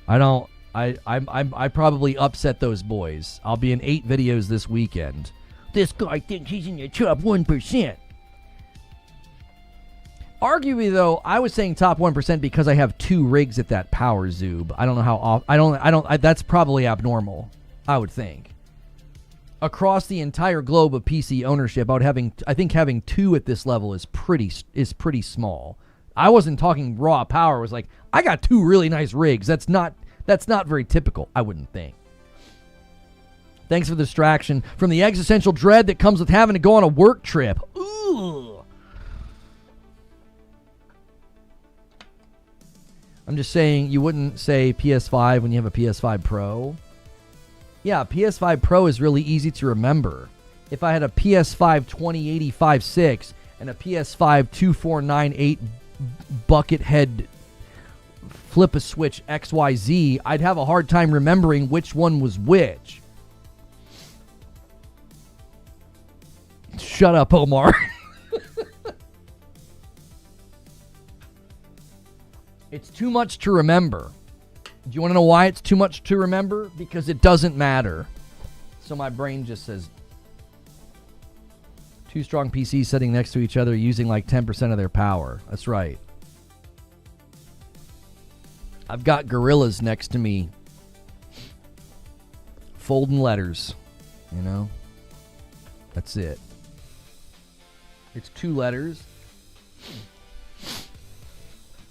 I probably upset those boys. I'll be in 8 videos this weekend. This guy thinks he's in the top 1%. Arguably, though, I was saying top 1% because I have 2 rigs at that power, Zoob. I don't know how that's probably abnormal, I would think. Across the entire globe of PC ownership, I think having 2 at this level is pretty small. I wasn't talking raw power. It was like, I got 2 really nice rigs. That's not very typical, I wouldn't think. Thanks for the distraction from the existential dread that comes with having to go on a work trip. Ooh. I'm just saying, you wouldn't say PS5 when you have a PS5 Pro. Yeah, PS5 Pro is really easy to remember. If I had a PS5 2085-6 and a PS5 2498 bucket head flip a switch XYZ, I'd have a hard time remembering which one was which. Shut up, Omar. It's too much to remember. Do you want to know why it's too much to remember? Because it doesn't matter. So my brain just says, two strong PCs sitting next to each other using like 10% of their power. That's right. I've got gorillas next to me folding letters, you know? That's it. It's 2 letters.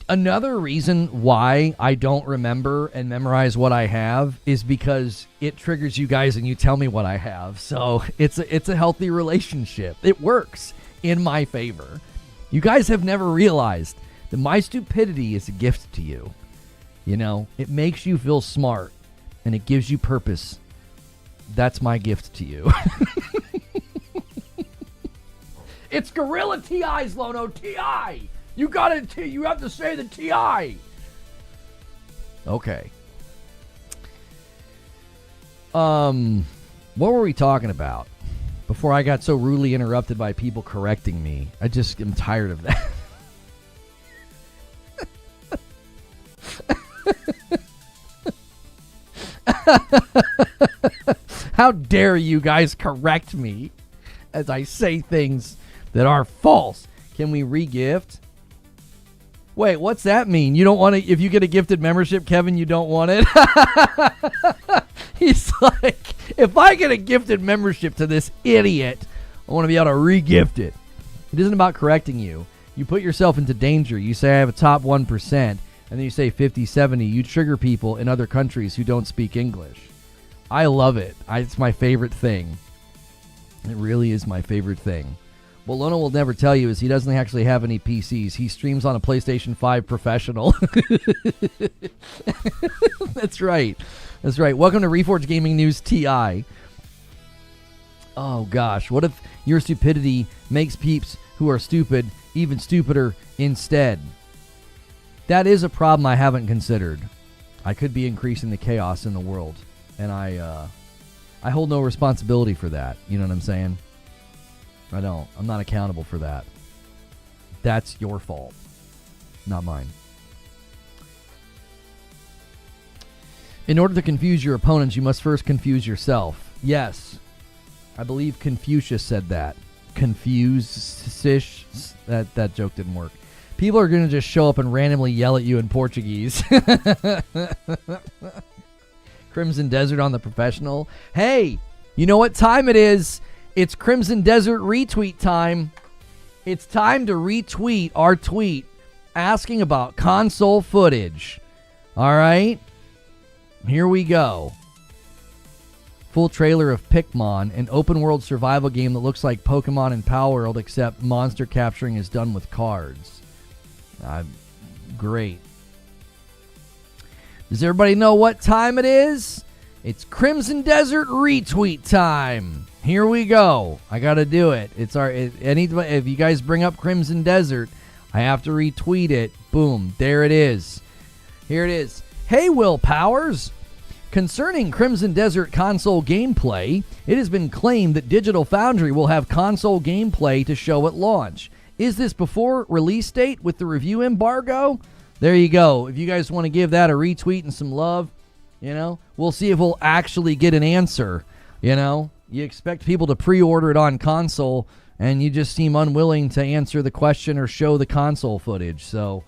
Another reason why I don't remember and memorize what I have is because it triggers you guys and you tell me what I have. So it's a healthy relationship. It works in my favor. You guys have never realized that my stupidity is a gift to you. You know, it makes you feel smart and it gives you purpose. That's my gift to you. It's Gorilla TI's, Lono. TI. You got it. You have to say the TI. Okay. What were we talking about before I got so rudely interrupted by people correcting me? I just am tired of that. How dare you guys correct me as I say things that are false? Can we re-gift? Wait, what's that mean? You don't want to, if you get a gifted membership, Kevin, you don't want it? He's like, if I get a gifted membership to this idiot, I want to be able to re-gift it. It isn't about correcting you. You put yourself into danger. You say, I have a top 1%, and then you say 50, 70. You trigger people in other countries who don't speak English. I love it. It's my favorite thing. It really is my favorite thing. What Lona will never tell you is he doesn't actually have any PCs. He streams on a PlayStation 5 Professional. That's right. That's right. Welcome to Reforged Gaming News TI. Oh, gosh. What if your stupidity makes peeps who are stupid even stupider instead? That is a problem I haven't considered. I could be increasing the chaos in the world. And I hold no responsibility for that. You know what I'm saying? I don't. I'm not accountable for that. That's your fault, not mine. In order to confuse your opponents, you must first confuse yourself. Yes. I believe Confucius said that. Confuse-ish. That joke didn't work. People are going to just show up and randomly yell at you in Portuguese. Crimson Desert on the Professional. Hey, you know what time it is? It's Crimson Desert retweet time. It's time to retweet our tweet asking about console footage. All right? Here we go. Full trailer of Pikmin, an open-world survival game that looks like Pokemon and Power World, except monster capturing is done with cards. Great. Does everybody know what time it is? It's Crimson Desert retweet time. Here we go. I got to do it. If you guys bring up Crimson Desert, I have to retweet it. Boom. There it is. Here it is. Hey, Will Powers. Concerning Crimson Desert console gameplay, it has been claimed that Digital Foundry will have console gameplay to show at launch. Is this before release date with the review embargo? There you go. If you guys want to give that a retweet and some love, you know, we'll see if we'll actually get an answer, you know. You expect people to pre-order it on console, and you just seem unwilling to answer the question or show the console footage. So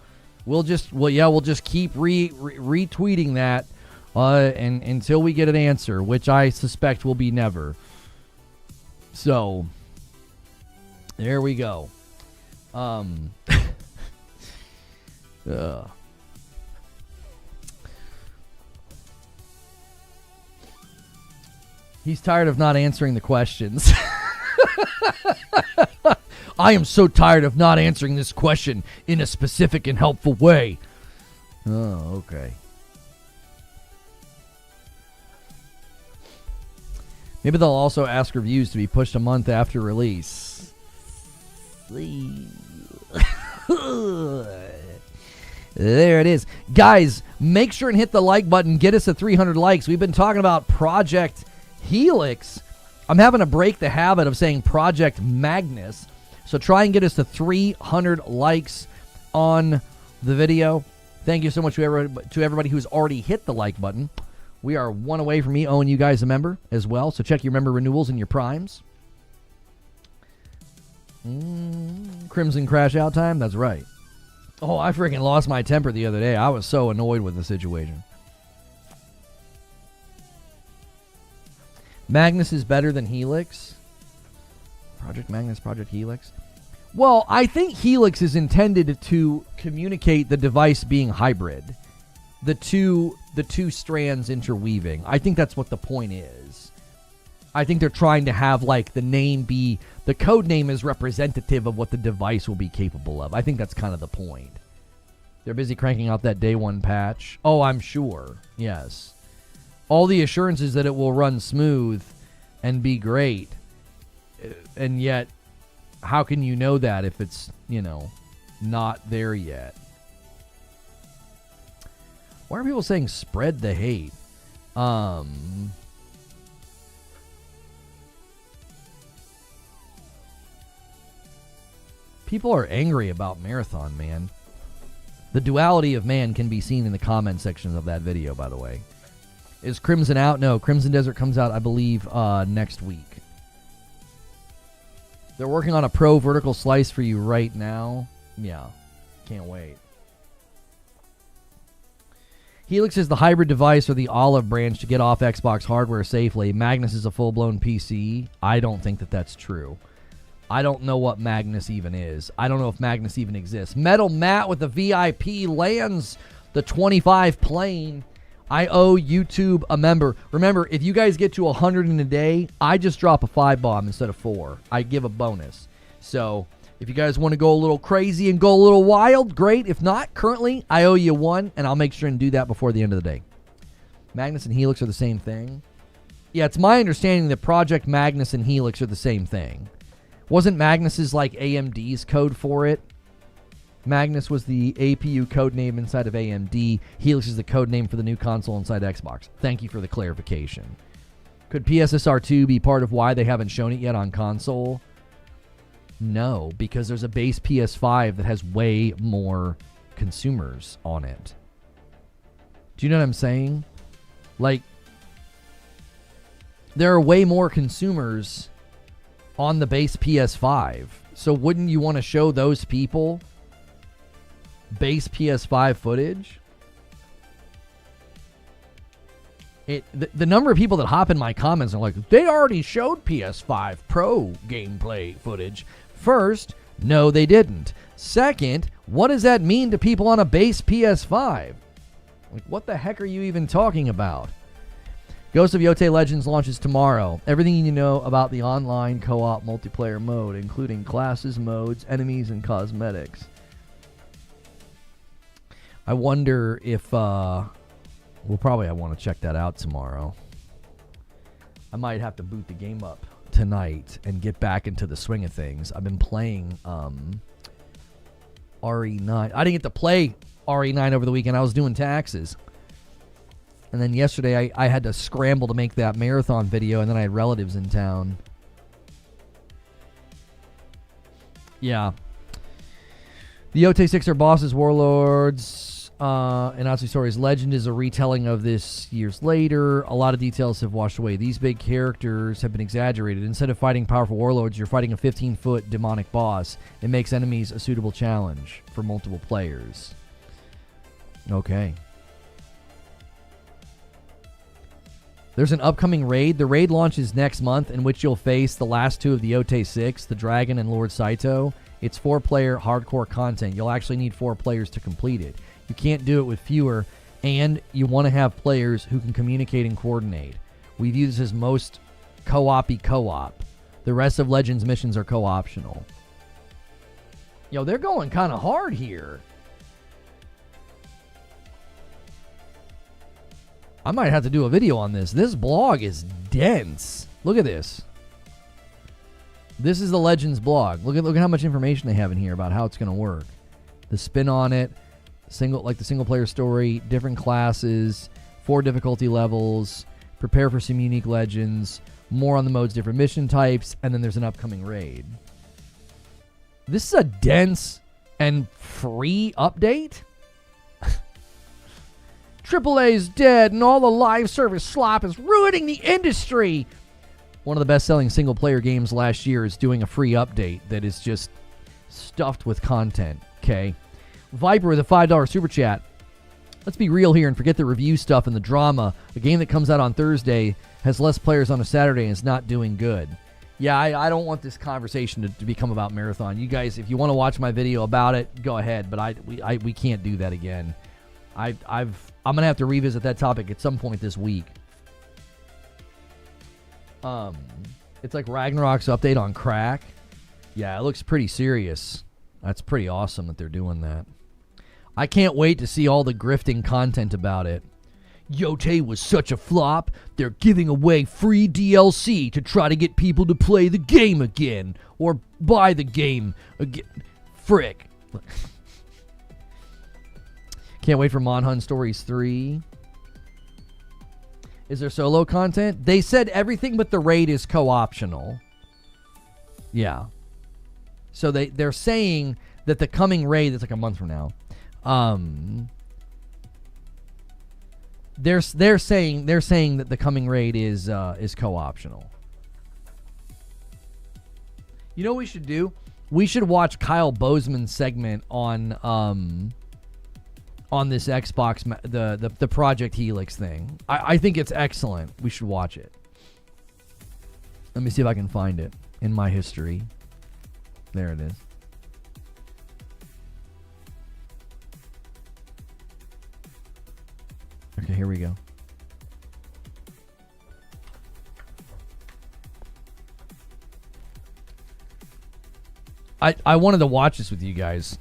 we'll just keep retweeting that and until we get an answer, which I suspect will be never. So there we go. He's tired of not answering the questions. I am so tired of not answering this question in a specific and helpful way. Oh, okay. Maybe they'll also ask reviews to be pushed a month after release. There it is. Guys, make sure and hit the like button. Get us to 300 likes. We've been talking about Project Helix. I'm having to break the habit of saying Project Magnus. So try and get us to 300 likes on the video. Thank you so much to everybody who's already hit the like button. We are one away from me owing you guys a member as well. So check your member renewals and your primes. Crimson crash out time? That's right. Oh, I freaking lost my temper the other day. I was so annoyed with the situation. Magnus is better than Helix? Project Magnus, Project Helix? Well, I think Helix is intended to communicate the device being hybrid. The two strands interweaving. I think that's what the point is. I think they're trying to have like the name be, the code name is representative of what the device will be capable of. I think that's kind of the point. They're busy cranking out that day one patch. Oh, I'm sure. Yes. All the assurances that it will run smooth and be great. And yet, how can you know that if it's, not there yet? Why are people saying spread the hate? People are angry about Marathon, man. The duality of man can be seen in the comment section of that video, by the way. Is Crimson out? No, Crimson Desert comes out, I believe, next week. They're working on a pro vertical slice for you right now. Yeah, can't wait. Helix is the hybrid device or the olive branch to get off Xbox hardware safely. Magnus is a full-blown PC. I don't think that that's true. I don't know what Magnus even is. I don't know if Magnus even exists. Metal Matt with the VIP lands the 25 plane. I owe YouTube a member. Remember, if you guys get to 100 in a day, I just drop a 5-bomb instead of 4. I give a bonus. So if you guys want to go a little crazy and go a little wild, great. If not, currently, I owe you 1, and I'll make sure and do that before the end of the day. Magnus and Helix are the same thing? Yeah, it's my understanding that Project Magnus and Helix are the same thing. Wasn't Magnus's like AMD's code for it? Magnus was the APU code name inside of AMD. Helix is the code name for the new console inside Xbox. Thank you for the clarification. Could PSSR2 be part of why they haven't shown it yet on console? No, because there's a base PS5 that has way more consumers on it. Do you know what I'm saying? Like, there are way more consumers on the base PS5. So wouldn't you want to show those people base PS5 footage? The number of people that hop in my comments are like, they already showed PS5 Pro gameplay footage. First, no, they didn't. Second, what does that mean to people on a base PS5? Like, what the heck are you even talking about? Ghost of Yotei Legends launches tomorrow. Everything you know about the online co-op multiplayer mode, including classes, modes, enemies, and cosmetics. I wonder if, I want to check that out tomorrow. I might have to boot the game up tonight and get back into the swing of things. I've been playing RE9. I didn't get to play RE9 over the weekend. I was doing taxes. And then yesterday I had to scramble to make that marathon video, and then I had relatives in town. Yeah. The Yotei 6 are bosses, warlords, and Natsu Stories. Legend is a retelling of this years later. A lot of details have washed away. These big characters have been exaggerated. Instead of fighting powerful warlords, you're fighting a 15-foot demonic boss. It makes enemies a suitable challenge for multiple players. Okay. There's an upcoming raid. The raid launches next month, in which you'll face the last two of the Yotei 6, the Dragon and Lord Saito. It's 4-player hardcore content. You'll actually need 4 players to complete it. You can't do it with fewer, and you want to have players who can communicate and coordinate. We view this as most co-op-y co-op. The rest of Legends missions are co-optional. Yo, they're going kind of hard here. I might have to do a video on this. This blog is dense. Look at this. This is the Legends blog. Look at how much information they have in here about how it's going to work. The spin on it, the single player story, different classes, 4 difficulty levels, prepare for some unique legends, more on the modes, different mission types, and then there's an upcoming raid. This is a dense and free update? AAA's dead and all the live service slop is ruining the industry. One of the best-selling single-player games last year is doing a free update that is just stuffed with content, okay? Viper with a $5 super chat. Let's be real here and forget the review stuff and the drama. A game that comes out on Thursday has less players on a Saturday and is not doing good. Yeah, I don't want this conversation to become about Marathon. You guys, if you want to watch my video about it, go ahead, but we can't do that again. I'm going to have to revisit that topic at some point this week. It's like Ragnarok's update on crack. Yeah, it looks pretty serious. That's pretty awesome that they're doing that. I can't wait to see all the grifting content about it. Yote was such a flop, they're giving away free DLC to try to get people to play the game again. Or buy the game again. Frick. Can't wait for Monhun Stories 3. Is there solo content? They said everything but the raid is co-optional. Yeah. So they're saying that the coming raid, that's like a month from now, they're saying that the coming raid is co-optional. You know what we should do? We should watch Kyle Bozeman's segment on this Xbox, the Project Helix thing. I think it's excellent. We should watch it. Let me see if I can find it in my history. There it is. Okay, here we go. I wanted to watch this with you guys.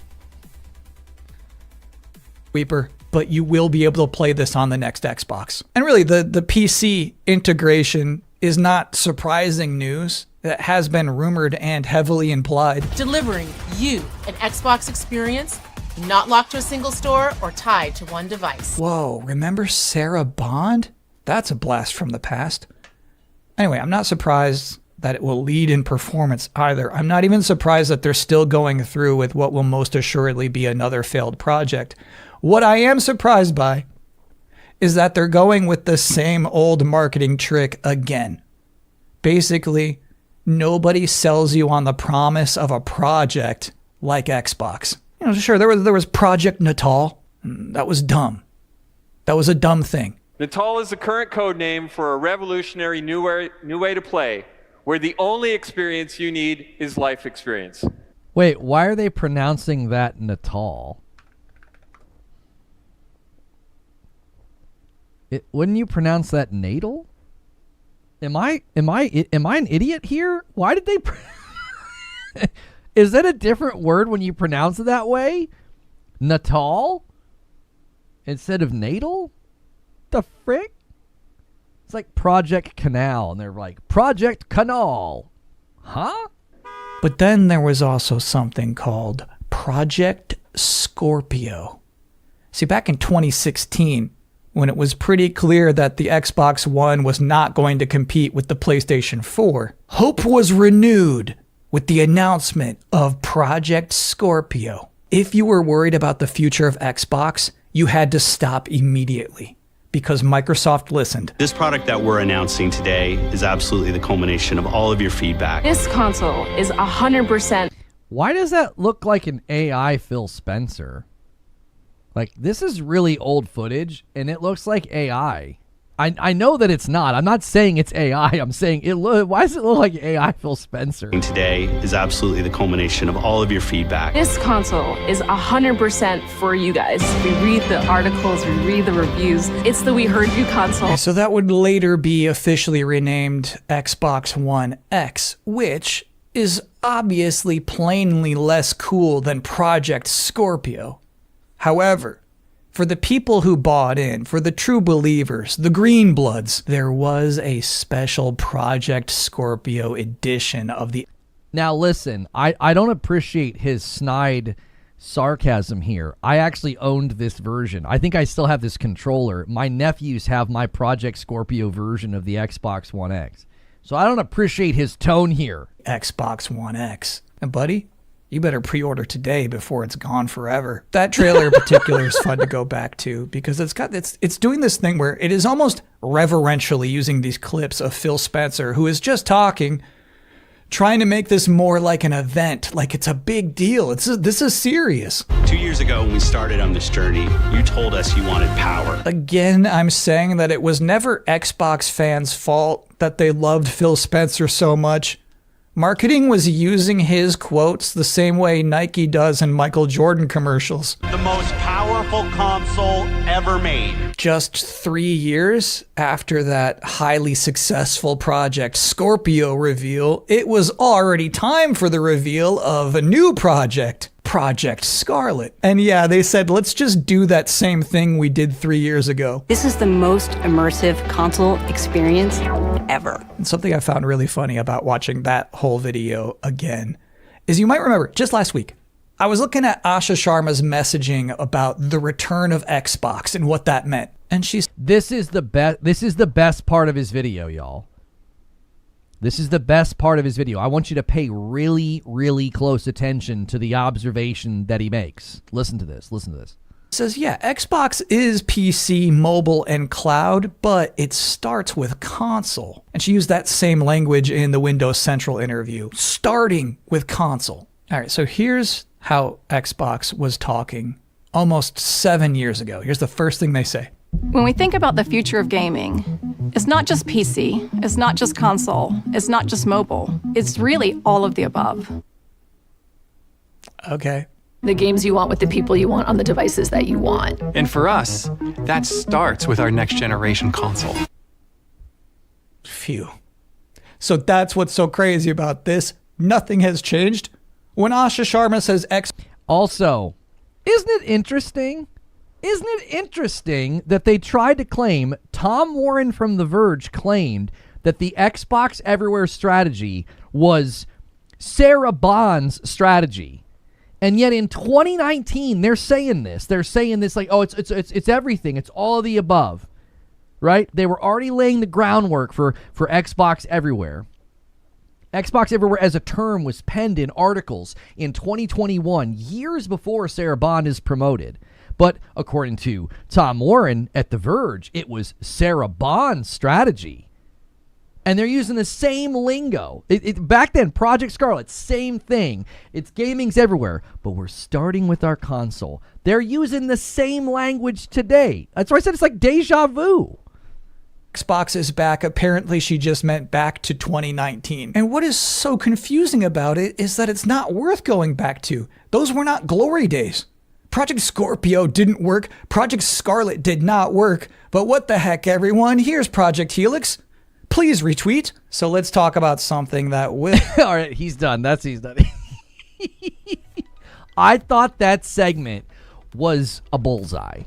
Weeper, but you will be able to play this on the next Xbox. And really, the PC integration is not surprising news. It has been rumored and heavily implied. Delivering you an Xbox experience not locked to a single store or tied to one device. Whoa, remember Sarah Bond? That's a blast from the past. Anyway, I'm not surprised that it will lead in performance either. I'm not even surprised that they're still going through with what will most assuredly be another failed project. What I am surprised by is that they're going with the same old marketing trick again. Basically, nobody sells you on the promise of a project like Xbox. You know, sure, there was Project Natal. That was dumb. That was a dumb thing. Natal is the current code name for a revolutionary new way to play, where the only experience you need is life experience. Wait, why are they pronouncing that Natal? Wouldn't you pronounce that natal? Am I an idiot here? Why did they? Is that a different word when you pronounce it that way? Natal instead of natal? The frick? It's like Project Canal, and they're like Project Canal, huh? But then there was also something called Project Scorpio. See, back in 2016. When it was pretty clear that the Xbox One was not going to compete with the PlayStation 4, hope was renewed with the announcement of Project Scorpio. If you were worried about the future of Xbox, you had to stop immediately because Microsoft listened. This product that we're announcing today is absolutely the culmination of all of your feedback. This console is 100%. Why does that look like an AI Phil Spencer? Like, this is really old footage, and it looks like AI. I know that it's not. I'm not saying it's AI. I'm saying why does it look like AI Phil Spencer? Today is absolutely the culmination of all of your feedback. This console is 100% for you guys. We read the articles, we read the reviews. It's the We Heard You console. So that would later be officially renamed Xbox One X, which is obviously plainly less cool than Project Scorpio. However, For the people who bought in, for the true believers, the green bloods, there was a special Project Scorpio edition of the... Now listen, I don't appreciate his snide sarcasm here. I actually owned this version. I think I still have this controller. My nephews have my Project Scorpio version of the Xbox One X. So I don't appreciate his tone here. Xbox One X. And buddy, you better pre-order today before it's gone forever. That trailer in particular is fun to go back to because it's doing this thing where it is almost reverentially using these clips of Phil Spencer, who is just talking, trying to make this more like an event, like it's a big deal. This is serious. 2 years ago when we started on this journey, you told us you wanted power. Again, I'm saying that it was never Xbox fans' fault that they loved Phil Spencer so much. Marketing was using his quotes the same way Nike does in Michael Jordan commercials. The most powerful console ever made. Just 3 years after that highly successful Project Scorpio reveal, it was already time for the reveal of a new project, Project Scarlett. And yeah, they said, let's just do that same thing we did 3 years ago. This is the most immersive console experience ever. And something I found really funny about watching that whole video again is you might remember just last week, I was looking at Asha Sharma's messaging about the return of Xbox and what that meant. And she's... This is the best part of his video, y'all. This is the best part of his video. I want you to pay really, really close attention to the observation that he makes. Listen to this. Listen to this. Says, yeah, Xbox is PC, mobile, and cloud, but it starts with console. And she used that same language in the Windows Central interview, starting with console. All right, so here's how Xbox was talking almost 7 years ago. Here's the first thing they say. When we think about the future of gaming, it's not just PC, it's not just console, it's not just mobile. It's really all of the above. Okay. The games you want with the people you want on the devices that you want. And for us, that starts with our next generation console. Phew. So that's what's so crazy about this. Nothing has changed. When Asha Sharma says X... Also, isn't it interesting? Isn't it interesting that they tried to claim, Tom Warren from The Verge claimed that the Xbox Everywhere strategy was Sarah Bond's strategy. And yet in 2019, they're saying this. They're saying this like, oh, it's everything. It's all of the above, right? They were already laying the groundwork for Xbox Everywhere. Xbox Everywhere as a term was penned in articles in 2021, years before Sarah Bond is promoted. But according to Tom Warren at The Verge, it was Sarah Bond's strategy. And they're using the same lingo. Back then, Project Scarlett, same thing. It's gaming's everywhere, but we're starting with our console. They're using the same language today. That's why I said it's like deja vu. Xbox is back. Apparently, she just meant back to 2019. And what is so confusing about it is that it's not worth going back to. Those were not glory days. Project Scorpio didn't work. Project Scarlett did not work. But what the heck, everyone? Here's Project Helix. Please retweet. So let's talk about something that will... All right, he's done. He's done. I thought that segment was a bullseye.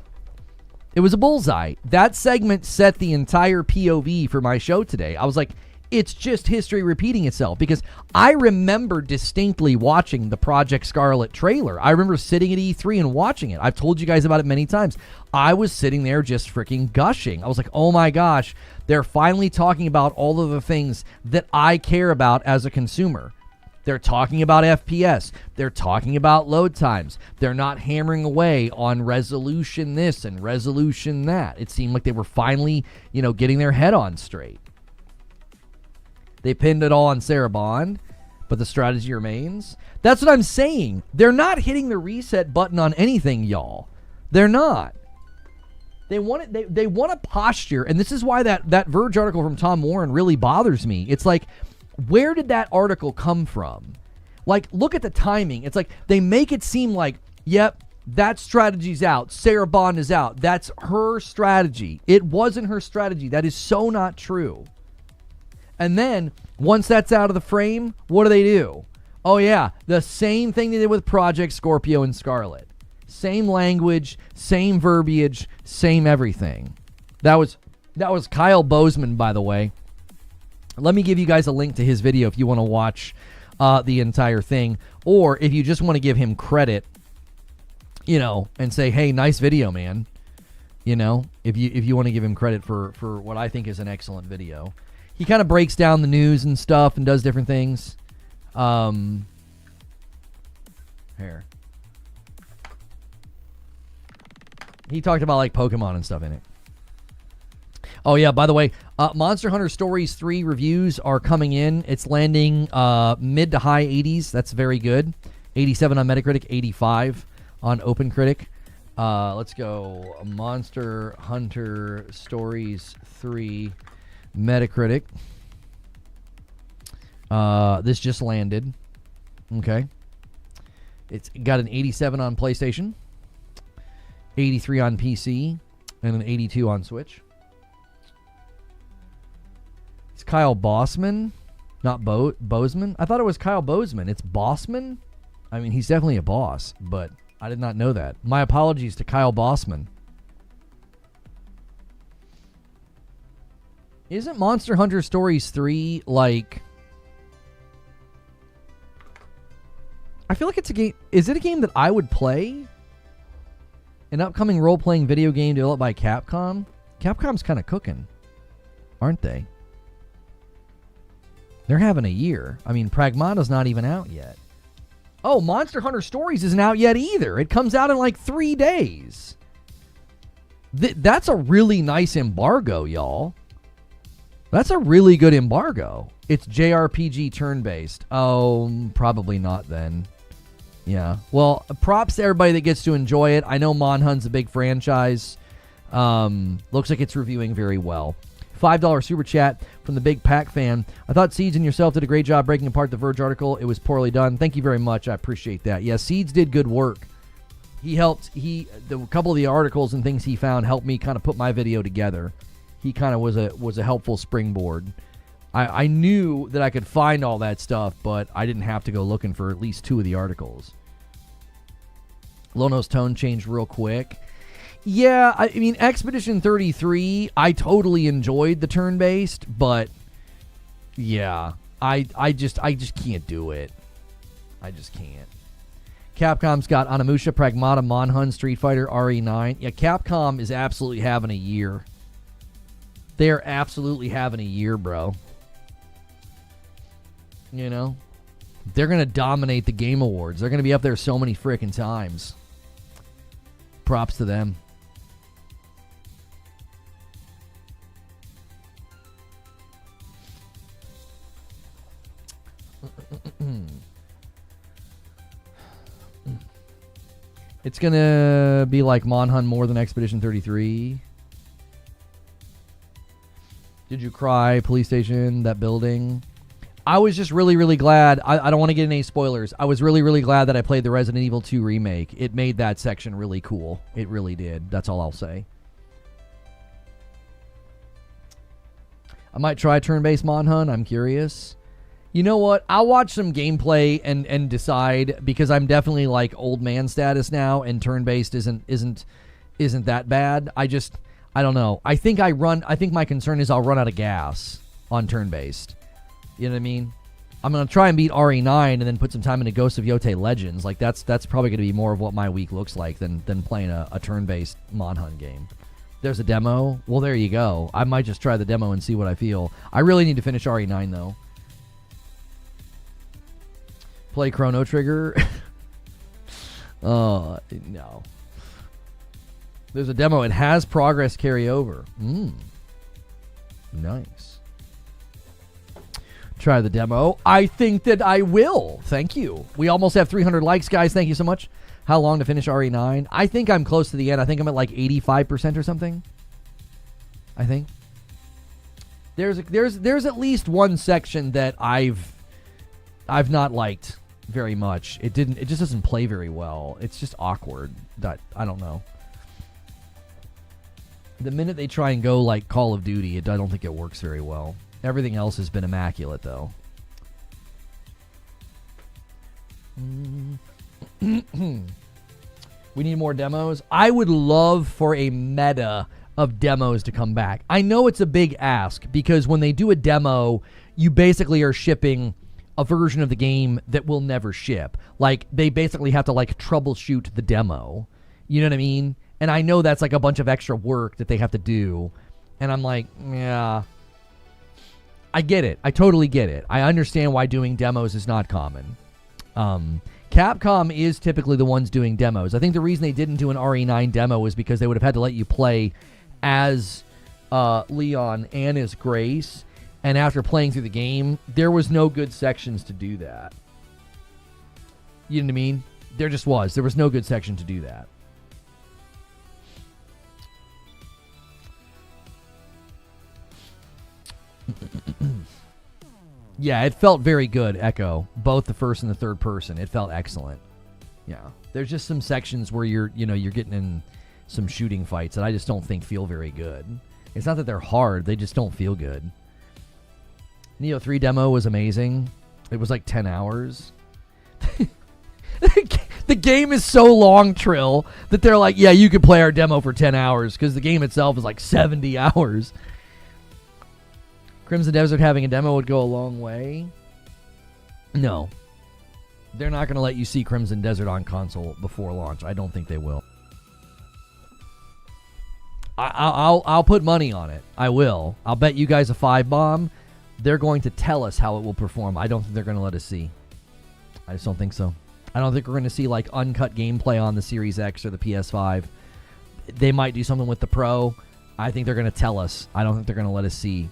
It was a bullseye. That segment set the entire POV for my show today. I was like, it's just history repeating itself, because I remember distinctly watching the Project Scarlett trailer. I remember sitting at E3 and watching it. I've told you guys about it many times. I was sitting there just freaking gushing. I was like, oh my gosh, they're finally talking about all of the things that I care about as a consumer. They're talking about FPS. They're talking about load times. They're not hammering away on resolution this and resolution that. It seemed like they were finally, getting their head on straight. They pinned it all on Sarah Bond, but the strategy remains. That's what I'm saying. They're not hitting the reset button on anything, y'all. They're not. They want it. They want a posture, and this is why that Verge article from Tom Warren really bothers me. It's like, where did that article come from? Like, look at the timing. It's like they make it seem like, yep, that strategy's out. Sarah Bond is out. That's her strategy. It wasn't her strategy. That is so not true. And then, once that's out of the frame, what do? Oh yeah, the same thing they did with Project Scorpio and Scarlett. Same language, same verbiage, same everything. That was Kyle Bozeman, by the way. Let me give you guys a link to his video if you want to watch the entire thing, or if you just want to give him credit, and say, hey, nice video, man. If you want to give him credit for what I think is an excellent video. He kind of breaks down the news and stuff and does different things. Here. He talked about like Pokemon and stuff in it. Oh yeah, by the way, Monster Hunter Stories 3 reviews are coming in. It's landing mid to high 80s. That's very good. 87 on Metacritic, 85 on OpenCritic. Let's go. Monster Hunter Stories 3 Metacritic. This just landed. Okay. It's got an 87 on PlayStation, 83 on PC, and an 82 on Switch. It's Kyle Bossman, not Bozeman. I thought it was Kyle Bozeman. It's Bossman? I mean, he's definitely a boss, but I did not know that. My apologies to Kyle Bossman. Isn't Monster Hunter Stories 3 like... I feel like it's a game... Is it a game that I would play? An upcoming role-playing video game developed by Capcom? Capcom's kind of cooking, aren't they? They're having a year. I mean, Pragmata's not even out yet. Oh, Monster Hunter Stories isn't out yet either. It comes out in like 3 days. That's a really nice embargo, y'all. That's a really good embargo. It's JRPG turn-based. Oh, probably not then. Yeah. Well, props to everybody that gets to enjoy it. I know Monhun's a big franchise. Looks like it's reviewing very well. $5 super chat from the Big Pack fan. I thought Seeds and yourself did a great job breaking apart the Verge article. It was poorly done. Thank you very much. I appreciate that. Yeah, Seeds did good work. He helped. The couple of the articles and things he found helped me kind of put my video together. He kind of was a helpful springboard. I knew that I could find all that stuff, but I didn't have to go looking for at least 2 of the articles. Lono's tone changed real quick. Yeah, I mean, Expedition 33, I totally enjoyed the turn-based, but yeah, I just can't do it. I just can't. Capcom's got Onimusha, Pragmata, Monhun, Street Fighter, RE9. Yeah, Capcom is absolutely having a year. They're absolutely having a year, bro. You know? They're going to dominate the Game Awards. They're going to be up there so many frickin' times. Props to them. It's going to be like Monhun more than Expedition 33. Did you cry? Police station, that building. I was just really, really glad. I don't want to get any spoilers. I was really, really glad that I played the Resident Evil 2 remake. It made that section really cool. It really did. That's all I'll say. I might try turn-based Monhun. I'm curious. You know what? I'll watch some gameplay and decide, because I'm definitely like old man status now, and turn-based isn't that bad. I don't know. I think my concern is I'll run out of gas on turn-based. You know what I mean? I'm going to try and beat RE9 and then put some time into Ghost of Yotei Legends. Like, that's probably going to be more of what my week looks like than playing a turn-based Monhun game. There's a demo. Well, there you go. I might just try the demo and see what I feel. I really need to finish RE9, though. Play Chrono Trigger. No. There's a demo. It has progress carryover. Nice. Try the demo. I think that I will. Thank you. We almost have 300 likes, guys. Thank you so much. How long to finish RE9? I think I'm close to the end. I think I'm at like 85% or something. I think. There's at least one section that I've not liked very much. It just doesn't play very well. It's just awkward. I don't know. The minute they try and go like Call of Duty, I don't think it works very well. Everything else has been immaculate, though. We need more demos. I would love for a meta of demos to come back. I know it's a big ask because when they do a demo, you basically are shipping a version of the game that will never ship. Like, they basically have to, like, troubleshoot the demo. You know what I mean? And I know that's, like, a bunch of extra work that they have to do. And I'm like, yeah. I get it. I totally get it. I understand why doing demos is not common. Capcom is typically the ones doing demos. I think the reason they didn't do an RE9 demo was because they would have had to let you play as Leon and as Grace. And after playing through the game, there was no good sections to do that. You know what I mean? There just was. There was no good section to do that. Yeah, it felt very good, Echo. Both the first and the third person. It felt excellent. Yeah. There's just some sections where you're getting in some shooting fights that I just don't think feel very good. It's not that they're hard, they just don't feel good. Neo 3 demo was amazing. It was like 10 hours. The game is so long, Trill, that they're like, yeah, you could play our demo for 10 hours because the game itself is like 70 hours. Crimson Desert having a demo would go a long way. No. They're not going to let you see Crimson Desert on console before launch. I don't think they will. I'll put money on it. I will. I'll bet you guys a 5-bomb. They're going to tell us how it will perform. I don't think they're going to let us see. I just don't think so. I don't think we're going to see like uncut gameplay on the Series X or the PS5. They might do something with the Pro. I think they're going to tell us. I don't think they're going to let us see.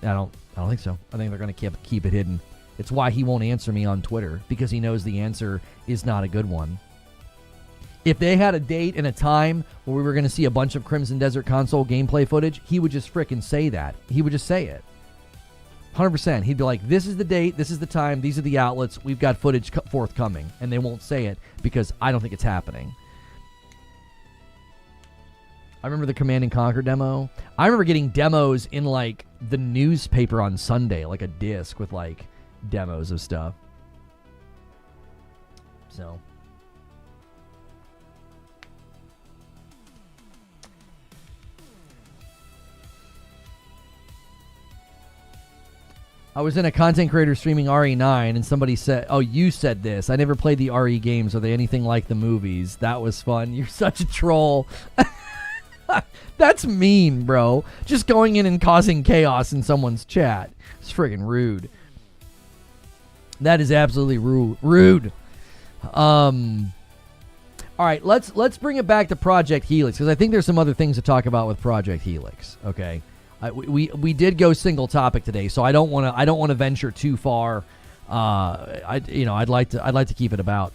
I don't think so. I think they're going to keep it hidden. It's why he won't answer me on Twitter, because he knows the answer is not a good one. If they had a date and a time where we were going to see a bunch of Crimson Desert console gameplay footage, he would just frickin' say that. He would just say it. 100%. He'd be like, this is the date, this is the time, these are the outlets, we've got footage forthcoming. And they won't say it because I don't think it's happening. I remember the Command & Conquer demo. I remember getting demos in, like, the newspaper on Sunday, like a disc with, like, demos of stuff. So. I was in a content creator streaming RE9, and somebody said, oh, you said this. I never played the RE games. Are they anything like the movies? That was fun. You're such a troll. That's mean, bro. Just going in and causing chaos in someone's chat. It's friggin' rude. That is absolutely rude. All right, let's bring it back to Project Helix, because I think there's some other things to talk about with Project Helix. Okay, we did go single topic today, so I don't want to venture too far. I'd like to keep it about,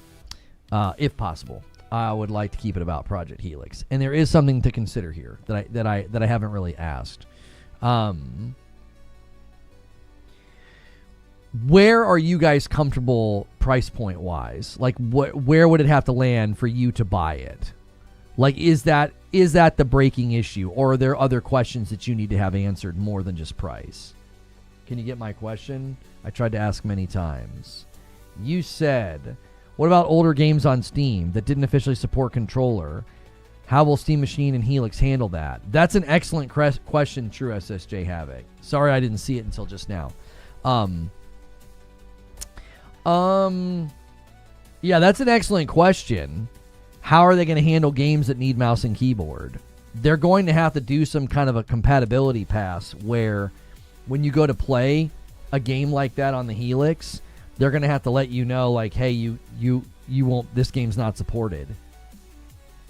if possible. I would like to keep it about Project Helix, and there is something to consider here that I haven't really asked. Where are you guys comfortable price point wise? Like, where would it have to land for you to buy it? Like, is that the breaking issue, or are there other questions that you need to have answered more than just price? Can you get my question? I tried to ask many times. You said, what about older games on Steam that didn't officially support controller? How will Steam Machine and Helix handle that? That's an excellent question, True SSJ Havoc. Sorry I didn't see it until just now. Yeah, that's an excellent question. How are they going to handle games that need mouse and keyboard? They're going to have to do some kind of a compatibility pass where when you go to play a game like that on the Helix, they're going to have to let you know, like, hey, you won't, this game's not supported.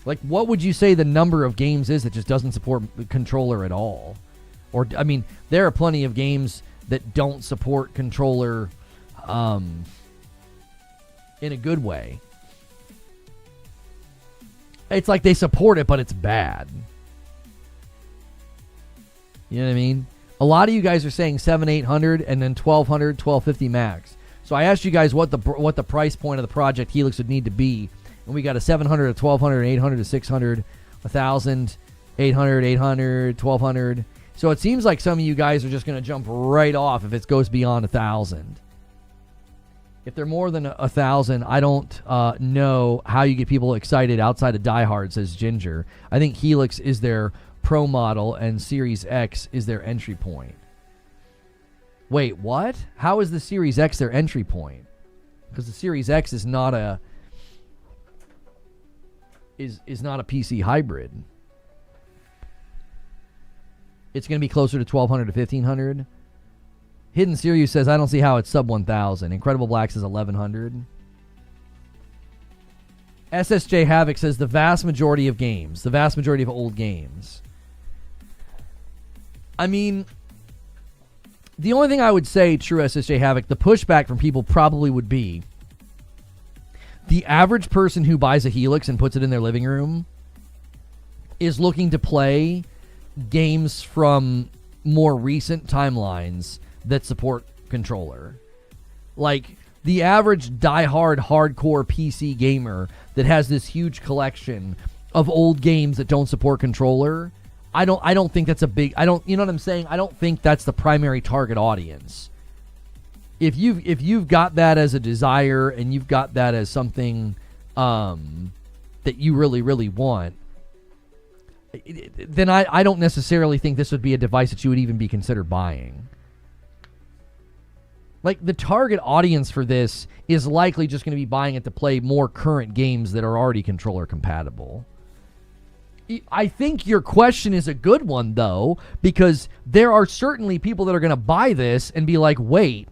Like, what would you say the number of games is that just doesn't support controller at all? Or, I mean, there are plenty of games that don't support controller in a good way. It's like they support it, but it's bad. You know what I mean? A lot of you guys are saying 700-800 and then 1200, 1250 max. So I asked you guys what the price point of the Project Helix would need to be, and we got a 700, a 1200, 800, a 600, 1000, 800, 800, 1200. So it seems like some of you guys are just going to jump right off if it goes beyond 1000. If they're more than 1,000, I don't know how you get people excited outside of Die Hard, says Ginger. I think Helix is their pro model and Series X is their entry point. Wait, what? How is the Series X their entry point? Because the Series X is not a PC hybrid. It's going to be closer to 1,200 to 1,500. Hidden Sirius says, I don't see how it's sub 1,000. Incredible Black says 1,100. SSJ Havoc says the vast majority of games, the vast majority of old games. I mean, the only thing I would say, true SSJ Havoc, the pushback from people probably would be the average person who buys a Helix and puts it in their living room is looking to play games from more recent timelines that support controller. Like, the average diehard hardcore PC gamer that has this huge collection of old games that don't support controller, I don't think that's a big, you know what I'm saying? I don't think that's the primary target audience. If you've got that as a desire and you've got that as something that you really, really want, then I don't necessarily think this would be a device that you would even be considered buying. Like, the target audience for this is likely just going to be buying it to play more current games that are already controller compatible. I think your question is a good one, though, because there are certainly people that are going to buy this and be like, wait,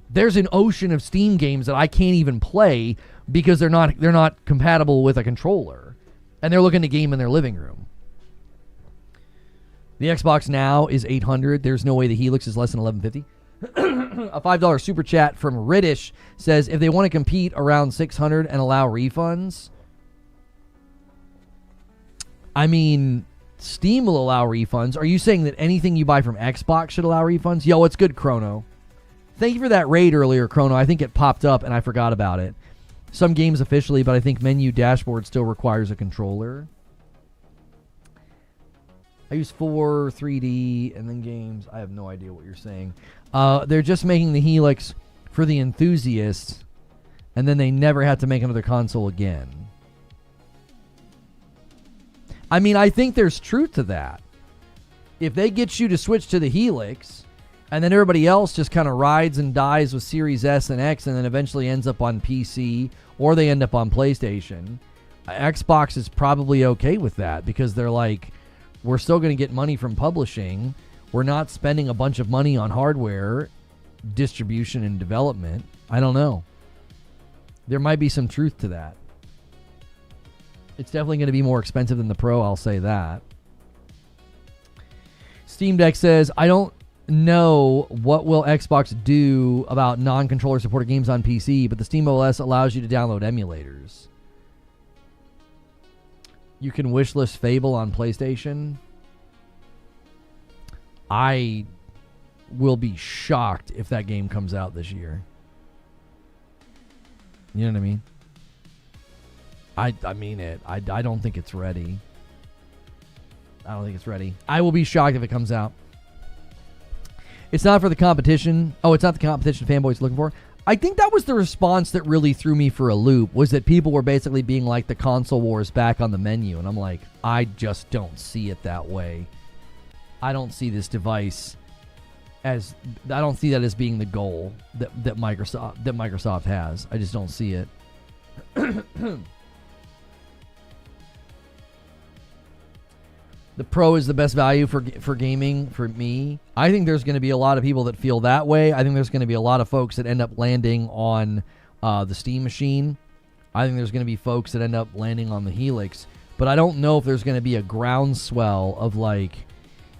there's an ocean of Steam games that I can't even play because they're not compatible with a controller, and they're looking to game in their living room. The Xbox Now is $800. There's no way the Helix is less than $1,150. A $5 super chat from Riddish says, if they want to compete around $600 and allow refunds, I mean, Steam will allow refunds. Are you saying that anything you buy from Xbox should allow refunds? Yo, it's good, Chrono. Thank you for that raid earlier, Chrono. I think it popped up and I forgot about it. Some games officially, but I think menu dashboard still requires a controller. I use 4, 3D, and then games. I have no idea what you're saying. They're just making the Helix for the enthusiasts, and then they never had to make another console again. I mean, I think there's truth to that. If they get you to switch to the Helix, and then everybody else just kind of rides and dies with Series S and X, and then eventually ends up on PC, or they end up on PlayStation, Xbox is probably okay with that, because they're like, we're still going to get money from publishing. We're not spending a bunch of money on hardware, distribution, and development. I don't know. There might be some truth to that. It's definitely going to be more expensive than the Pro, I'll say that. Steam Deck says, I don't know what will Xbox do about non-controller supported games on PC, but the Steam OS allows you to download emulators. You can wishlist Fable on PlayStation. I will be shocked if that game comes out this year. You know what I mean? I mean it. I don't think it's ready. I don't think it's ready. I will be shocked if it comes out. It's not for the competition. Oh, it's not the competition fanboys looking for. I think that was the response that really threw me for a loop, was that people were basically being like, the console war is back on the menu. And I'm like, I just don't see it that way. I don't see this device as, I don't see that as being the goal that Microsoft has. I just don't see it. The Pro is the best value for gaming for me. I think there's going to be a lot of people that feel that way. I think there's going to be a lot of folks that end up landing on the Steam machine. I think there's going to be folks that end up landing on the Helix. But I don't know if there's going to be a groundswell of like,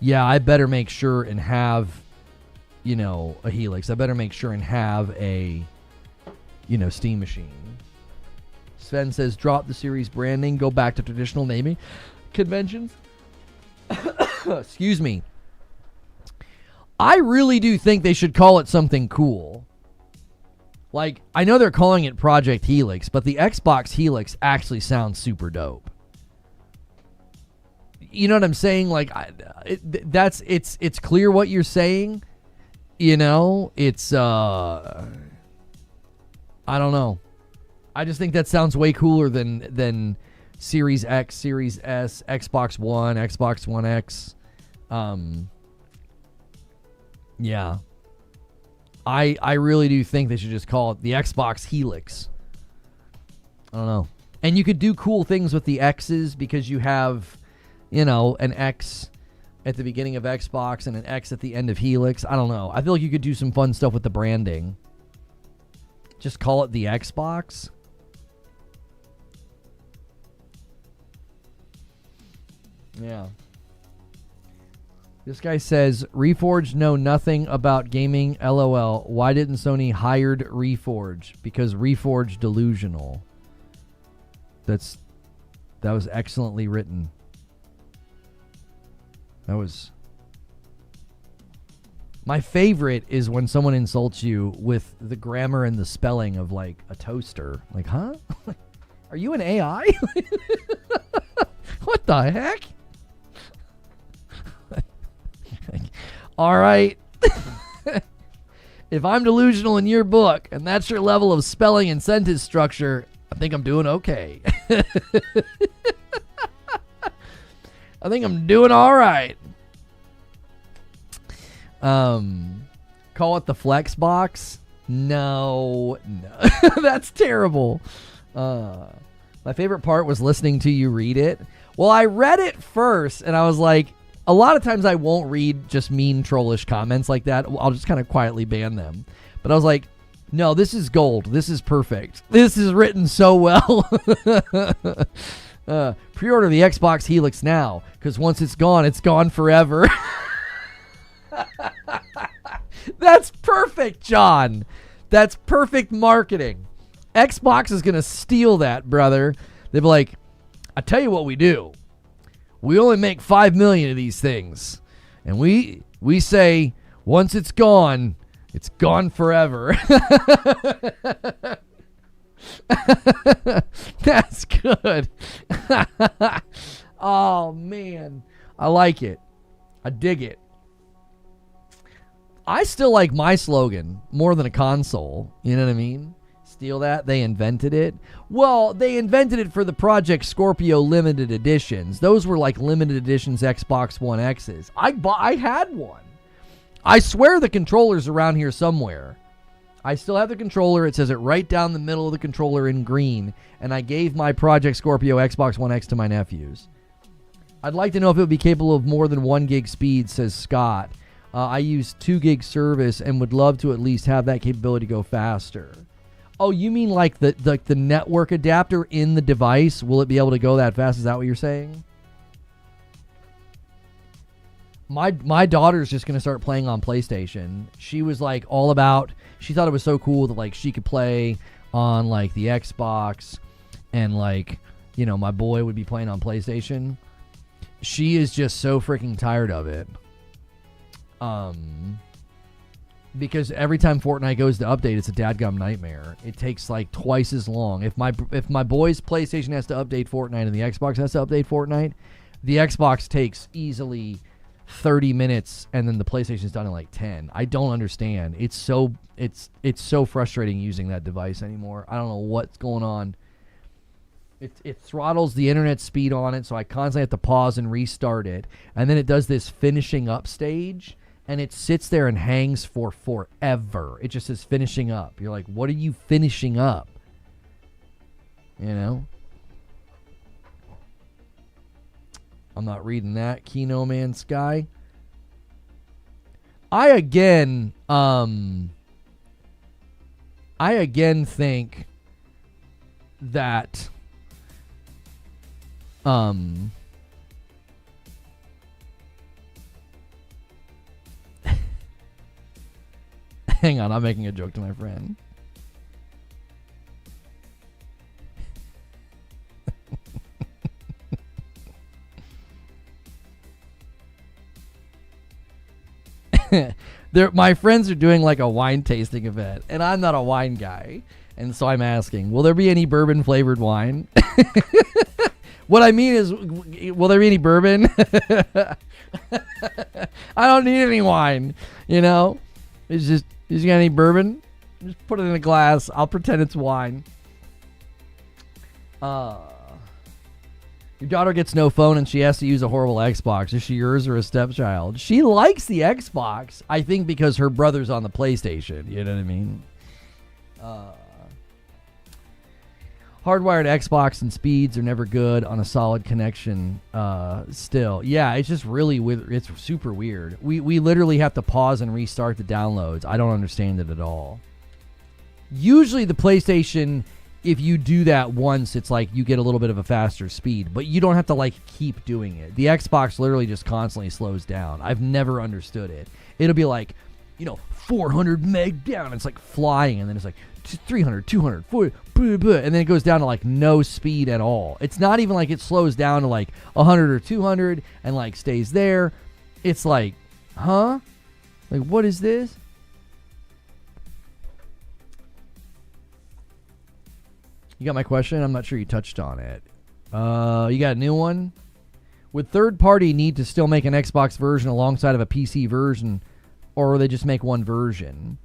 yeah, I better make sure and have, a Helix. I better make sure and have a, Steam machine. Sven says, drop the series branding. Go back to traditional naming conventions. Excuse me. I really do think they should call it something cool. Like, I know they're calling it Project Helix, but the Xbox Helix actually sounds super dope. You know what I'm saying? Like, it's clear what you're saying. It's I don't know. I just think that sounds way cooler than Series X, Series S, Xbox One, Xbox One X. Yeah. I really do think they should just call it the Xbox Helix. I don't know. And you could do cool things with the X's because you have, an X at the beginning of Xbox and an X at the end of Helix. I don't know. I feel like you could do some fun stuff with the branding. Just call it the Xbox. Yeah. This guy says, Reforged know nothing about gaming, LOL. Why didn't Sony hired Reforged? Because Reforged delusional. That was excellently written. That was... My favorite is when someone insults you with the grammar and the spelling of, like, a toaster. Like, huh? Are you an AI? What the heck? All right. If I'm delusional in your book, and that's your level of spelling and sentence structure, I think I'm doing okay. I think I'm doing all right. Call it the flex box? No. That's terrible. My favorite part was listening to you read it. Well, I read it first, and I was like, a lot of times I won't read just mean trollish comments like that. I'll just kind of quietly ban them. But I was like, no, this is gold. This is perfect. This is written so well. Pre-order the Xbox Helix now, because once it's gone forever. That's perfect, John. That's perfect marketing. Xbox is going to steal that, brother. They'll be like, I tell you what we do. We only make 5 million of these things. And we say, once it's gone forever. That's good. Oh, man. I like it. I dig it. I still like my slogan more than a console. You know what I mean? Steal that. They invented it. Well, they invented it for the Project Scorpio limited editions. Those were like limited editions Xbox One X's. I had one. I swear the controller's around here somewhere. I still have the controller. It says it right down the middle of the controller in green. And I gave my Project Scorpio Xbox One X to my nephews. I'd like to know if it would be capable of more than 1 gig speed, says Scott. I use 2 gig service and would love to at least have that capability go faster. Oh, you mean like the network adapter in the device? Will it be able to go that fast? Is that what you're saying? My daughter's just going to start playing on PlayStation. She was like all about, she thought it was so cool that like she could play on like the Xbox and like, my boy would be playing on PlayStation. She is just so freaking tired of it. Because every time Fortnite goes to update, it's a dadgum nightmare. It takes like twice as long. If my boy's PlayStation has to update Fortnite and the Xbox has to update Fortnite, the Xbox takes easily 30 minutes and then the PlayStation's done in like 10. I don't understand. It's so frustrating using that device anymore. I don't know what's going on. It throttles the internet speed on it, so I constantly have to pause and restart it. And then it does this finishing up stage. And it sits there and hangs for forever. It just says finishing up. You're like, what are you finishing up? I'm not reading that. Kino Man Sky. I again think that hang on, I'm making a joke to my friend. My friends are doing like a wine tasting event, and I'm not a wine guy, and so I'm asking, will there be any bourbon flavored wine? What I mean is, will there be any bourbon? I don't need any wine, It's just, is you got any bourbon? Just put it in a glass. I'll pretend it's wine. Your daughter gets no phone and she has to use a horrible Xbox. Is she yours or a stepchild? She likes the Xbox, I think, because her brother's on the PlayStation. You know what I mean? Hardwired Xbox and speeds are never good on a solid connection still. Yeah, it's just really it's super weird. We literally have to pause and restart the downloads. I don't understand it at all. Usually the PlayStation, if you do that once, it's like you get a little bit of a faster speed, but you don't have to like keep doing it. The Xbox literally just constantly slows down. I've never understood it. It'll be like, 400 meg down. It's like flying, and then it's like 300, 200, 400, and then it goes down to like no speed at all. It's not even like it slows down to like 100 or 200 and like stays there. It's like, huh? Like, what is this? You got my question? I'm not sure you touched on it. You got a new one? Would third party need to still make an Xbox version alongside of a PC version, or will they just make one version?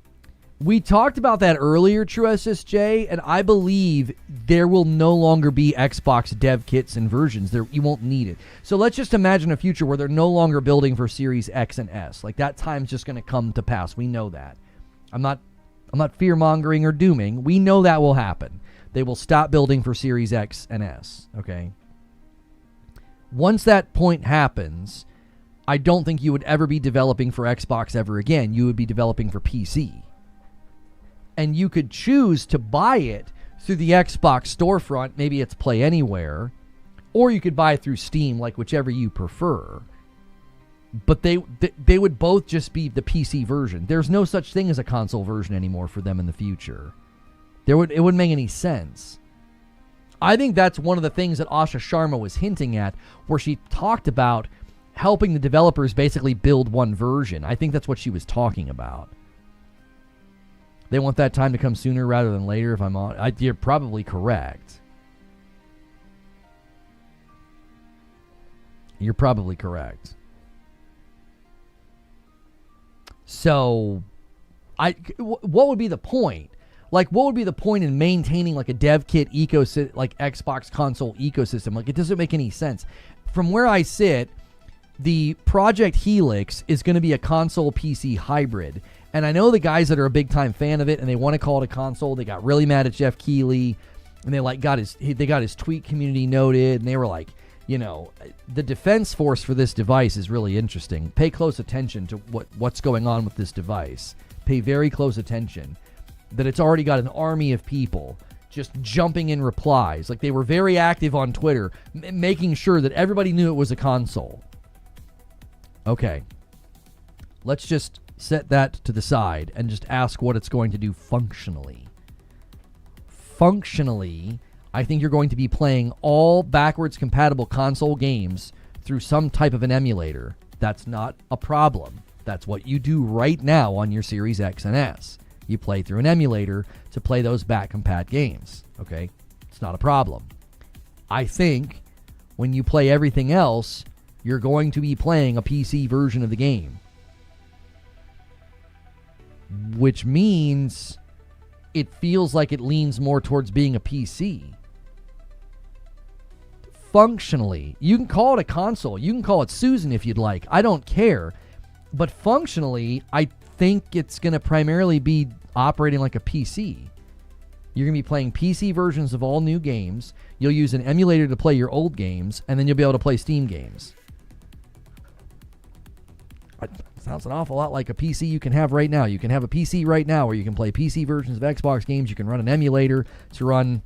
We talked about that earlier, True SSJ, and I believe there will no longer be Xbox dev kits and versions. You won't need it. So let's just imagine a future where they're no longer building for Series X and S. Like, that time's just going to come to pass. We know that. I'm not fear-mongering or dooming. We know that will happen. They will stop building for Series X and S, okay? Once that point happens, I don't think you would ever be developing for Xbox ever again. You would be developing for PC. And you could choose to buy it through the Xbox storefront. Maybe it's Play Anywhere. Or you could buy it through Steam, like whichever you prefer. But they would both just be the PC version. There's no such thing as a console version anymore for them in the future. It wouldn't make any sense. I think that's one of the things that Asha Sharma was hinting at, where she talked about helping the developers basically build one version. I think that's what she was talking about. They want that time to come sooner rather than later, if I'm on. You're probably correct. You're probably correct. So, what would be the point? Like, what would be the point in maintaining like a dev kit ecosystem, like Xbox console ecosystem? Like, it doesn't make any sense. From where I sit, the Project Helix is going to be a console PC hybrid. And I know the guys that are a big time fan of it and they want to call it a console. They got really mad at Jeff Keighley, and they got his tweet community noted, and they were like, the defense force for this device is really interesting. Pay close attention to what's going on with this device. Pay very close attention. That it's already got an army of people just jumping in replies. Like, they were very active on Twitter, making sure that everybody knew it was a console. Okay. Let's just set that to the side and just ask what it's going to do functionally. Functionally, I think you're going to be playing all backwards compatible console games through some type of an emulator. That's not a problem. That's what you do right now on your Series X and S. You play through an emulator to play those back compat games. Okay? It's not a problem. I think when you play everything else, you're going to be playing a PC version of the game. Which means it feels like it leans more towards being a PC. Functionally, you can call it a console. You can call it Susan if you'd like. I don't care. But functionally, I think it's going to primarily be operating like a PC. You're going to be playing PC versions of all new games. You'll use an emulator to play your old games, and then you'll be able to play Steam games. It sounds an awful lot like a PC you can have right now. You can have a PC right now where you can play PC versions of Xbox games. You can run an emulator to run,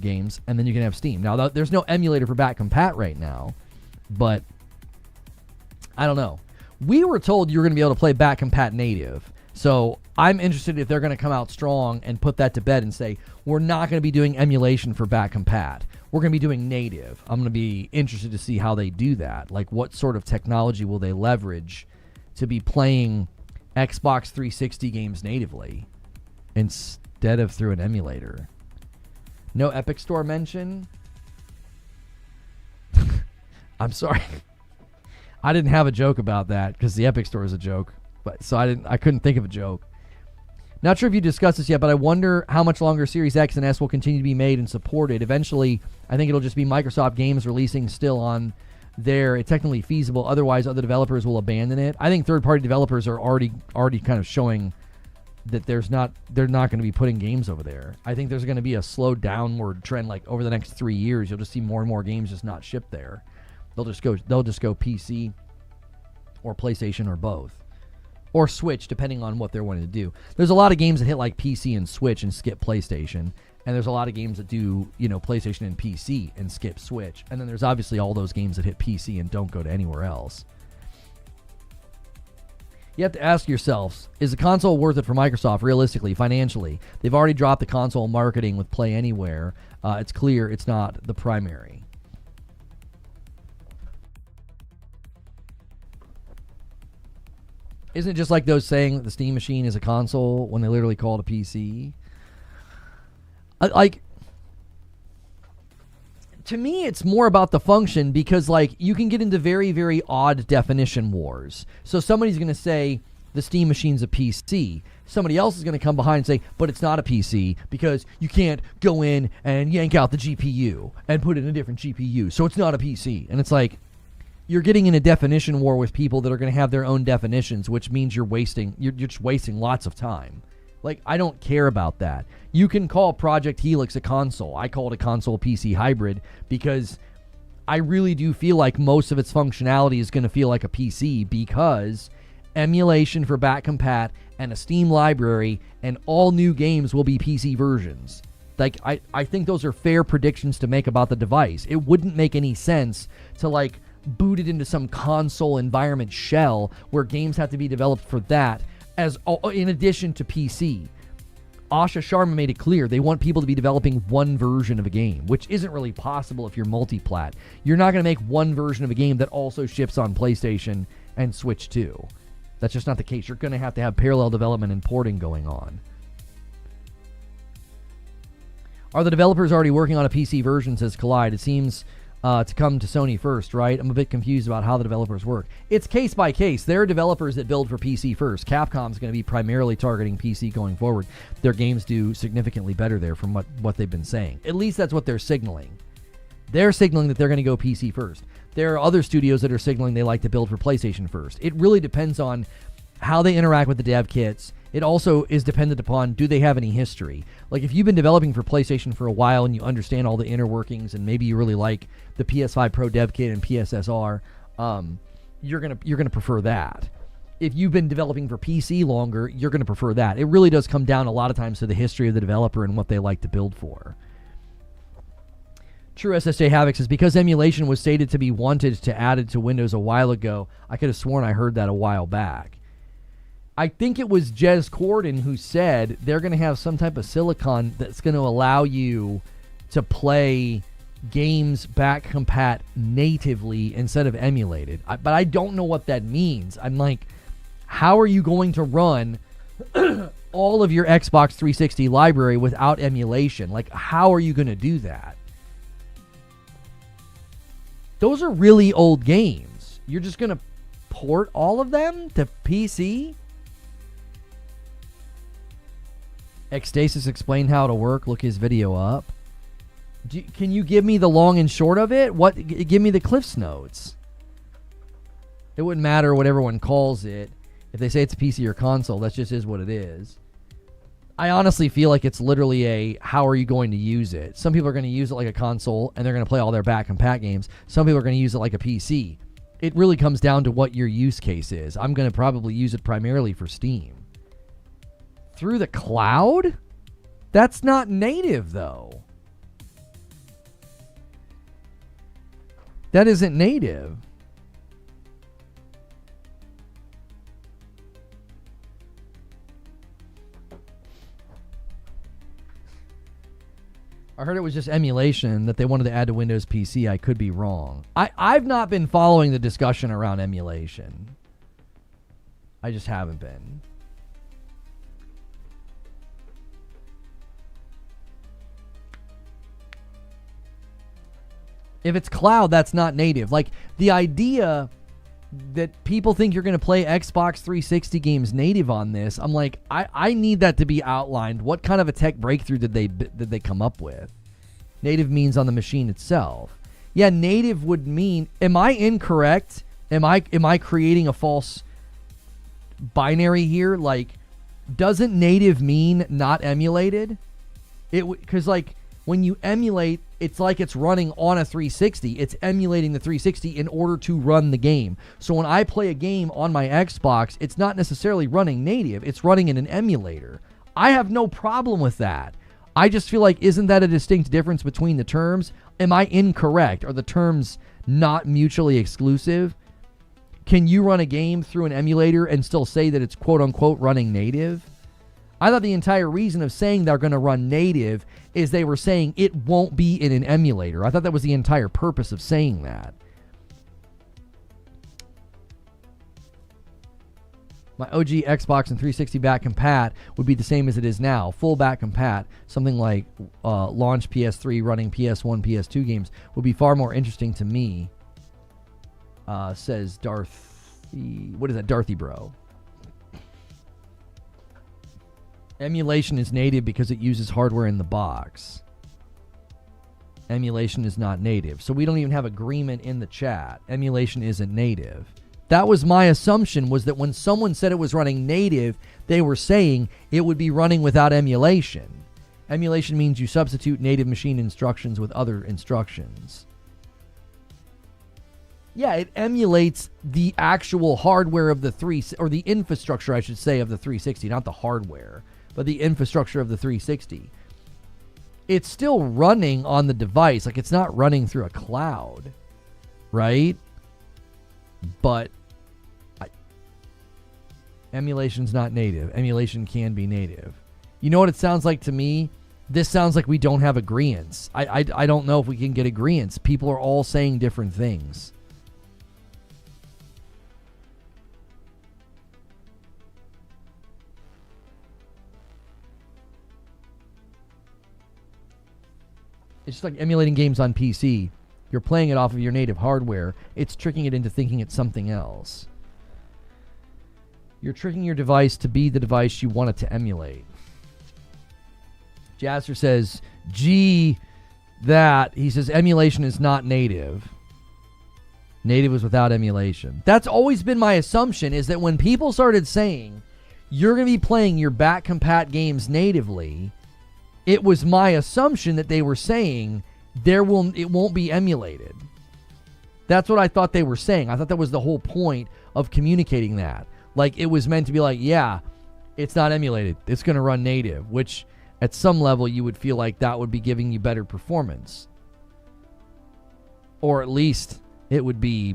games, and then you can have Steam. Now, there's no emulator for back compat right now, but I don't know. We were told you were going to be able to play back compat native. So I'm interested if they're going to come out strong and put that to bed and say, we're not going to be doing emulation for back compat. We're going to be doing native. I'm going to be interested to see how they do that. Like, what sort of technology will they leverage to be playing Xbox 360 games natively instead of through an emulator? No Epic Store mention? I'm sorry. I didn't have a joke about that because the Epic Store is a joke. But so I couldn't think of a joke. Not sure if you discussed this yet, but I wonder how much longer Series X and S will continue to be made and supported. Eventually, I think it'll just be Microsoft games releasing still on there. It's technically feasible. Otherwise, other developers will abandon it. I think third-party developers are already kind of showing that they're not going to be putting games over there. I think there's going to be a slow downward trend. Like over the next 3 years, you'll just see more and more games just not shipped there. They'll just go PC or PlayStation or both. Or Switch, depending on what they're wanting to do. There's a lot of games that hit like PC and Switch and skip PlayStation. And there's a lot of games that do, PlayStation and PC and skip Switch. And then there's obviously all those games that hit PC and don't go to anywhere else. You have to ask yourselves, is the console worth it for Microsoft realistically, financially? They've already dropped the console marketing with Play Anywhere. It's clear it's not the primary. Isn't it just like those saying that the Steam machine is a console when they literally call it a PC? To me, it's more about the function because, you can get into very, very odd definition wars. So somebody's going to say the Steam machine's a PC. Somebody else is going to come behind and say, but it's not a PC because you can't go in and yank out the GPU and put in a different GPU. So it's not a PC. And it's like, you're getting in a definition war with people that are going to have their own definitions, which means you're just wasting lots of time. I don't care about that. You can call Project Helix a console. I call it a console PC hybrid because I really do feel like most of its functionality is going to feel like a PC because emulation for back compat and a Steam library and all new games will be PC versions. I think those are fair predictions to make about the device. It wouldn't make any sense to boot it into some console environment shell where games have to be developed for that as in addition to PC. Asha Sharma made it clear they want people to be developing one version of a game, which isn't really possible if you're multi-plat. You're not going to make one version of a game that also ships on PlayStation and Switch too. That's just not the case. You're going to have parallel development and porting going on. Are the developers already working on a PC version, says Collide? It seems to come to Sony first, right? I'm a bit confused about how the developers work. It's case by case. There are developers that build for PC first. Capcom's going to be primarily targeting PC going forward. Their games do significantly better there from what they've been saying. At least that's what they're signaling. They're signaling that they're going to go PC first. There are other studios that are signaling they like to build for PlayStation first. It really depends on how they interact with the dev kits. It also is dependent upon, do they have any history? If you've been developing for PlayStation for a while and you understand all the inner workings and maybe you really like the PS5 Pro dev kit and PSSR, you're gonna prefer that. If you've been developing for PC longer, you're gonna prefer that. It really does come down a lot of times to the history of the developer and what they like to build for. True SSJ Havoc says, because emulation was stated to be wanted to added to Windows a while ago, I could have sworn I heard that a while back. I think it was Jez Corden who said they're going to have some type of silicon that's going to allow you to play games back compat natively instead of emulated. But I don't know what that means. I'm like, how are you going to run all of your Xbox 360 library without emulation? How are you going to do that? Those are really old games. You're just going to port all of them to PC? Xstasis explained how to work. Look his video up. Can you give me the long and short of it? Give me the Cliff's Notes. It wouldn't matter what everyone calls it. If they say it's a PC or console, that just is what it is. I honestly feel like it's literally how are you going to use it? Some people are going to use it like a console, and they're going to play all their back compat games. Some people are going to use it like a PC. It really comes down to what your use case is. I'm going to probably use it primarily for Steam. Through the cloud? That's not native, though. That isn't native. I heard it was just emulation that they wanted to add to Windows PC. I could be wrong. I've not been following the discussion around emulation. I just haven't been. If it's cloud, that's not native. The idea that people think you're going to play Xbox 360 games native on this. I'm like, I need that to be outlined. What kind of a tech breakthrough did they come up with? Native means on the machine itself. Yeah, native would mean, am I incorrect? Am I creating a false binary here? Like, doesn't native mean not emulated? Because like when you emulate, it's like it's running on a 360. It's emulating the 360 in order to run the game. So when I play a game on my Xbox, it's not necessarily running native. It's running in an emulator. I have no problem with that. I just feel like, isn't that a distinct difference between the terms? Am I incorrect? Are the terms not mutually exclusive? Can you run a game through an emulator and still say that it's quote-unquote running native? I thought the entire reason of saying they're going to run native is they were saying it won't be in an emulator. I thought that was the entire purpose of saying that. My OG Xbox and 360 back compat would be the same as it is now. Full back compat, something like launch PS3 running PS1, PS2 games would be far more interesting to me, says Darthy. What is that, Darthy Bro? Emulation is native because it uses hardware in the box. Emulation is not native. So we don't even have agreement in the chat. Emulation isn't native. That was my assumption, was that when someone said it was running native, they were saying it would be running without emulation. Emulation means you substitute native machine instructions with other instructions. Yeah, it emulates the actual hardware of the or the infrastructure, I should say, of the 360, not the hardware, but the infrastructure of the 360. It's still running on the device, like it's not running through a cloud, right? But emulation's not native. Emulation can be native. You know what it sounds like to me? This sounds like we don't have agreeance. I don't know if we can get agreeance. People are all saying different things. It's just like emulating games on PC. You're playing it off of your native hardware. It's tricking it into thinking it's something else. You're tricking your device to be the device you want it to emulate. Jazzer says, gee, that. He says, emulation is not native. Native was without emulation. That's always been my assumption, is that when people started saying, you're going to be playing your back compat games natively, it was my assumption that they were saying it won't be emulated. That's what I thought they were saying. I thought that was the whole point of communicating that. Like, it was meant to be like, yeah, it's not emulated. It's going to run native, which at some level you would feel like that would be giving you better performance. Or at least it would be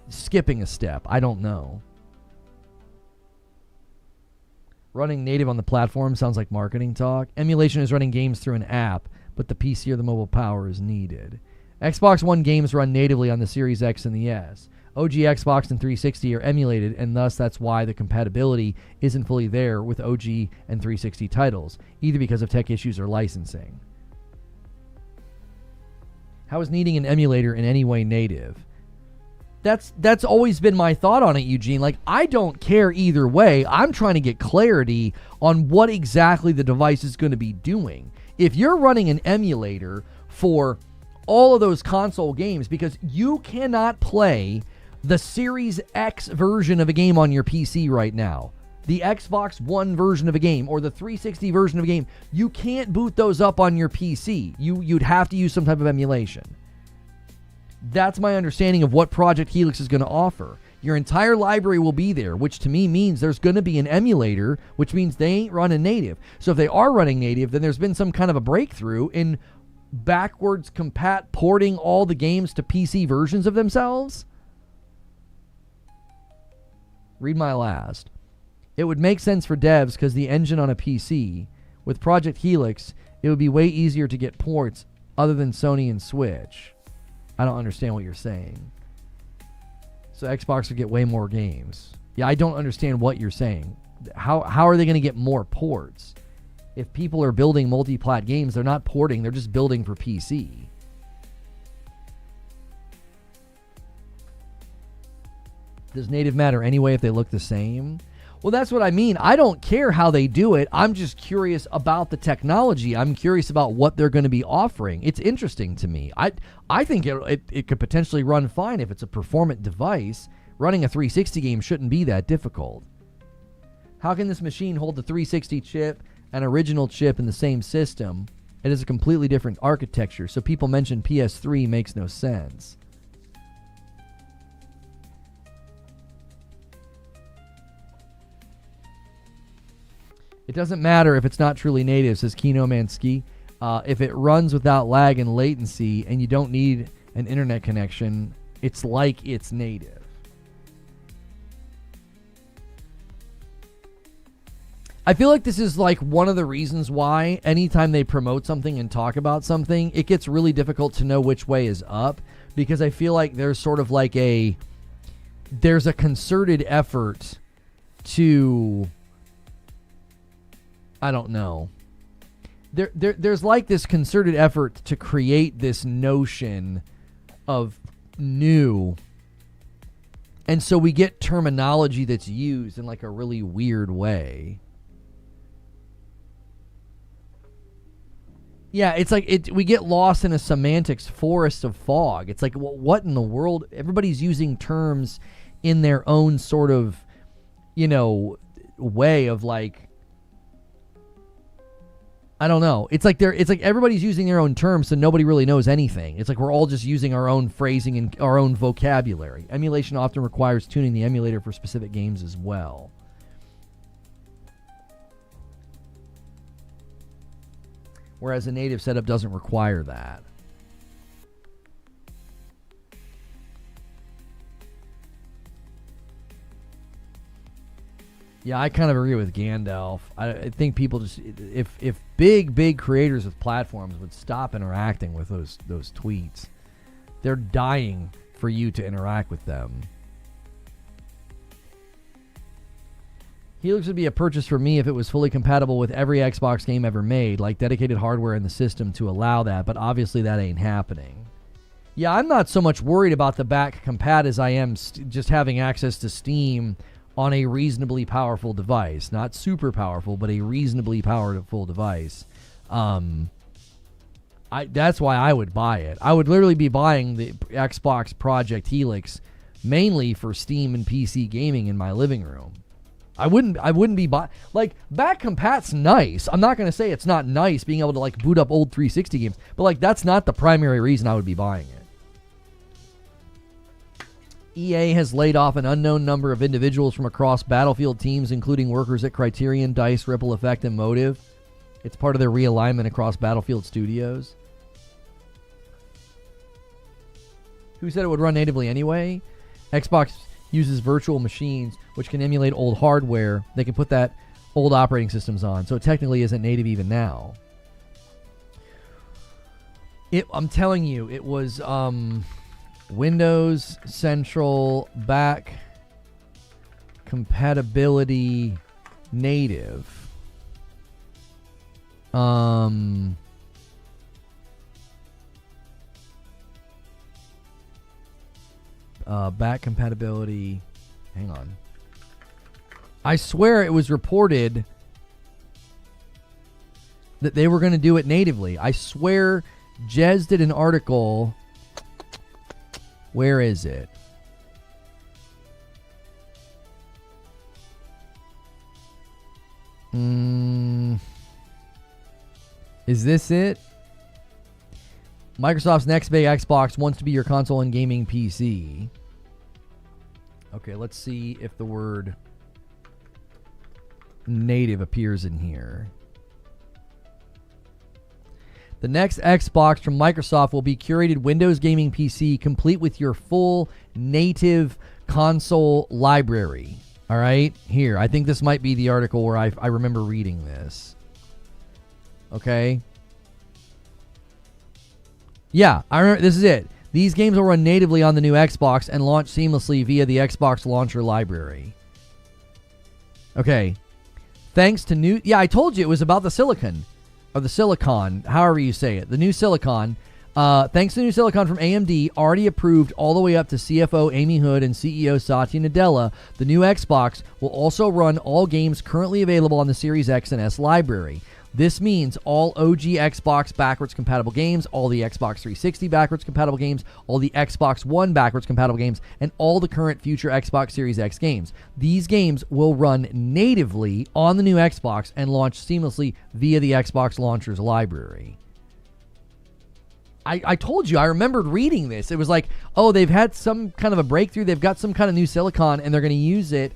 skipping a step. I don't know. Running native on the platform sounds like marketing talk. Emulation is running games through an app, but the PC or the mobile power is needed. Xbox One games run natively on the Series X and the S. OG Xbox and 360 are emulated, and thus that's why the compatibility isn't fully there with OG and 360 titles, either because of tech issues or licensing. How is needing an emulator in any way native? That's always been my thought on it, Eugene. Like, I don't care either way. I'm trying to get clarity on what exactly the device is going to be doing. If you're running an emulator for all of those console games, because you cannot play the Series X version of a game on your PC right now, the Xbox One version of a game, or the 360 version of a game, you can't boot those up on your PC. You'd have to use some type of emulation. That's my understanding of what Project Helix is going to offer. Your entire library will be there, which to me means there's going to be an emulator, which means they ain't running native. So if they are running native, then there's been some kind of a breakthrough in backwards compat porting all the games to PC versions of themselves. Read my last. It would make sense for devs because the engine on a PC. With Project Helix, it would be way easier to get ports other than Sony and Switch. I don't understand what you're saying. So Xbox would get way more games. Yeah, I don't understand what you're saying. How are they going to get more ports? If people are building multi-plat games, they're not porting, they're just building for PC. Does native matter anyway if they look the same? Well, that's what I mean. I don't care how they do it. I'm just curious about the technology. I'm curious about what they're going to be offering. It's interesting to me. I think it could potentially run fine if it's a performant device. Running a 360 game shouldn't be that difficult. How can this machine hold the 360 chip and original chip in the same system? It is a completely different architecture, so people mention PS3 makes no sense. It doesn't matter if it's not truly native, says Kino Mansky. If it runs without lag and latency and you don't need an internet connection, it's like it's native. I feel like this is like one of the reasons why anytime they promote something and talk about something, it gets really difficult to know which way is up, because I feel like there's sort of like there's a concerted effort to, I don't know. There's like this concerted effort to create this notion of new. And so we get terminology that's used in like a really weird way. Yeah, it's like we get lost in a semantics forest of fog. It's like, well, what in the world? Everybody's using terms in their own sort of, way of like, I don't know. It's like everybody's using their own terms, so nobody really knows anything. It's like we're all just using our own phrasing and our own vocabulary. Emulation often requires tuning the emulator for specific games as well. Whereas a native setup doesn't require that. Yeah, I kind of agree with Gandalf. I think people just, if big creators with platforms would stop interacting with those tweets, they're dying for you to interact with them. Helix would be a purchase for me if it was fully compatible with every Xbox game ever made, like dedicated hardware in the system to allow that, but obviously that ain't happening. Yeah, I'm not so much worried about the back compat as I am just having access to Steam on a reasonably powerful device. Not super powerful, but a reasonably powerful device. That's why I would buy it. I would literally be buying the Xbox Project Helix mainly for Steam and PC gaming in my living room. I wouldn't be like, back compat's nice. I'm not going to say it's not nice being able to like boot up old 360 games, but like that's not the primary reason I would be buying it. EA has laid off an unknown number of individuals from across Battlefield teams, including workers at Criterion, DICE, Ripple Effect, and Motive. It's part of their realignment across Battlefield studios. Who said it would run natively anyway? Xbox uses virtual machines, which can emulate old hardware. They can put that old operating systems on, so it technically isn't native even now. I'm telling you, it was Windows Central back compatibility native. Back compatibility. Hang on. I swear it was reported that they were going to do it natively. I swear Jez did an article. Where is it? Is this it? Microsoft's next big Xbox wants to be your console and gaming PC. Okay, let's see if the word native appears in here. The next Xbox from Microsoft will be curated Windows gaming PC complete with your full native console library. All right, here. I think this might be the article where I remember reading this. Okay. Yeah, I remember. This is it. These games will run natively on the new Xbox and launch seamlessly via the Xbox Launcher Library. Okay. Thanks to new... Yeah, I told you it was about the silicon. Or the silicon, however you say it. The new silicon. Thanks to new silicon from AMD, already approved all the way up to CFO Amy Hood and CEO Satya Nadella, the new Xbox will also run all games currently available on the Series X and S library. This means all OG Xbox backwards compatible games, all the Xbox 360 backwards compatible games, all the Xbox One backwards compatible games, and all the current future Xbox Series X games. These games will run natively on the new Xbox and launch seamlessly via the Xbox Launcher's library. I told you, I remembered reading this. It was like, oh, they've had some kind of a breakthrough. They've got some kind of new silicon, and they're going to use it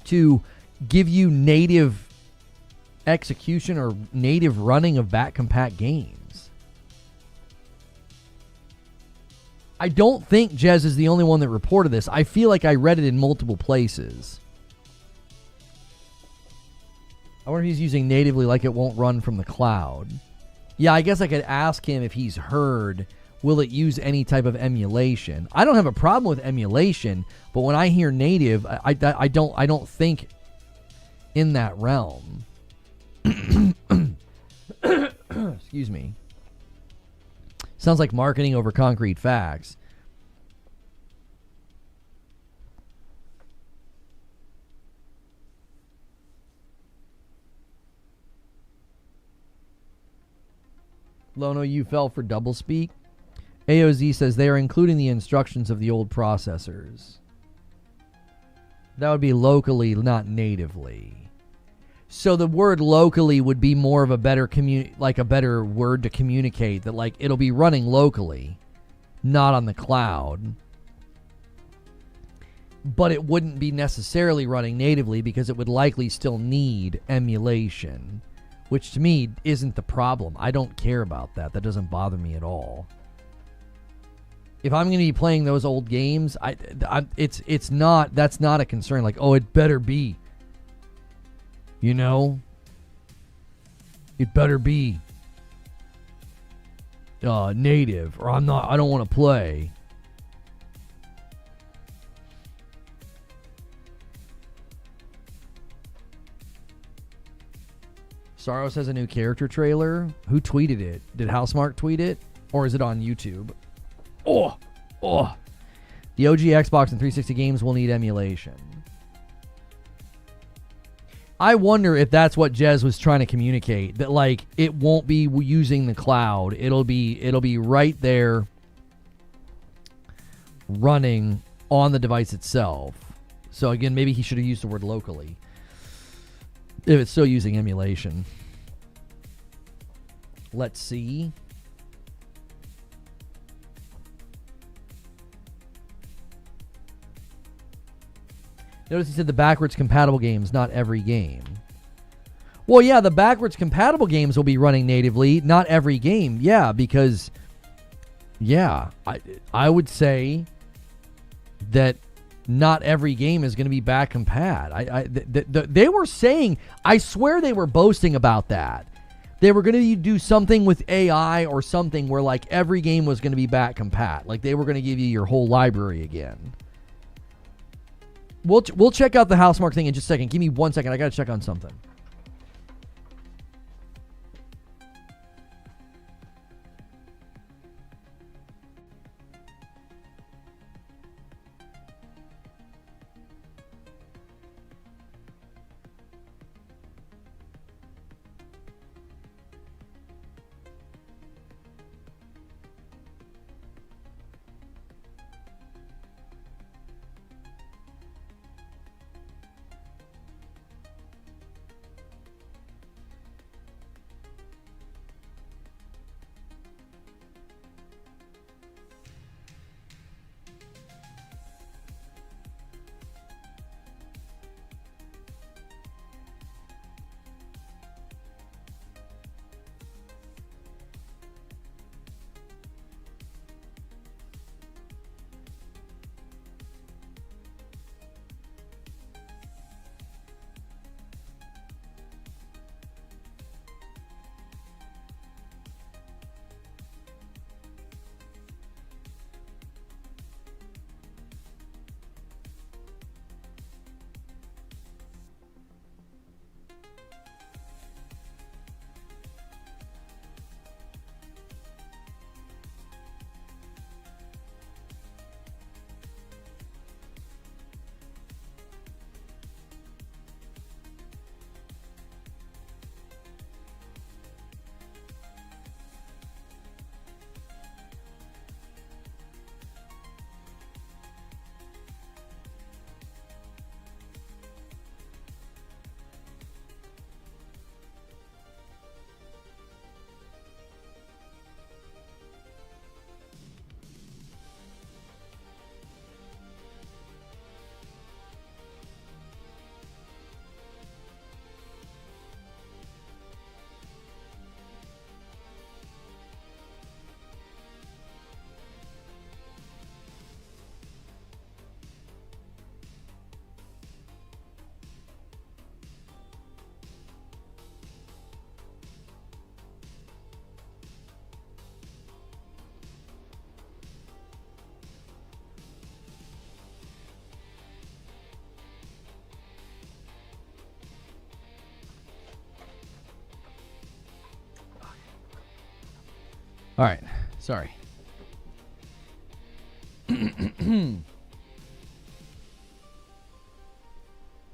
to give you native execution or native running of back-compat games. I don't think Jez is the only one that reported this. I feel like I read it in multiple places. I wonder if he's using natively like it won't run from the cloud. Yeah, I guess I could ask him if he's heard, will it use any type of emulation? I don't have a problem with emulation, but when I hear native, I don't think in that realm. Excuse me. Sounds like marketing over concrete facts. Lono, you fell for doublespeak. AOZ says they are including the instructions of the old processors. That would be locally, not natively. So the word locally would be more of a better like a better word to communicate that like it'll be running locally, not on the cloud. But it wouldn't be necessarily running natively because it would likely still need emulation, which to me isn't the problem. I don't care about that. That doesn't bother me at all. If I'm going to be playing those old games, it's not, that's not a concern. Like, oh, it better be. You know? It better be native, or I don't want to play. Saros has a new character trailer. Who tweeted it? Did Housemark tweet it? Or is it on YouTube? Oh! The OG Xbox and 360 games will need emulation. I wonder if that's what Jez was trying to communicate. That like it won't be using the cloud. It'll be right there running on the device itself. So again, maybe he should have used the word locally. If it's still using emulation. Let's see. Notice he said the backwards compatible games, not every game. Well, yeah, the backwards compatible games will be running natively, not every game. Yeah, because, yeah, I would say that not every game is going to be back compat. They were saying, I swear they were boasting about that. They were going to do something with AI or something where like every game was going to be back compat. Like they were going to give you your whole library again. We'll check out the Housemark thing in just a second. Give me 1 second. I got to check on something. All right. Sorry.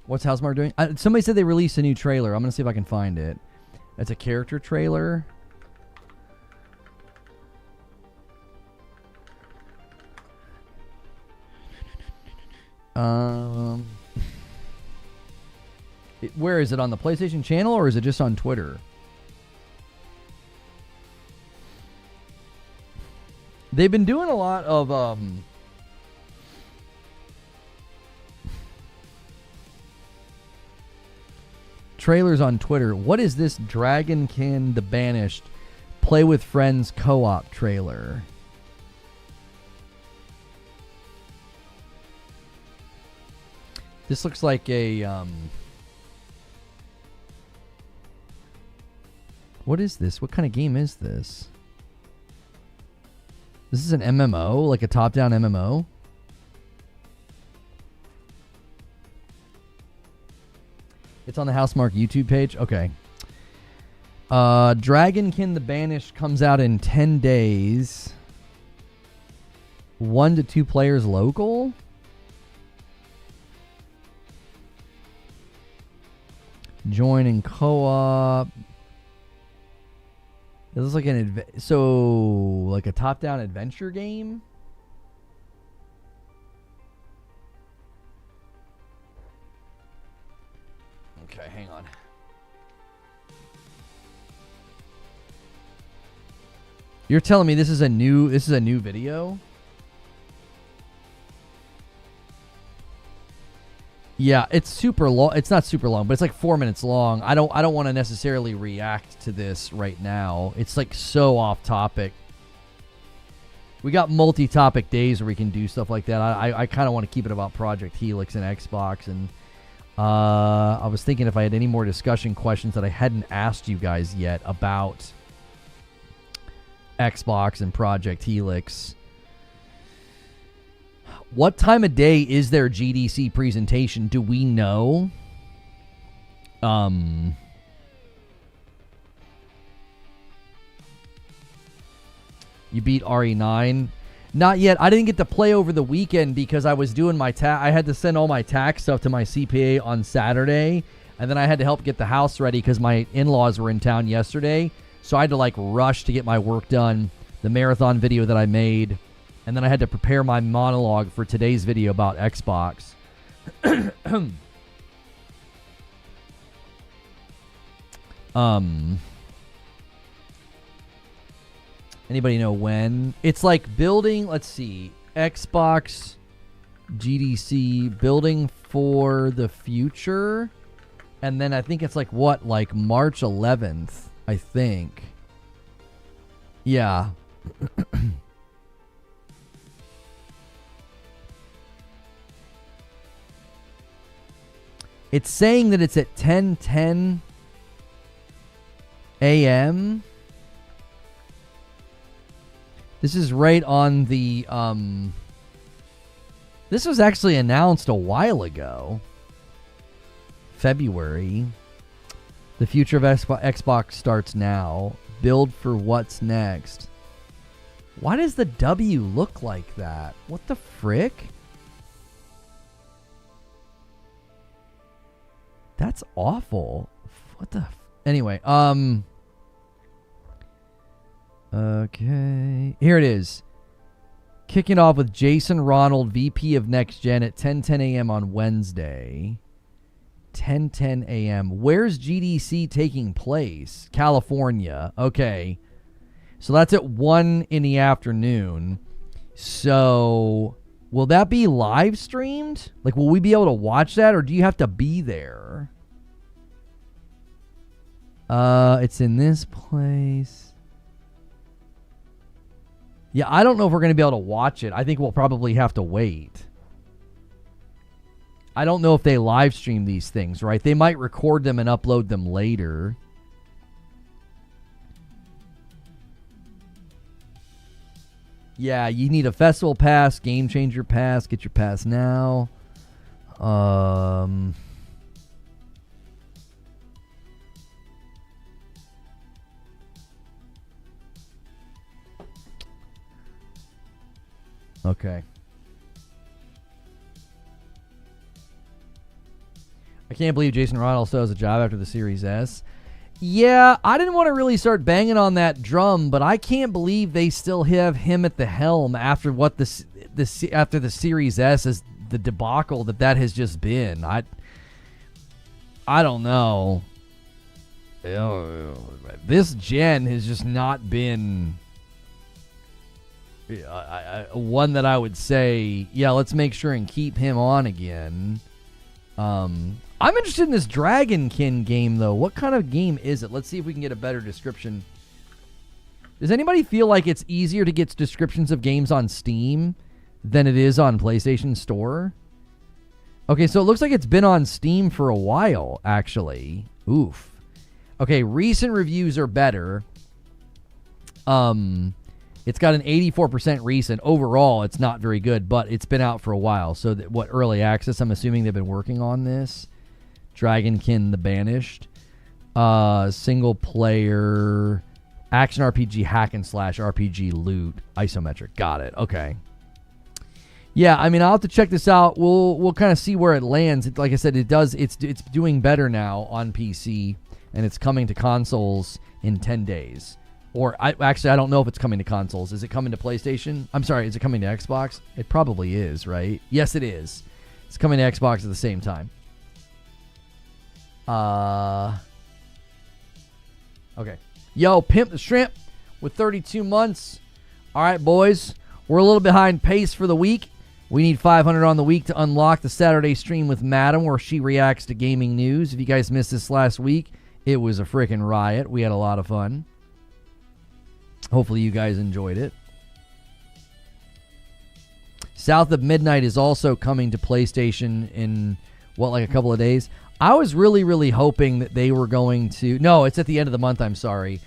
What's Housemarque doing? Somebody said they released a new trailer. I'm going to see if I can find it. It's a character trailer. Where is it, on the PlayStation channel or is it just on Twitter? They've been doing a lot of trailers on Twitter. What is this Dragonkin the Banished Play with Friends co-op trailer? This looks like a what is this? What kind of game is this? This is an MMO, like a top-down MMO? It's on the Housemarque YouTube page? Okay. Dragonkin the Banished comes out in 10 days. 1 to 2 players local? Join in co-op. It looks like like a top-down adventure game. Okay, hang on. You're telling me this is a new video? Yeah, it's super long. It's not super long, but it's like 4 minutes long. I don't want to necessarily react to this right now. It's like so off topic. We got multi-topic days where we can do stuff like that. I kind of want to keep it about Project Helix and Xbox. And I was thinking if I had any more discussion questions that I hadn't asked you guys yet about Xbox and Project Helix. What time of day is their GDC presentation? Do we know? You beat RE9? Not yet. I didn't get to play over the weekend because I was doing my I had to send all my tax stuff to my CPA on Saturday, and then I had to help get the house ready because my in-laws were in town yesterday. So I had to like rush to get my work done, the marathon video that I made. And then I had to prepare my monologue for today's video about Xbox. Anybody know when? It's like building, let's see, Xbox, GDC, building for the future. And then I think it's like what, like March 11th, I think. Yeah. It's saying that it's at 10:10 a.m. This is right on the this was actually announced a while ago. February. The future of Xbox starts now. Build for what's next. Why does the W look like that? What the frick? That's awful. What the anyway, okay. Here it is. Kicking off with Jason Ronald, VP of Next Gen at 10:10 a.m. on Wednesday. 10:10 a.m. Where's GDC taking place? California. Okay. So that's at 1 in the afternoon. So will that be live streamed? Like, will we be able to watch that, or do you have to be there? It's in this place. Yeah, I don't know if we're going to be able to watch it. I think we'll probably have to wait. I don't know if they live stream these things, right? They might record them and upload them later. Yeah, you need a festival pass, game changer pass. Get your pass now. Okay. I can't believe Jason Ronald still has a job after the Series S. Yeah, I didn't want to really start banging on that drum, but I can't believe they still have him at the helm after what after the Series S is the debacle that has just been. I don't know. This gen has just not been one that I would say, yeah, let's make sure and keep him on again. I'm interested in this Dragonkin game, though. What kind of game is it? Let's see if we can get a better description. Does anybody feel like it's easier to get descriptions of games on Steam than it is on PlayStation Store? Okay, so it looks like it's been on Steam for a while, actually. Oof. Okay, recent reviews are better. It's got an 84% recent. Overall, it's not very good, but it's been out for a while. So, early access? I'm assuming they've been working on this. Dragonkin the Banished. Single player action RPG hack and slash RPG loot isometric. Got it. Okay. Yeah, I mean, I'll have to check this out. We'll kind of see where it lands. Like I said, it's doing better now on PC, and it's coming to consoles in 10 days. Or I don't know if it's coming to consoles. Is it coming to PlayStation? I'm sorry, is it coming to Xbox? It probably is, right? Yes, it is. It's coming to Xbox at the same time. Okay. Yo, Pimp the Shrimp with 32 months. All right, boys. We're a little behind pace for the week. We need 500 on the week to unlock the Saturday stream with Madam, where she reacts to gaming news. If you guys missed this last week, it was a freaking riot. We had a lot of fun. Hopefully you guys enjoyed it. South of Midnight is also coming to PlayStation in, like a couple of days? I was really, really hoping that they were going to... No, it's at the end of the month, I'm sorry.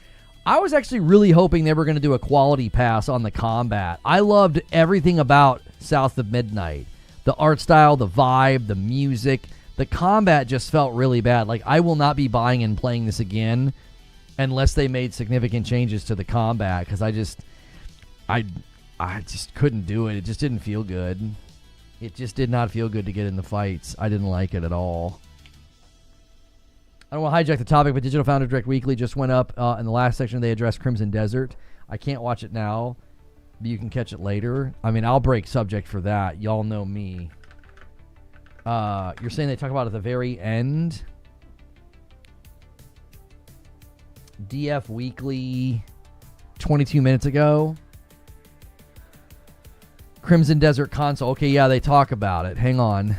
I was actually really hoping they were going to do a quality pass on the combat. I loved everything about South of Midnight. The art style, the vibe, the music. The combat just felt really bad. Like, I will not be buying and playing this again unless they made significant changes to the combat, because I just couldn't do it. It just didn't feel good. It just did not feel good to get in the fights. I didn't like it at all. I don't want to hijack the topic, but Digital Founder Direct Weekly just went up. In the last section, they addressed Crimson Desert. I can't watch it now, but you can catch it later. I mean, I'll break subject for that. Y'all know me. You're saying they talk about it at the very end? DF Weekly 22 minutes ago. Crimson Desert console. Okay, yeah, they talk about it. Hang on.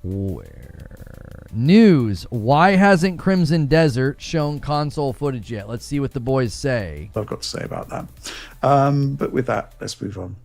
Where? News. Why hasn't Crimson Desert shown console footage yet? Let's see what the boys say. I've got to say about that. But with that, let's move on.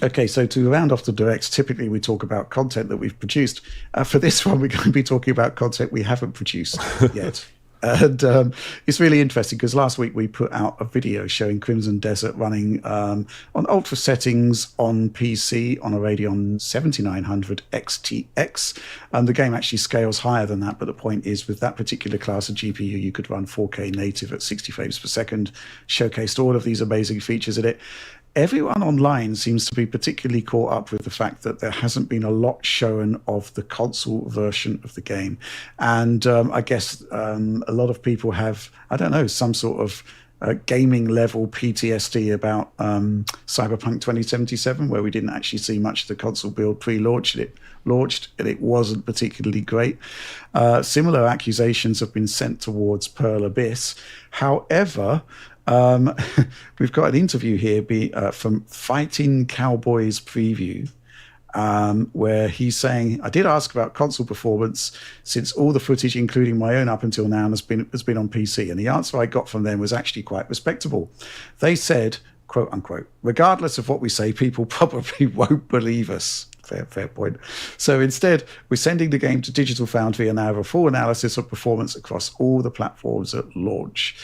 Okay, so to round off the directs, typically we talk about content that we've produced. For this one, we're going to be talking about content we haven't produced yet. And it's really interesting because last week we put out a video showing Crimson Desert running on ultra settings on PC on a Radeon 7900 XTX. And the game actually scales higher than that, but the point is with that particular class of GPU, you could run 4K native at 60 frames per second, showcased all of these amazing features in it. Everyone online seems to be particularly caught up with the fact that there hasn't been a lot shown of the console version of the game. And I guess a lot of people have, I don't know, some sort of gaming level PTSD about Cyberpunk 2077, where we didn't actually see much of the console build pre-launch. It launched and it wasn't particularly great. Similar accusations have been sent towards Pearl Abyss. However, we've got an interview here from Fighting Cowboys Preview, where he's saying, I did ask about console performance since all the footage, including my own up until now, has been on PC. And the answer I got from them was actually quite respectable. They said, quote unquote, regardless of what we say, people probably won't believe us. Fair point. So instead, we're sending the game to Digital Foundry and now have a full analysis of performance across all the platforms at launch.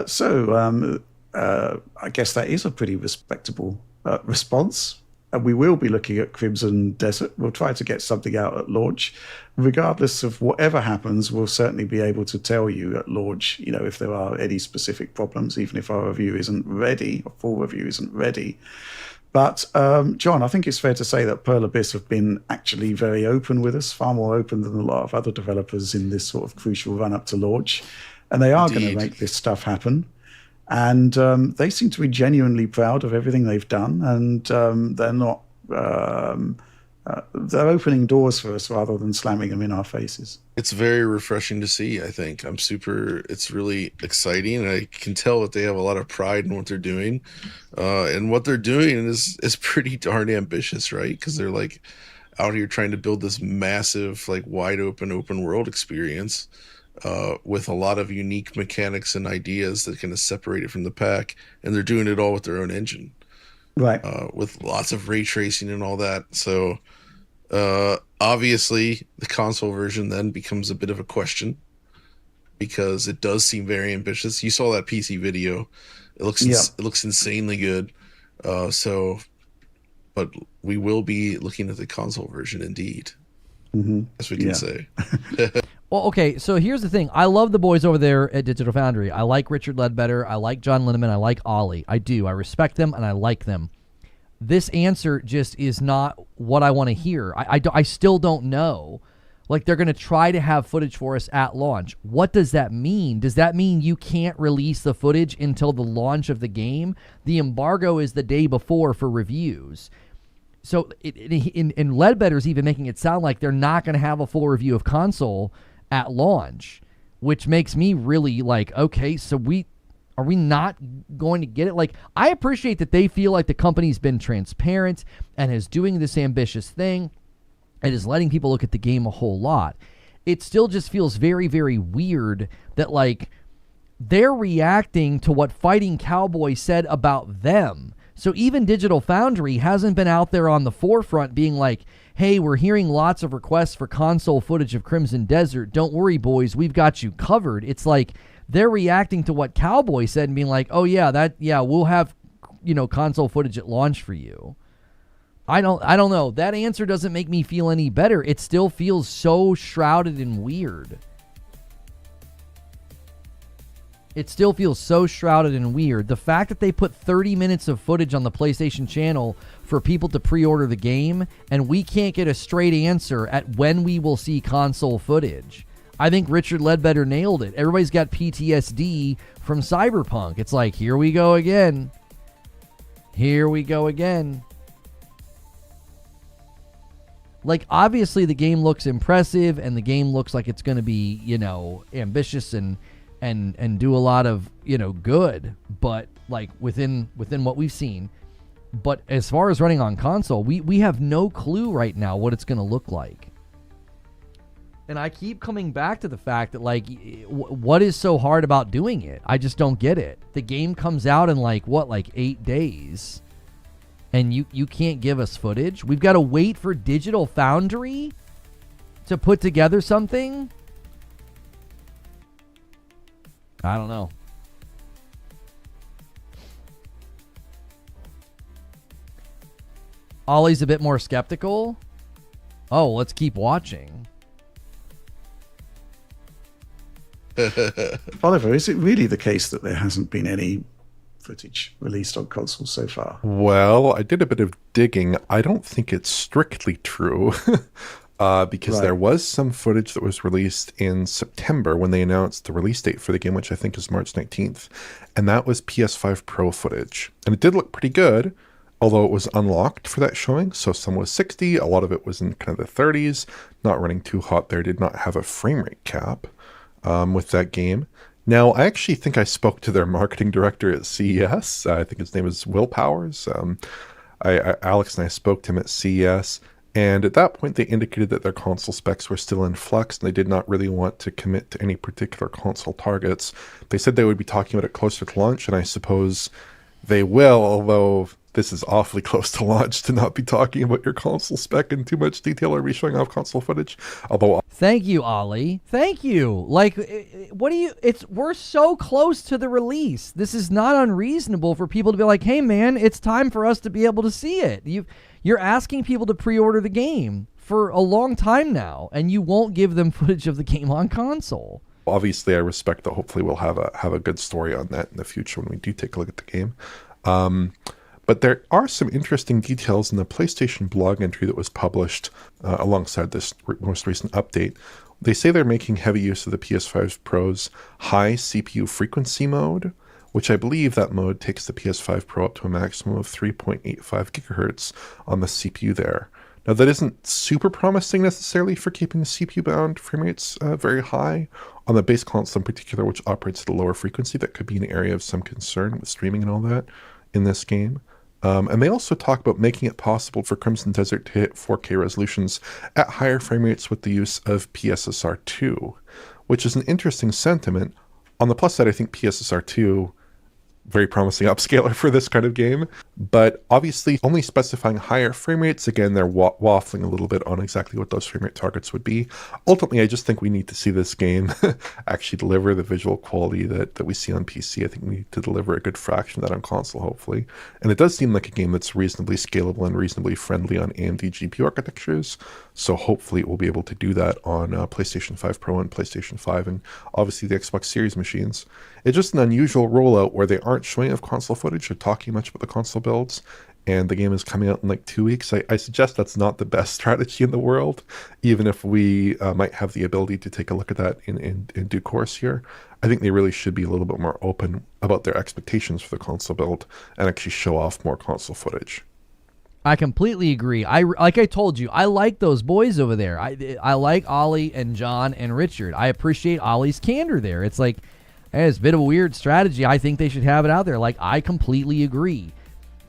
So I guess that is a pretty respectable response. and we will be looking at Crimson Desert. We'll try to get something out at launch. Regardless of whatever happens, we'll certainly be able to tell you at launch, if there are any specific problems, even if our review isn't ready, or full review isn't ready. But, John, I think it's fair to say that Pearl Abyss have been actually very open with us, far more open than a lot of other developers in this sort of crucial run-up to launch. And they are going to make this stuff happen. And they seem to be genuinely proud of everything they've done. And they're not... they're opening doors for us rather than slamming them in our faces. It's very refreshing to see, I think. It's really exciting, and I can tell that they have a lot of pride in what they're doing. And what they're doing is pretty darn ambitious, right? Because they're like out here trying to build this massive, like wide open world experience with a lot of unique mechanics and ideas that kind of separate it from the pack. And they're doing it all with their own engine. Right. With lots of ray tracing and all that. So obviously the console version then becomes a bit of a question because it does seem very ambitious. You saw that PC video. It looks insanely good. But we will be looking at the console version indeed. Mm-hmm. As we can say. Well, okay, so here's the thing. I love the boys over there at Digital Foundry. I like Richard Ledbetter. I like John Linneman. I like Ollie. I do. I respect them, and I like them. This answer just is not what I want to hear. I still don't know. Like, they're going to try to have footage for us at launch. What does that mean? Does that mean you can't release the footage until the launch of the game? The embargo is the day before for reviews. So in Ledbetter's even making it sound like they're not going to have a full review of console at launch, which makes me really like, okay, so are we not going to get it? Like, I appreciate that they feel like the company's been transparent and is doing this ambitious thing and is letting people look at the game a whole lot. It still just feels very, very weird that, like, they're reacting to what Fighting Cowboy said about them. So even Digital Foundry hasn't been out there on the forefront being like, hey, we're hearing lots of requests for console footage of Crimson Desert. Don't worry, boys, we've got you covered. It's like they're reacting to what Cowboy said and being like, oh, yeah, we'll have, console footage at launch for you. I don't know. That answer doesn't make me feel any better. It still feels so shrouded in weird. It still feels so shrouded and weird. The fact that they put 30 minutes of footage on the PlayStation channel for people to pre-order the game, and we can't get a straight answer at when we will see console footage. I think Richard Ledbetter nailed it. Everybody's got PTSD from Cyberpunk. It's like, here we go again. Here we go again. Like, obviously the game looks impressive, and the game looks like it's going to be, ambitious and do a lot of, good, but like within what we've seen. But as far as running on console, we have no clue right now what it's going to look like. And I keep coming back to the fact that, like, what is so hard about doing it? I just don't get it. The game comes out in 8 days, and you can't give us footage? We've got to wait for Digital Foundry to put together something? I don't know. Ollie's a bit more skeptical. Oh, let's keep watching. Oliver, is it really the case that there hasn't been any footage released on consoles so far? Well, I did a bit of digging. I don't think it's strictly true. Because there was some footage that was released in September when they announced the release date for the game, which I think is March 19th. And that was PS5 Pro footage. And it did look pretty good, although it was unlocked for that showing. So some was 60, a lot of it was in kind of the 30s, not running too hot there, did not have a frame rate cap with that game. Now, I actually think I spoke to their marketing director at CES. I think his name is Will Powers. Alex and I spoke to him at CES. And at that point, they indicated that their console specs were still in flux, and they did not really want to commit to any particular console targets. They said they would be talking about it closer to launch, and I suppose they will, although this is awfully close to launch to not be talking about your console spec in too much detail or be showing off console footage. Although, thank you, Ollie. Thank you. Like, we're so close to the release. This is not unreasonable for people to be like, hey man, it's time for us to be able to see it. You're asking people to pre-order the game for a long time now, and you won't give them footage of the game on console. obviously, I respect that. Hopefully, we'll have a good story on that in the future when we do take a look at the game. But there are some interesting details in the PlayStation blog entry that was published alongside this most recent update. They say they're making heavy use of the PS5 Pro's high CPU frequency mode, which I believe that mode takes the PS5 Pro up to a maximum of 3.85 gigahertz on the CPU there. Now, that isn't super promising necessarily for keeping the CPU-bound frame rates very high. On the base console in particular, which operates at a lower frequency, that could be an area of some concern with streaming and all that in this game. And they also talk about making it possible for Crimson Desert to hit 4K resolutions at higher frame rates with the use of PSSR2, which is an interesting sentiment. On the plus side, I think PSSR2, very promising upscaler for this kind of game, but obviously only specifying higher frame rates. Again, they're waffling a little bit on exactly what those frame rate targets would be. Ultimately, I just think we need to see this game actually deliver the visual quality that we see on PC. I think we need to deliver a good fraction of that on console, hopefully. And it does seem like a game that's reasonably scalable and reasonably friendly on AMD GPU architectures, so hopefully it will be able to do that on PlayStation 5 Pro and PlayStation 5 and obviously the Xbox Series machines. It's just an unusual rollout where they aren't showing off console footage or talking much about the console builds, and the game is coming out in like 2 weeks. I suggest that's not the best strategy in the world, even if we might have the ability to take a look at that in due course here. I think they really should be a little bit more open about their expectations for the console build and actually show off more console footage. I completely agree. Like I told you, I like those boys over there. I like Ollie and John and Richard. I appreciate Ollie's candor there. It's like, hey, it's a bit of a weird strategy. I think they should have it out there. Like, I completely agree.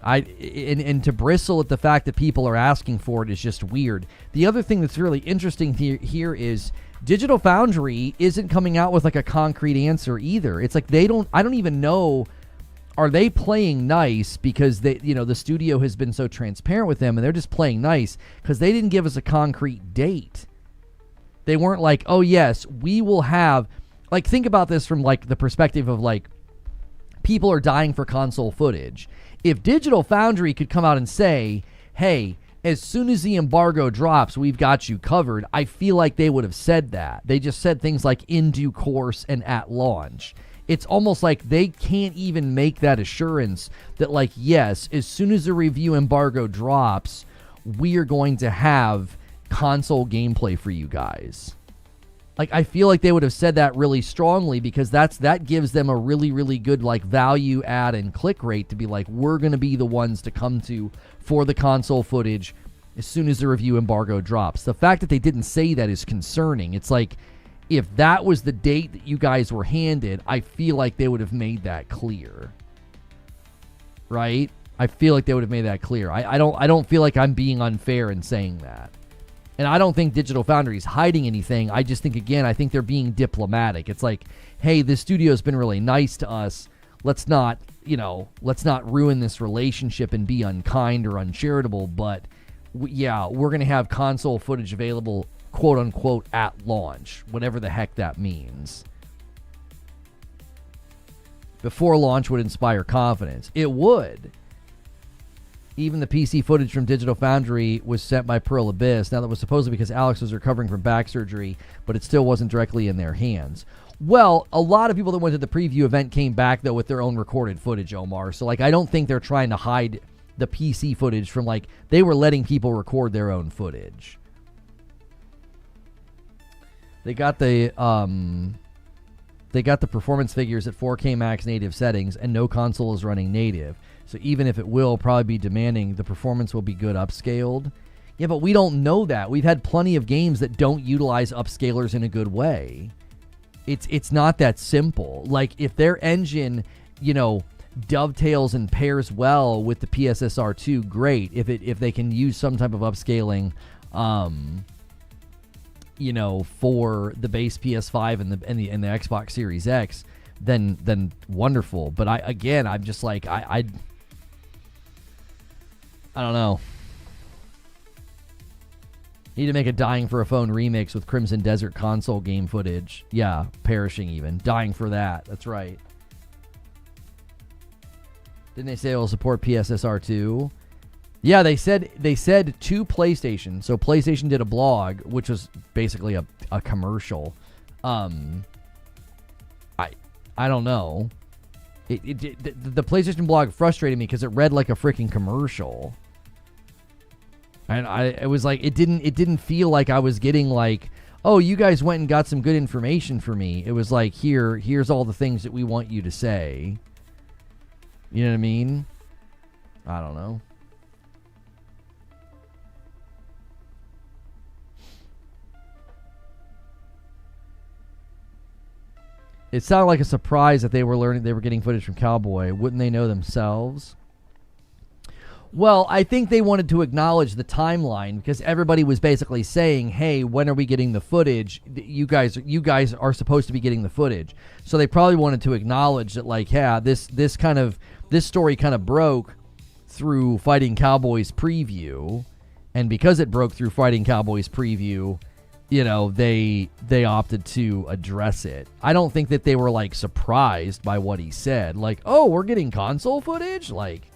And to bristle at the fact that people are asking for it is just weird. The other thing that's really interesting here is Digital Foundry isn't coming out with like a concrete answer either. It's like I don't even know, are they playing nice because the studio has been so transparent with them and they're just playing nice because they didn't give us a concrete date. They weren't like, oh yes, we will have, like, think about this from like the perspective of like people are dying for console footage. If Digital Foundry could come out and say, hey, as soon as the embargo drops, we've got you covered, I feel like they would have said that. They just said things like in due course and at launch. It's almost like they can't even make that assurance that, like, yes, as soon as the review embargo drops, we are going to have console gameplay for you guys. Like, I feel like they would have said that really strongly because that gives them a really, really good, like, value add and click rate to be like, we're going to be the ones to come to for the console footage as soon as the review embargo drops. The fact that they didn't say that is concerning. It's like, if that was the date that you guys were handed, I feel like they would have made that clear. Right? I feel like they would have made that clear. I don't feel like I'm being unfair in saying that. And I don't think Digital Foundry is hiding anything. I just think, again, I think they're being diplomatic. It's like, hey, this studio's been really nice to us. Let's not ruin this relationship and be unkind or uncharitable. But we're going to have console footage available, quote unquote, at launch, whatever the heck that means. Before launch would inspire confidence. It would. Even the PC footage from Digital Foundry was sent by Pearl Abyss. Now, that was supposedly because Alex was recovering from back surgery, but it still wasn't directly in their hands. Well, a lot of people that went to the preview event came back, though, with their own recorded footage, Omar. So, like, I don't think they're trying to hide the PC footage from, like, they were letting people record their own footage. They got the performance figures at 4K max native settings, and no console is running native. So even if it will probably be demanding, the performance will be good upscaled. Yeah, but we don't know that. We've had plenty of games that don't utilize upscalers in a good way. It's not that simple. Like, if their engine, dovetails and pairs well with the PSSR2, great. If they can use some type of upscaling, for the base PS5 and the Xbox Series X, then wonderful. But I'm just like, I don't know. Need to make a Dying for a Phone remix with Crimson Desert console game footage. Yeah, perishing even. Dying for that. That's right. Didn't they say it will support PSSR 2? Yeah, they said to PlayStation. So PlayStation did a blog, which was basically a commercial. I don't know. The PlayStation blog frustrated me because it read like a freaking commercial. And it was like it didn't feel like I was getting like, oh, you guys went and got some good information for me. It was like, here's all the things that we want you to say. You know what I mean? I don't know. It sounded like a surprise that they were getting footage from Cowboy. Wouldn't they know themselves? Well, I think they wanted to acknowledge the timeline because everybody was basically saying, "Hey, when are we getting the footage? You guys are supposed to be getting the footage." So they probably wanted to acknowledge that, like, yeah, this story kind of broke through Fighting Cowboys preview, and because it broke through Fighting Cowboys preview, you know, they opted to address it. I don't think that they were like surprised by what he said, like, "Oh, we're getting console footage," like.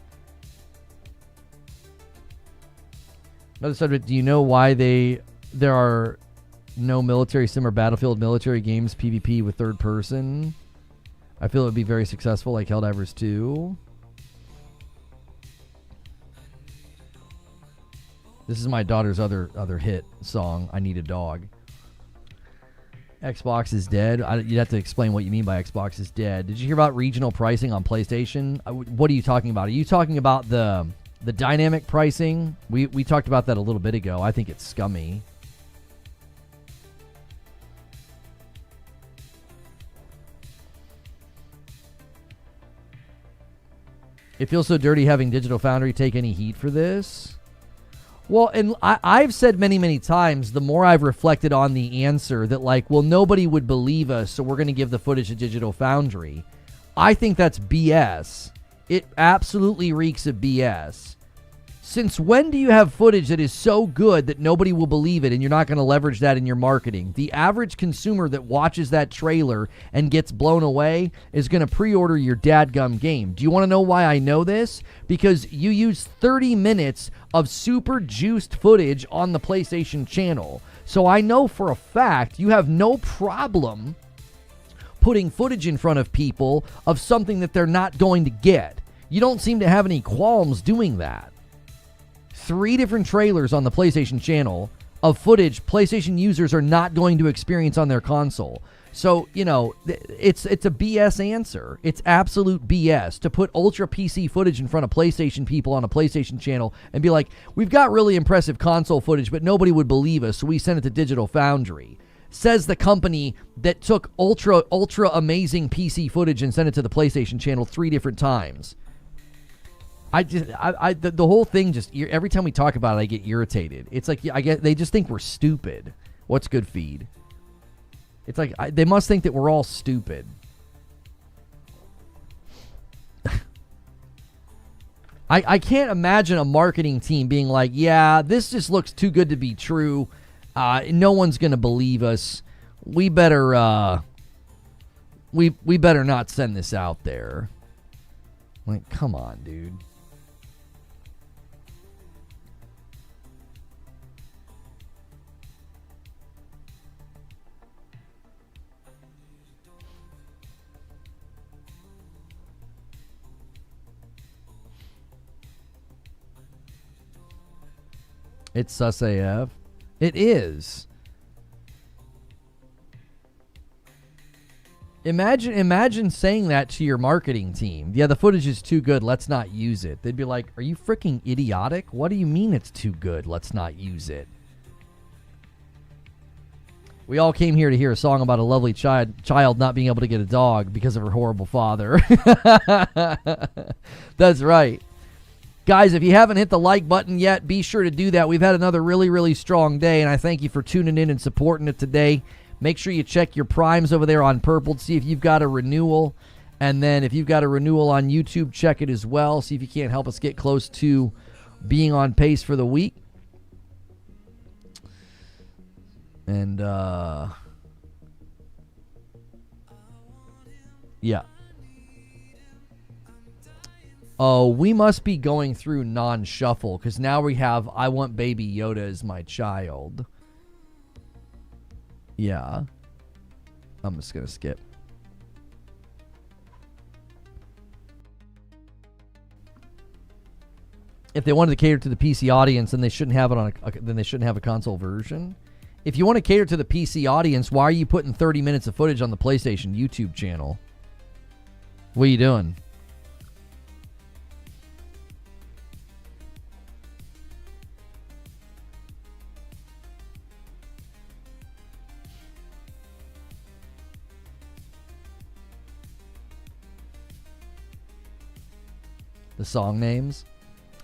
Another subject, do you know why there are no military sim or Battlefield military games PvP with third person? I feel it would be very successful like Helldivers 2. This is my daughter's other hit song, I Need a Dog. Xbox is dead. You'd have to explain what you mean by Xbox is dead. Did you hear about regional pricing on PlayStation? What are you talking about? Are you talking about the dynamic pricing? We talked about that a little bit ago. I think it's scummy. It feels so dirty having Digital Foundry take any heat for this. Well, and I've said many, many times, the more I've reflected on the answer that, like, well, nobody would believe us, so we're going to give the footage to Digital Foundry. I think that's BS. It absolutely reeks of BS. Since when do you have footage that is so good that nobody will believe it and you're not going to leverage that in your marketing? The average consumer that watches that trailer and gets blown away is going to pre-order your dadgum game. Do you want to know why I know this? Because you use 30 minutes of super juiced footage on the PlayStation channel. So I know for a fact you have no problem putting footage in front of people of something that they're not going to get. You don't seem to have any qualms doing that. 3 different trailers on the PlayStation channel of footage PlayStation users are not going to experience on their console. So, you know, it's a BS answer. It's absolute BS to put ultra PC footage in front of PlayStation people on a PlayStation channel and be like, we've got really impressive console footage, but nobody would believe us, so we sent it to Digital Foundry. Says the company that took ultra amazing PC footage and sent it to the PlayStation channel 3 different times. The whole thing just, every time we talk about it, I get irritated. It's like, they just think we're stupid. What's good, feed? It's like, they must think that we're all stupid. I can't imagine a marketing team being like, yeah, this just looks too good to be true. No one's going to believe us. We better, we better not send this out there. Like, come on, dude. It's sus AF. It is. Imagine saying that to your marketing team. Yeah, the footage is too good. Let's not use it. They'd be like, are you freaking idiotic? What do you mean it's too good? Let's not use it. We all came here to hear a song about a lovely child not being able to get a dog because of her horrible father. That's right. Guys, if you haven't hit the like button yet, be sure to do that. We've had another really, really strong day, and I thank you for tuning in and supporting it today. Make sure you check your primes over there on Purple to see if you've got a renewal. And then if you've got a renewal on YouTube, check it as well. See if you can't help us get close to being on pace for the week. And, yeah. Oh, we must be going through non-shuffle, because now we have I Want Baby Yoda as my child. Yeah. I'm just going to skip. If they wanted to cater to the PC audience, then they shouldn't have it on then they shouldn't have a console version. If you want to cater to the PC audience, why are you putting 30 minutes of footage on the PlayStation YouTube channel? What are you doing? The song names?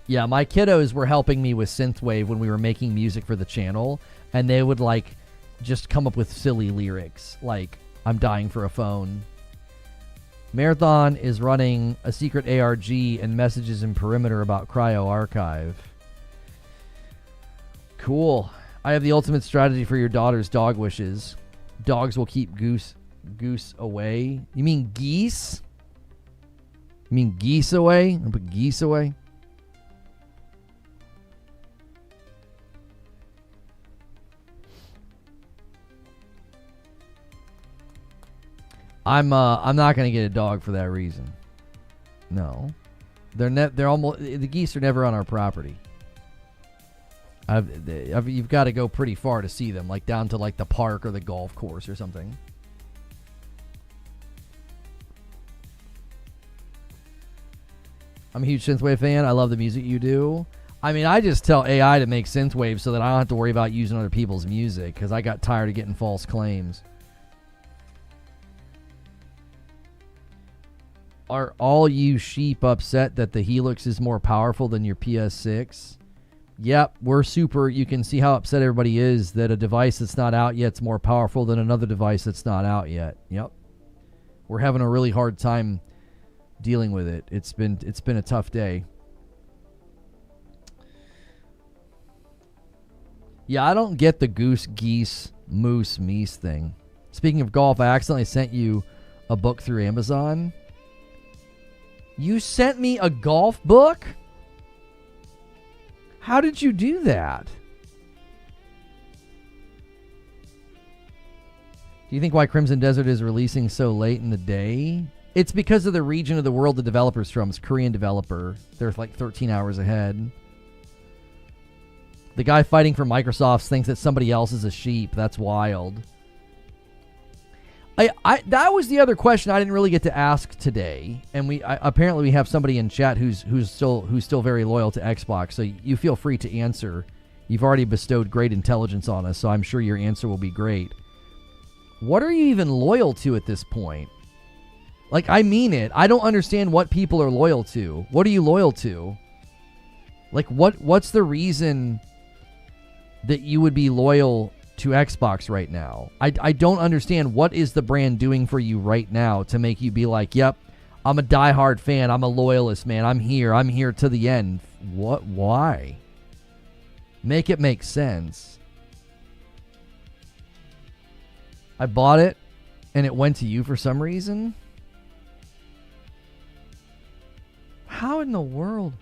Yeah, my kiddos were helping me with synthwave when we were making music for the channel, and they would like just come up with silly lyrics like I'm dying for a phone. Marathon is running a secret ARG and messages in Perimeter about Cryo Archive. Cool. I have the ultimate strategy for your daughter's dog wishes. Dogs will keep goose away. You mean geese? You mean geese away? I put geese away. I'm not gonna get a dog for that reason. No, they're almost, the geese are never on our property. You've got to go pretty far to see them, like down to like the park or the golf course or something. I'm a huge synthwave fan. I love the music you do. I mean, I just tell AI to make synthwave so that I don't have to worry about using other people's music, because I got tired of getting false claims. Are all you sheep upset that the Helix is more powerful than your PS6? Yep, we're super. You can see how upset everybody is that a device that's not out yet is more powerful than another device that's not out yet. Yep. We're having a really hard time dealing with it. It's been a tough day. Yeah, I don't get the goose, geese, moose, meese thing. Speaking of golf, I accidentally sent you a book through Amazon. You sent me a golf book? How did you do that? Do you think why Crimson Desert is releasing so late in the day? It's because of the region of the world the developer's from. It's a Korean developer. They're like 13 hours ahead. The guy fighting for Microsoft thinks that somebody else is a sheep. That's wild. That was the other question I didn't really get to ask today, and apparently we have somebody in chat who's still very loyal to Xbox. So you feel free to answer. You've already bestowed great intelligence on us, so I'm sure your answer will be great. What are you even loyal to at this point? Like, I mean it. I don't understand what people are loyal to. What are you loyal to? Like, what's the reason that you would be loyal to Xbox right now? I don't understand. What is the brand doing for you right now to make you be like, yep, I'm a diehard fan, I'm a loyalist, man, I'm here to the end? What? Why? Make it make sense. I bought it and it went to you for some reason? How in the world?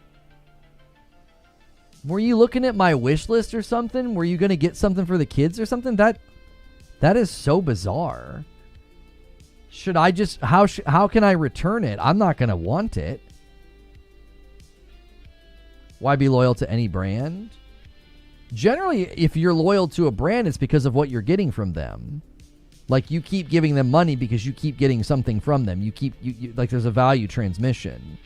Were you looking at my wish list or something? Were you going to get something for the kids or something? That is so bizarre. Should I just... How can I return it? I'm not going to want it. Why be loyal to any brand? Generally, if you're loyal to a brand, it's because of what you're getting from them. Like, you keep giving them money because you keep getting something from them. You like, there's a value transmission.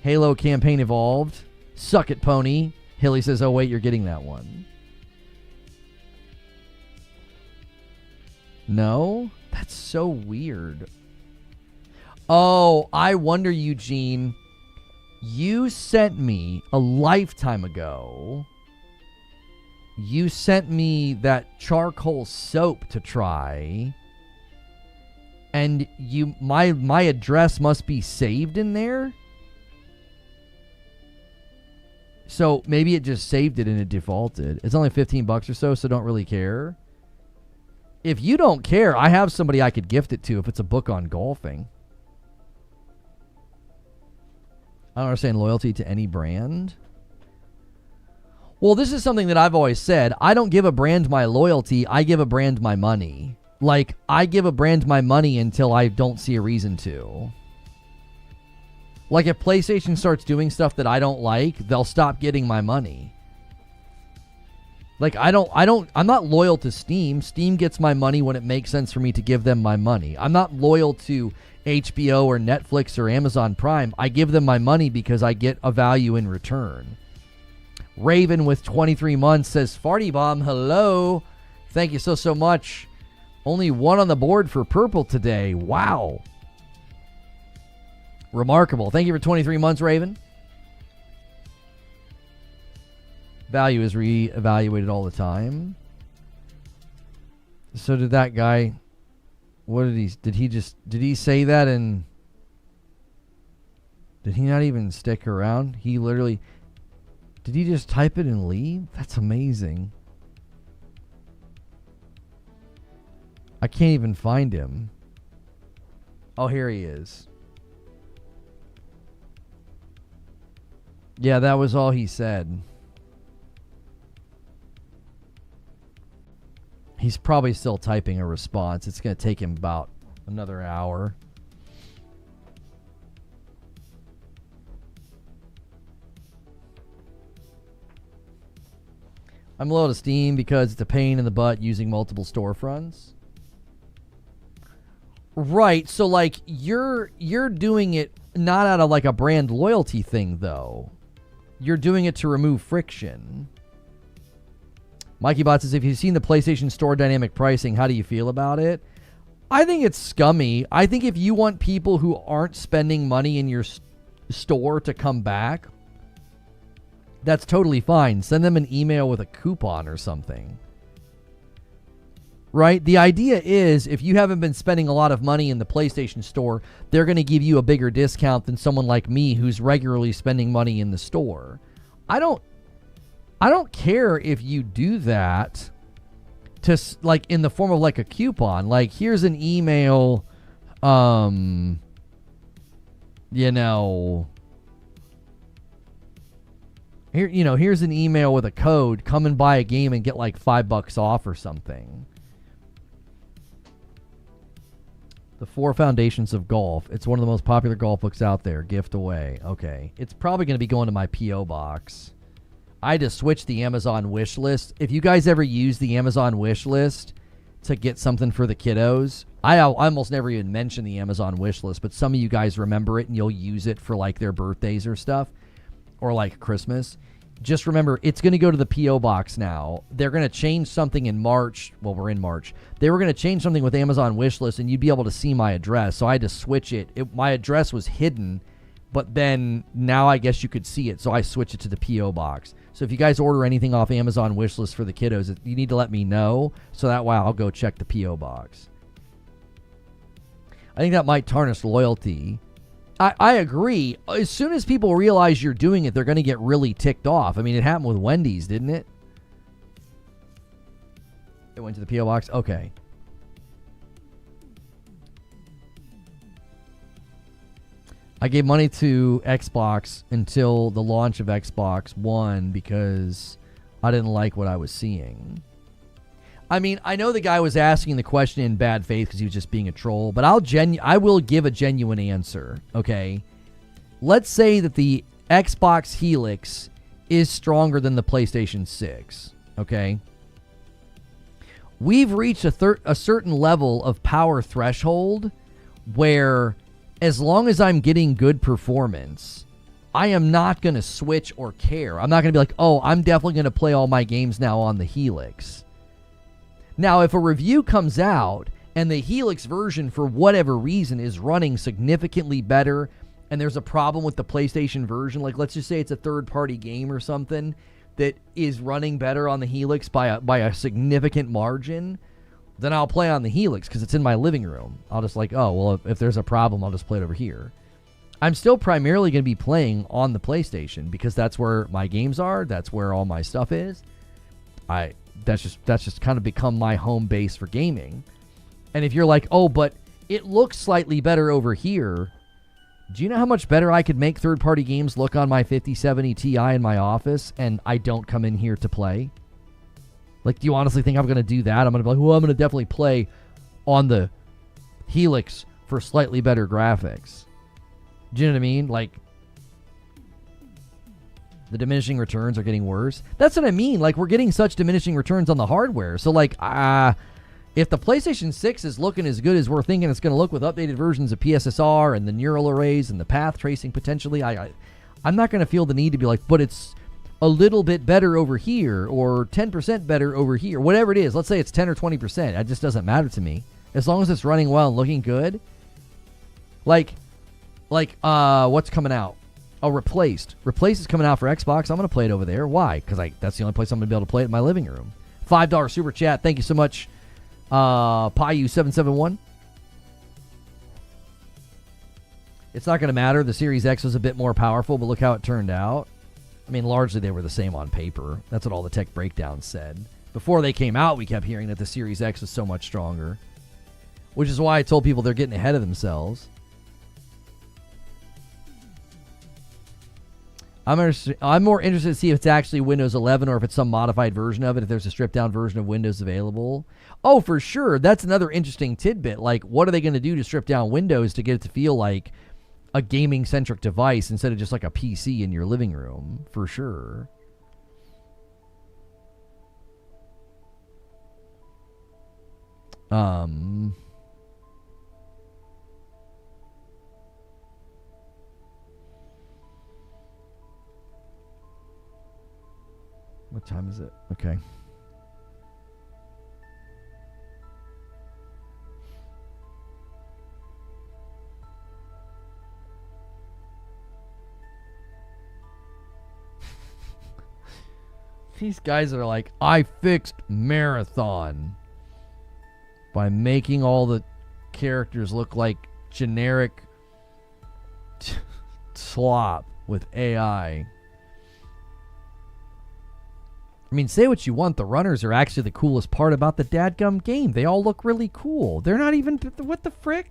Halo campaign evolved. Suck it, pony. Hilly says, oh, wait, you're getting that one. No? That's so weird. Oh, I wonder, Eugene. You sent me a lifetime ago. You sent me that charcoal soap to try. And my address must be saved in there? So maybe it just saved it and it defaulted. It's only $15 or so don't really care. If you don't care, I have somebody I could gift it to if it's a book on golfing. I don't understand loyalty to any brand. Well, this is something that I've always said. I don't give a brand my loyalty. I give a brand my money. Like, I give a brand my money until I don't see a reason to. Like, if PlayStation starts doing stuff that I don't like, they'll stop getting my money. Like, I'm not loyal to Steam. Steam gets my money when it makes sense for me to give them my money. I'm not loyal to HBO or Netflix or Amazon Prime. I give them my money because I get a value in return. Raven with 23 months says, Farty Bomb, hello. Thank you so much. Only one on the board for purple today. Wow. Remarkable. Thank you for 23 months, Raven. Value is re-evaluated all the time. So did that guy, did he say that and did he not even stick around? He literally, did he just type it and leave? That's amazing. I can't even find him. Oh, here he is. Yeah, that was all he said. He's probably still typing a response. It's going to take him about another hour. I'm low to Steam because it's a pain in the butt using multiple storefronts. Right, so like you're doing it not out of like a brand loyalty thing though. You're doing it to remove friction. Mikey Bot says, if you've seen the PlayStation Store dynamic pricing, how do you feel about it? I think it's scummy. I think if you want people who aren't spending money in your store to come back, that's totally fine. Send them an email with a coupon or something. Right? The idea is if you haven't been spending a lot of money in the PlayStation Store, they're going to give you a bigger discount than someone like me who's regularly spending money in the store. I don't care if you do that to like in the form of like a coupon. Like here's an email, here's an email with a code. Come and buy a game and get like $5 off or something. The 4 Foundations of Golf. It's one of the most popular golf books out there. Gift away. Okay. It's probably going to be going to my P.O. box. I had to switch the Amazon wish list. If you guys ever use the Amazon wish list to get something for the kiddos, I almost never even mention the Amazon wish list, but some of you guys remember it and you'll use it for like their birthdays or stuff or like Christmas. Just remember, it's going to go to the P.O. box now. They're going to change something in March. Well, we're in March. They were going to change something with Amazon wishlist, and you'd be able to see my address. So I had to switch it. My address was hidden, but then now I guess you could see it. So I switched it to the P.O. box. So if you guys order anything off Amazon wishlist for the kiddos, you need to let me know. So that way I'll go check the P.O. box. I think that might tarnish loyalty. I agree. As soon as people realize you're doing it, they're going to get really ticked off. I mean, it happened with Wendy's, didn't it? It went to the P.O. box? Okay. I gave money to Xbox until the launch of Xbox One because I didn't like what I was seeing. I mean, I know the guy was asking the question in bad faith because he was just being a troll, but I will give a genuine answer, okay? Let's say that the Xbox Helix is stronger than the PlayStation 6, okay? We've reached a certain level of power threshold where as long as I'm getting good performance, I am not going to switch or care. I'm not going to be like, oh, I'm definitely going to play all my games now on the Helix. Now, if a review comes out and the Helix version, for whatever reason, is running significantly better and there's a problem with the PlayStation version, like let's just say it's a third-party game or something that is running better on the Helix by a significant margin, then I'll play on the Helix because it's in my living room. I'll just like, oh, well, if there's a problem, I'll just play it over here. I'm still primarily going to be playing on the PlayStation because that's where my games are. That's where all my stuff is. That's just kind of become my home base for gaming. And if you're like, oh, but it looks slightly better over here, do you know how much better I could make third-party games look on my 5070 Ti in my office and I don't come in here to play? Like, do you honestly think I'm going to do that? I'm going to be like, well, I'm going to definitely play on the Helix for slightly better graphics. Do you know what I mean? Like, the diminishing returns are getting worse. That's what I mean. Like, we're getting such diminishing returns on the hardware. So, like, if the PlayStation 6 is looking as good as we're thinking it's going to look with updated versions of PSSR and the neural arrays and the path tracing potentially, I'm not going to feel the need to be like, but it's a little bit better over here or 10% better over here. Whatever it is. Let's say it's 10 or 20%. It just doesn't matter to me. As long as it's running well and looking good. Like what's coming out? Oh, Replaced. Replaced is coming out for Xbox. I'm going to play it over there. Why? Because that's the only place I'm going to be able to play it in my living room. $5 super chat. Thank you so much, Payu771. It's not going to matter. The Series X was a bit more powerful, but look how it turned out. I mean, largely they were the same on paper. That's what all the tech breakdowns said. Before they came out, we kept hearing that the Series X was so much stronger, which is why I told people they're getting ahead of themselves. I'm more interested to see if it's actually Windows 11 or if it's some modified version of it, if there's a stripped-down version of Windows available. Oh, for sure. That's another interesting tidbit. Like, what are they going to do to strip down Windows to get it to feel like a gaming-centric device instead of just like a PC in your living room? For sure. What time is it? Okay. These guys are like, I fixed Marathon by making all the characters look like generic slop with AI. I mean, say what you want, the runners are actually the coolest part about the dadgum game. They all look really cool. They're not even... What the frick?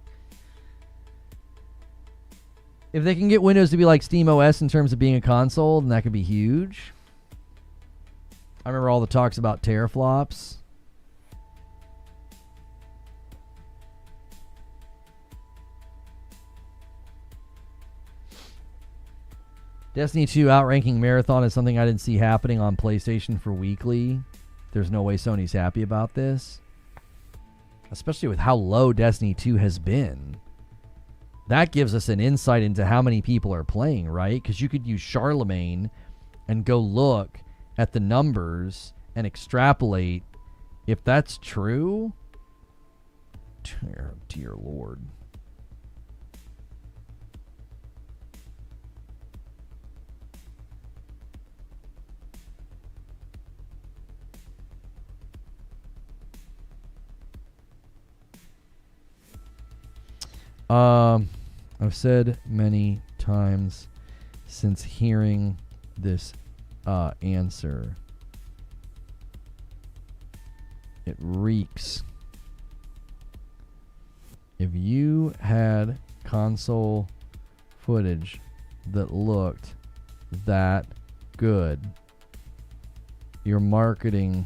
If they can get Windows to be like SteamOS in terms of being a console, then that could be huge. I remember all the talks about teraflops. Destiny 2 outranking Marathon is something I didn't see happening on PlayStation for weekly. There's no way Sony's happy about this. Especially with how low Destiny 2 has been. That gives us an insight into how many people are playing, right? Because you could use Charlemagne and go look at the numbers and extrapolate if that's true. Dear Lord. I've said many times since hearing this answer, it reeks. If you had console footage that looked that good, your marketing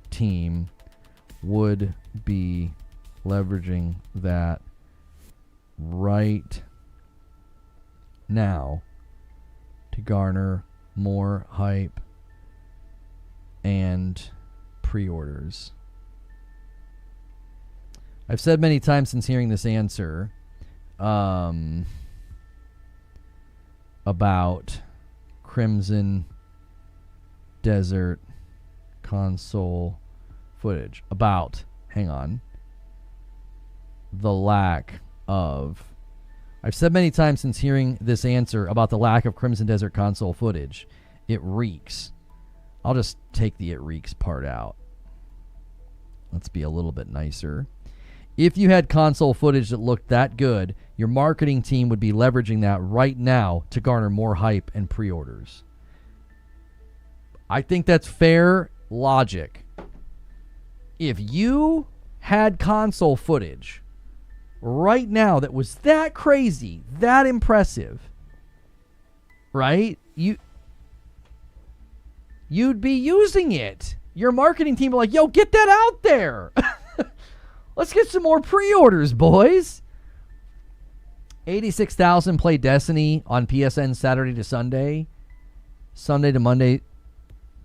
team would be leveraging that right now to garner more hype and pre-orders. I've said many times since hearing this answer about Crimson Desert console footage. The lack of... I've said many times since hearing this answer about the lack of Crimson Desert console footage. It reeks. I'll just take the it reeks part out. Let's be a little bit nicer. If you had console footage that looked that good, your marketing team would be leveraging that right now to garner more hype and pre-orders. I think that's fair logic. If you had console footage right now that was that crazy, that impressive, right? You'd be using it. Your marketing team would be like, yo, get that out there. Let's get some more pre-orders, boys. 86,000 play Destiny on PSN Saturday to Sunday. Sunday to Monday.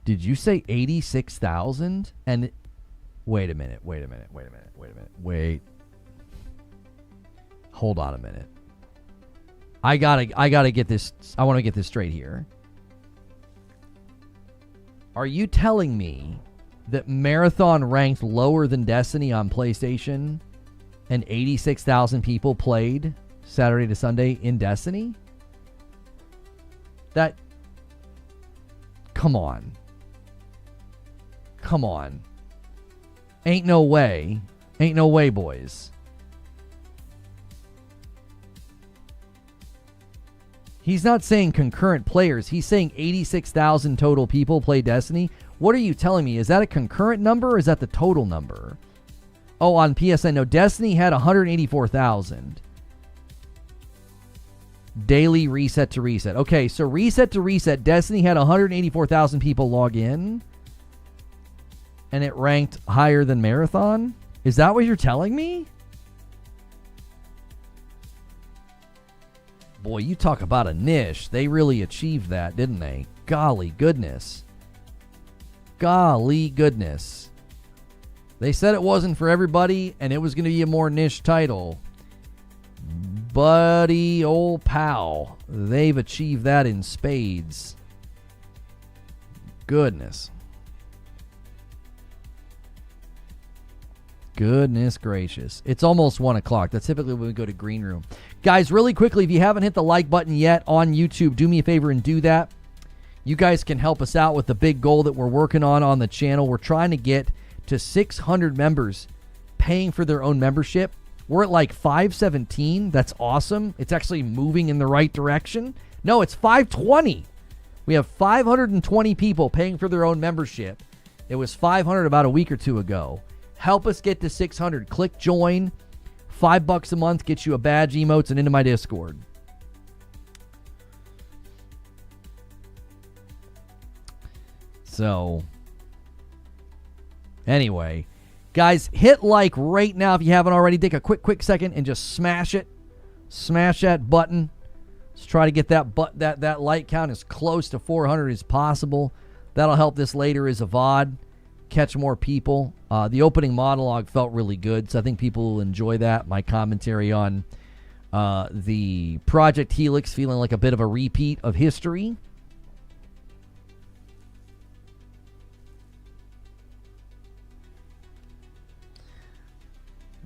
Did you say 86,000? And wait a minute. Hold on a minute. I gotta get this. I want to get this straight here. Are you telling me that Marathon ranked lower than Destiny on PlayStation and 86,000 people played Saturday to Sunday in Destiny? Come on. Ain't no way, boys. He's not saying concurrent players. He's saying 86,000 total people play Destiny. What are you telling me? Is that a concurrent number or is that the total number? Oh, on PSN. No, Destiny had 184,000. Daily reset to reset. Okay, so reset to reset. Destiny had 184,000 people log in. And it ranked higher than Marathon? Is that what you're telling me? Boy, you talk about a niche. They really achieved that, didn't they? Golly goodness. They said it wasn't for everybody, and it was going to be a more niche title. Buddy, old pal, they've achieved that in spades. Goodness gracious. It's almost 1 o'clock. That's typically when we go to Green Room. Guys, really quickly, if you haven't hit the like button yet on YouTube, do me a favor and do that. You guys can help us out with the big goal that we're working on the channel. We're trying to get to 600 members paying for their own membership. We're at like 517. That's awesome. It's actually moving in the right direction. No, it's 520. We have 520 people paying for their own membership. It was 500 about a week or two ago. Help us get to 600. Click join. $5 a month gets you a badge, emotes, and into my Discord. So, anyway, guys, hit like right now if you haven't already. Take a quick second and just smash it. Smash that button. Let's try to get that like count as close to 400 as possible. That'll help this later as a VOD. Catch more people. The opening monologue felt really good, so I think people will enjoy that. My commentary on the Project Helix feeling like a bit of a repeat of history.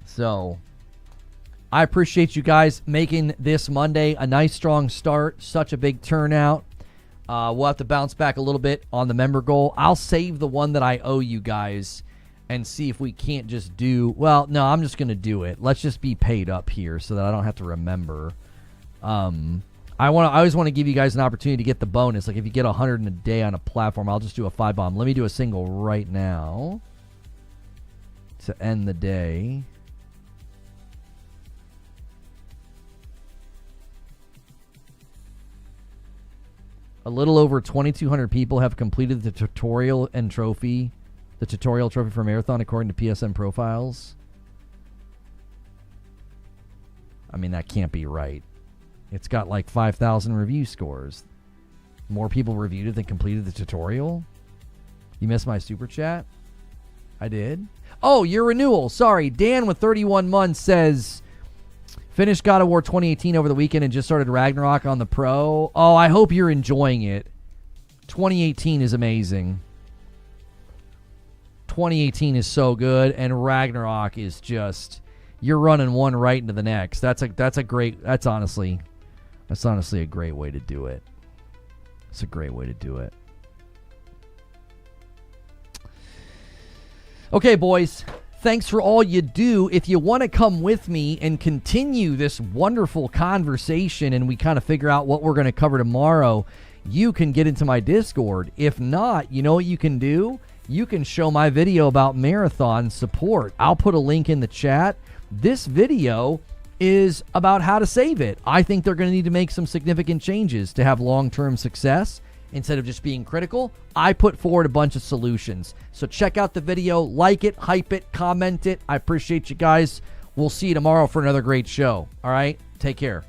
So, I appreciate you guys making this Monday a nice, strong start. Such a big turnout. We'll have to bounce back a little bit on the member goal. I'll save the one that I owe you guys and see if we can't just do... Well, no, I'm just going to do it. Let's just be paid up here so that I don't have to remember. I always want to give you guys an opportunity to get the bonus. Like if you get 100 in a day on a platform, I'll just do a 5-bomb. Let me do a single right now to end the day. A little over 2,200 people have completed the tutorial trophy for Marathon according to PSN profiles. I mean, that can't be right. It's got like 5,000 review scores. More people reviewed it than completed the tutorial? You missed my super chat? I did? Oh, your renewal. Sorry. Dan with 31 months says... Finished God of War 2018 over the weekend and just started Ragnarok on the Pro. Oh, I hope you're enjoying it. 2018 is amazing. 2018 is so good, and Ragnarok is just... You're running one right into the next. That's honestly a great way to do it. It's a great way to do it. Okay, boys. Thanks for all you do. If you want to come with me and continue this wonderful conversation and we kind of figure out what we're going to cover tomorrow, you can get into my Discord. If not, you know what you can do? You can show my video about marathon support. I'll put a link in the chat. This video is about how to save it. I think they're going to need to make some significant changes to have long-term success. Instead of just being critical, I put forward a bunch of solutions. So check out the video, like it, hype it, comment it. I appreciate you guys. We'll see you tomorrow for another great show. All right? Take care.